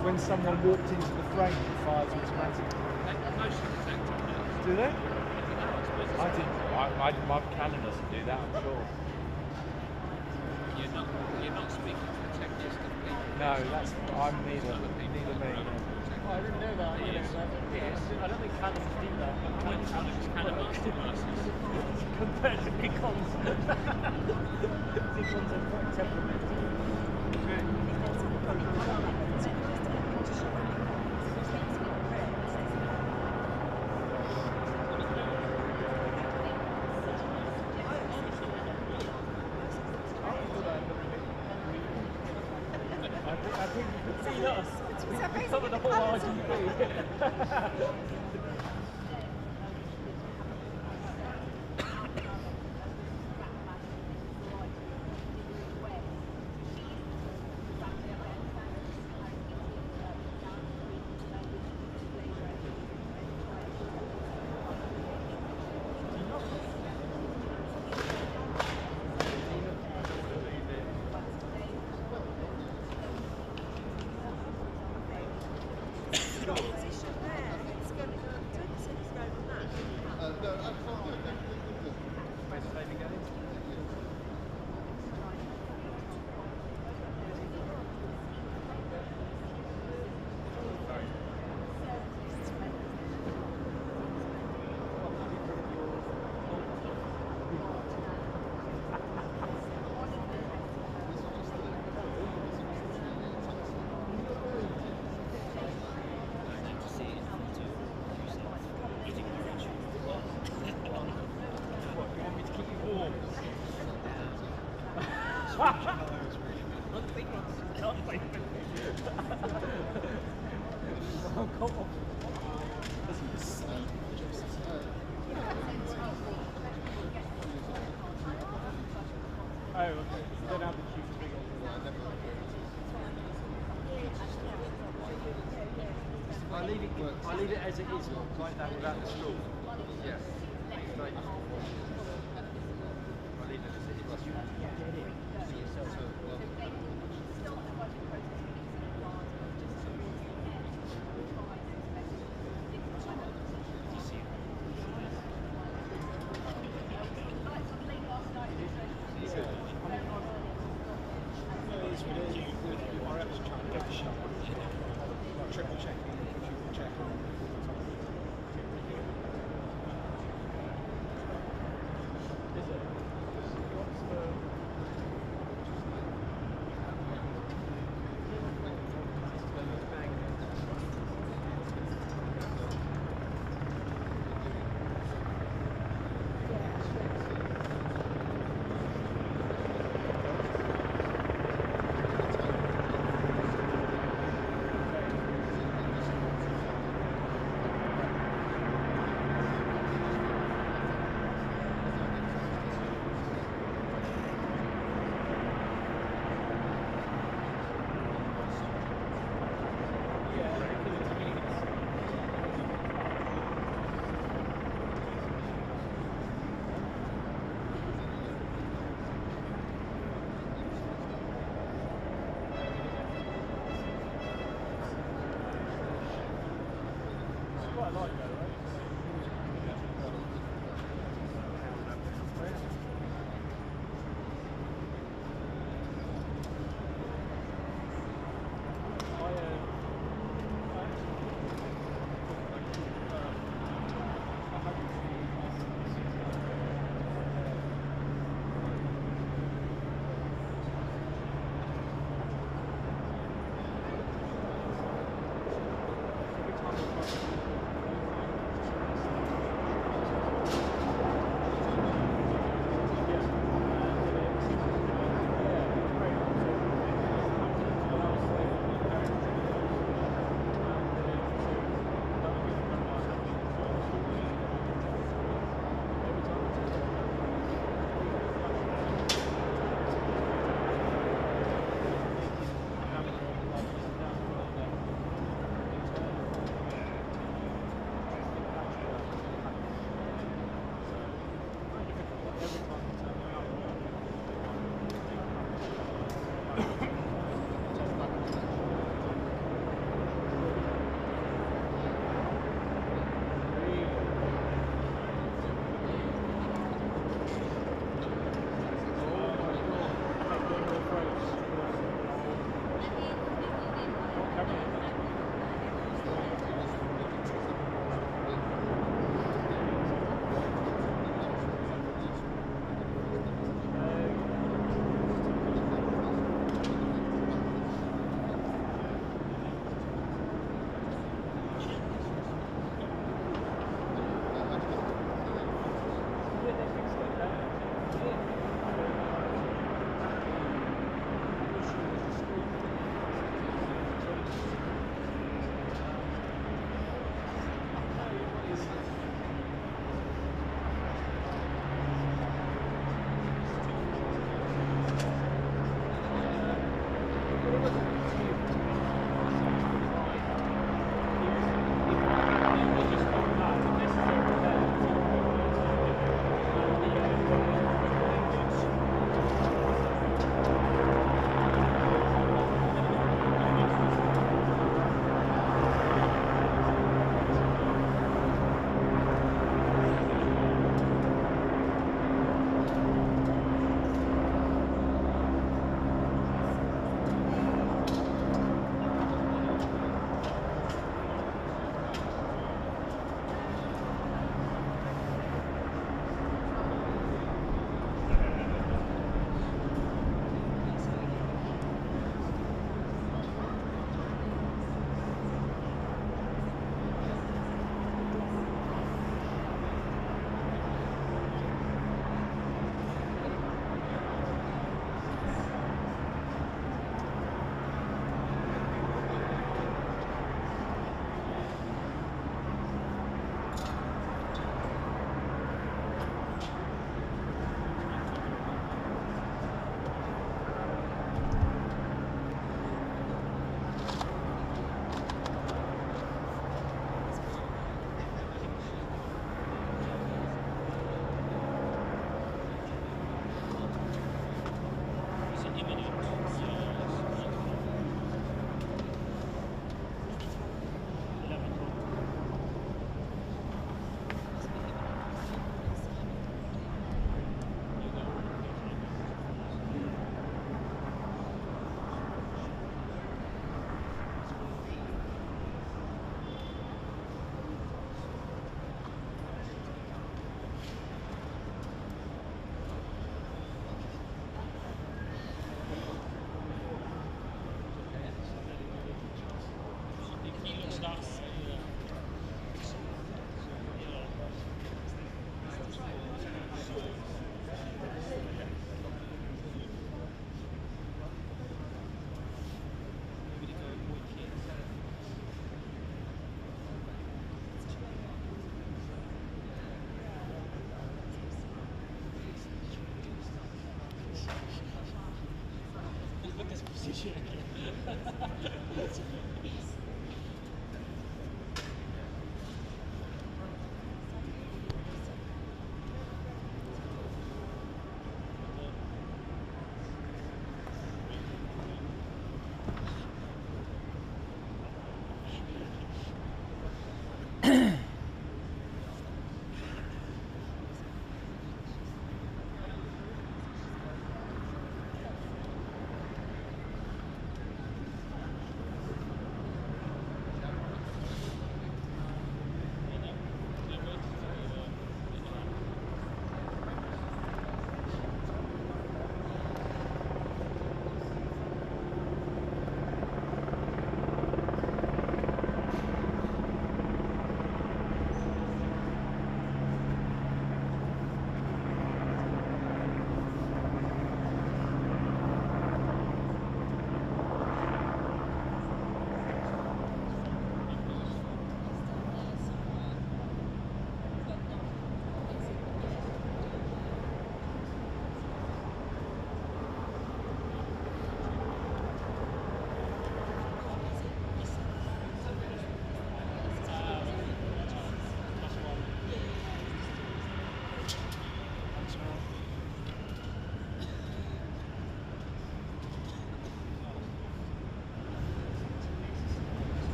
when someone walked into the frame, it fires automatically. Do they? I didn't. My Canon doesn't do that, I'm sure. You're not speaking to the technician people. No, I'm neither me. Oh, I didn't know that. Yes. I don't think Canons do that. One of his Canon masterclasses. Compared to Nikon's. Nikon's are quite temperamental. I think you can see us. We cover the whole RGB. I leave it as it is, like that without the straw. Yes. Straight. I leave it as it is. Triple checking, triple checking.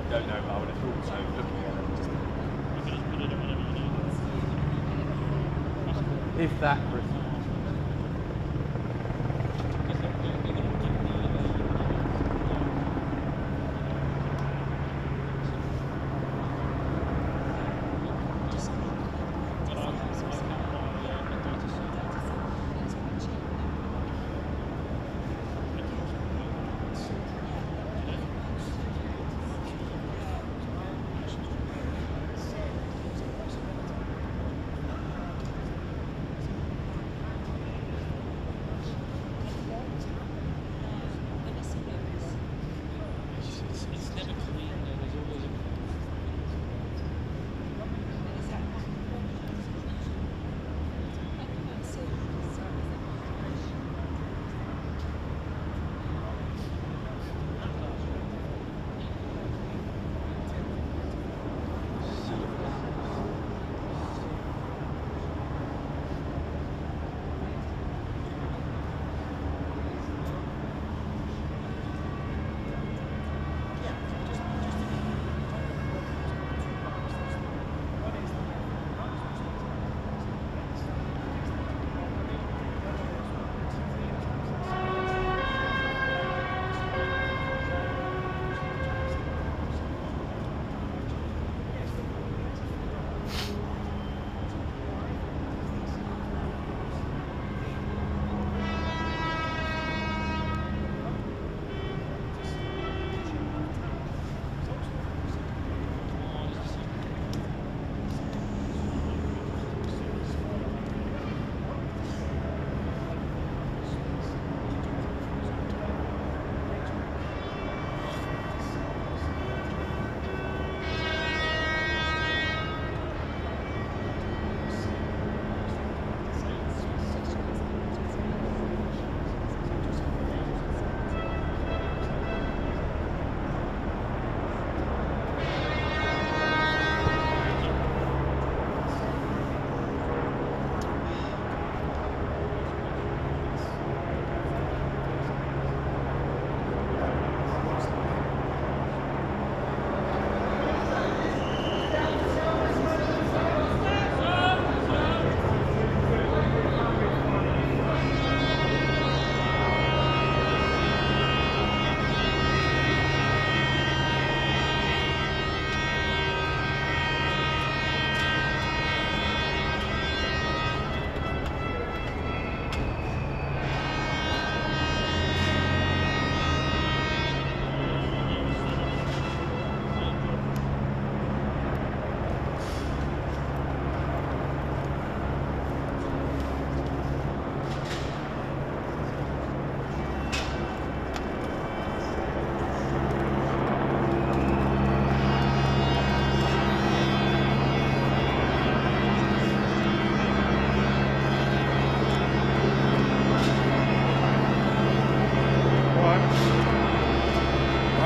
Don't know, but I would have thought so. Looking at it. If that.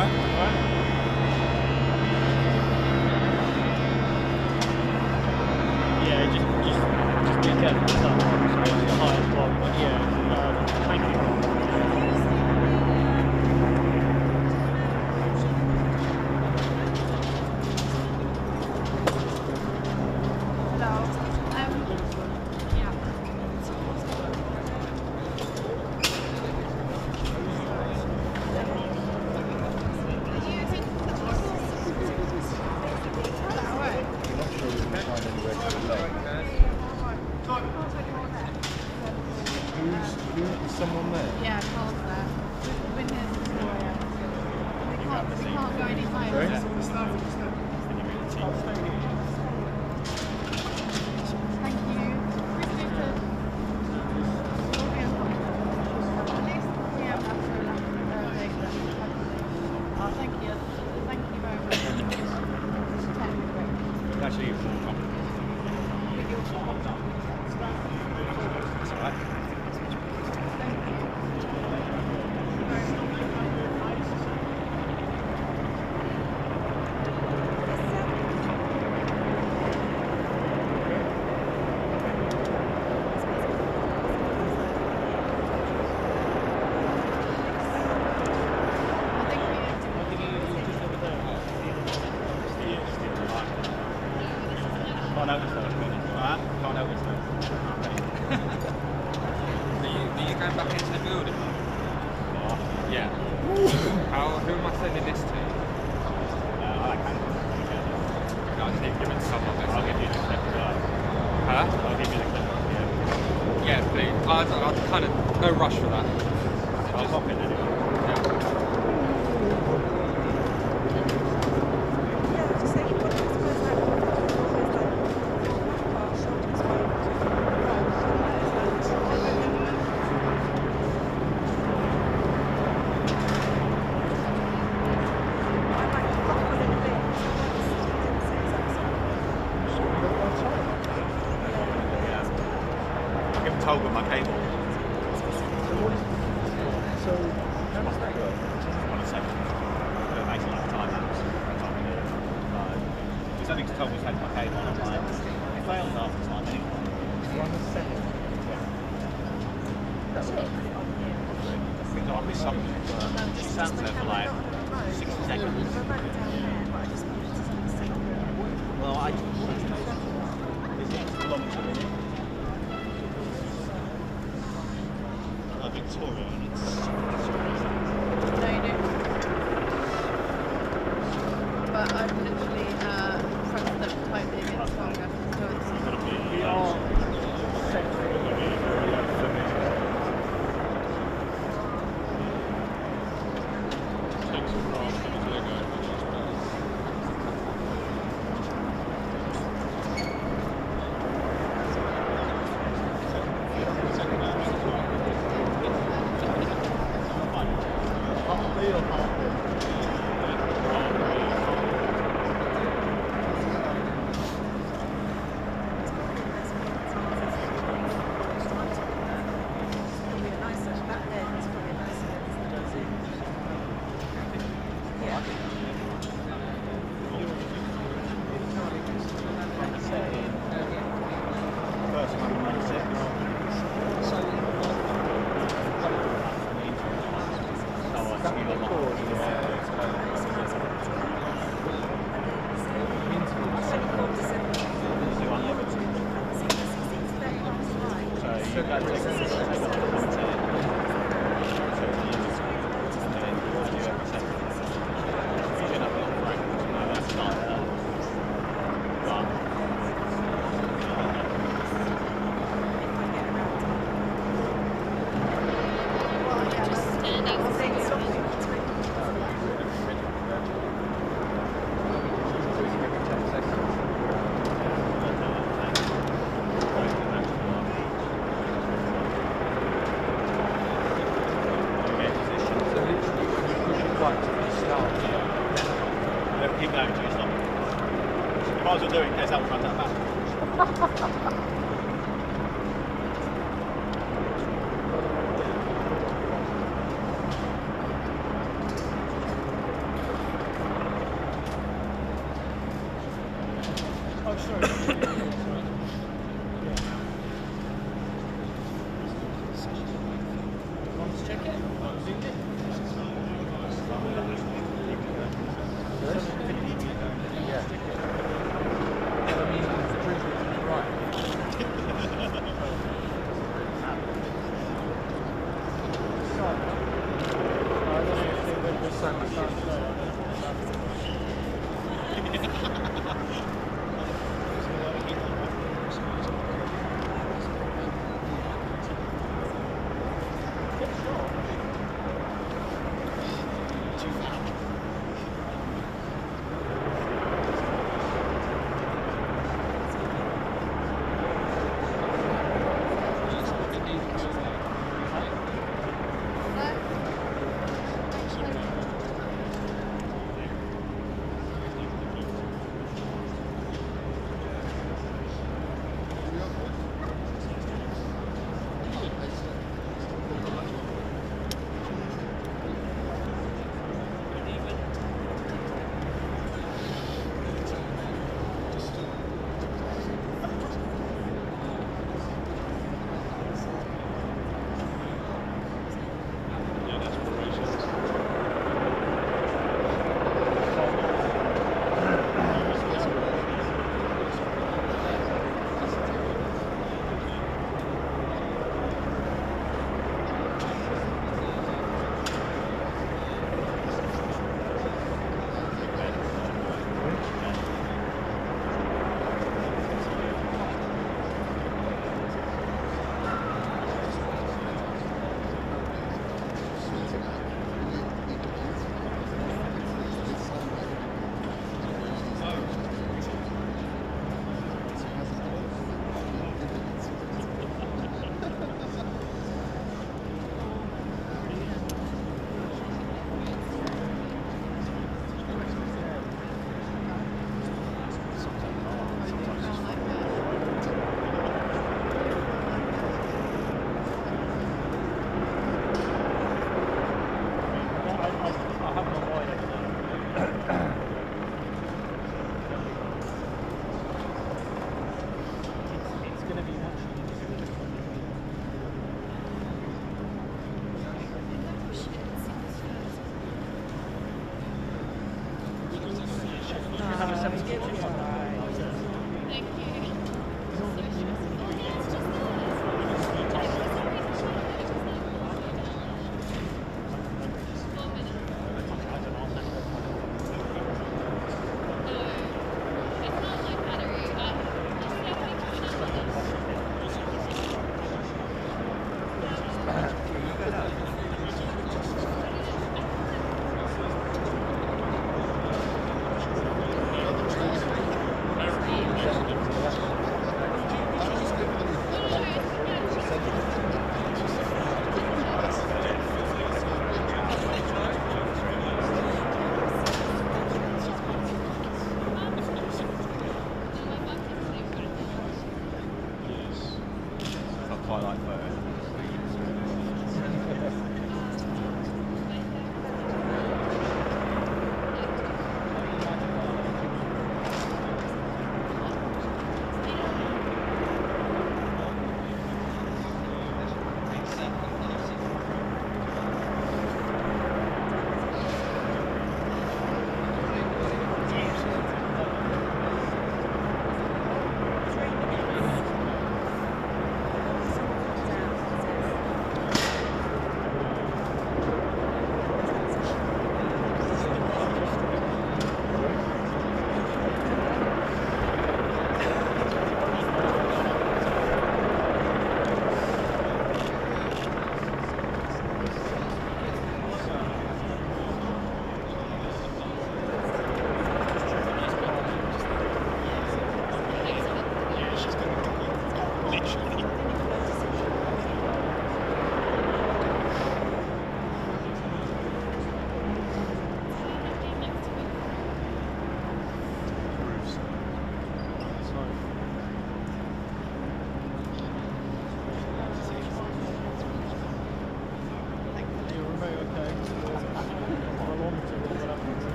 Yeah, just be careful with that one. So it's the highest one, but yeah, thank you. Hello. Yeah. Who's someone there? Yeah, Carl's there. We've been here since 4 a.m. We can't go any higher. Thank you. At least 3 a.m. after a day. Oh, thank you. Thank you very much. Actually, it's all That's all right. Can't notice that. Can't notice that. Are you going back into the building? Yeah. Who am I sending this to? I can. I just need to give it to someone. I'll give you the clip. Huh? I'll give you the clip. Yeah, please. I'd kind of no rush for that. I'll pop it anyway. I'll give Tolga my cable. So, how does that work? 1 second. It makes it like a time lapse. That's what we do. It's only because Tolga's had my cable on. I'm like, it fails half the time anyway. 1 second. That's it. I think I missed something. She sat there for like 60 seconds. Well, it's belongs to me. Victoria, and it's No, you do. But I've literally pressed them tightly against Tonga. So it's... We are Keep going until you stop. Might as well do it in case that one runs out back. so much shit.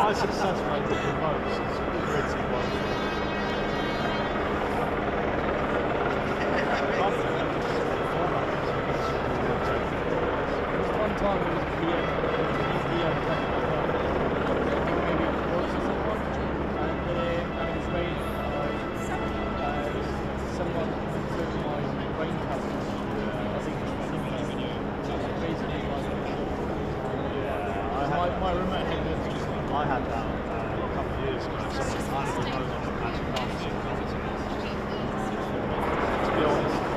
My success rate with the votes is pretty low. One time it was PM, maybe it was or someone, and this kind of sort of actually can't see it. To be honest,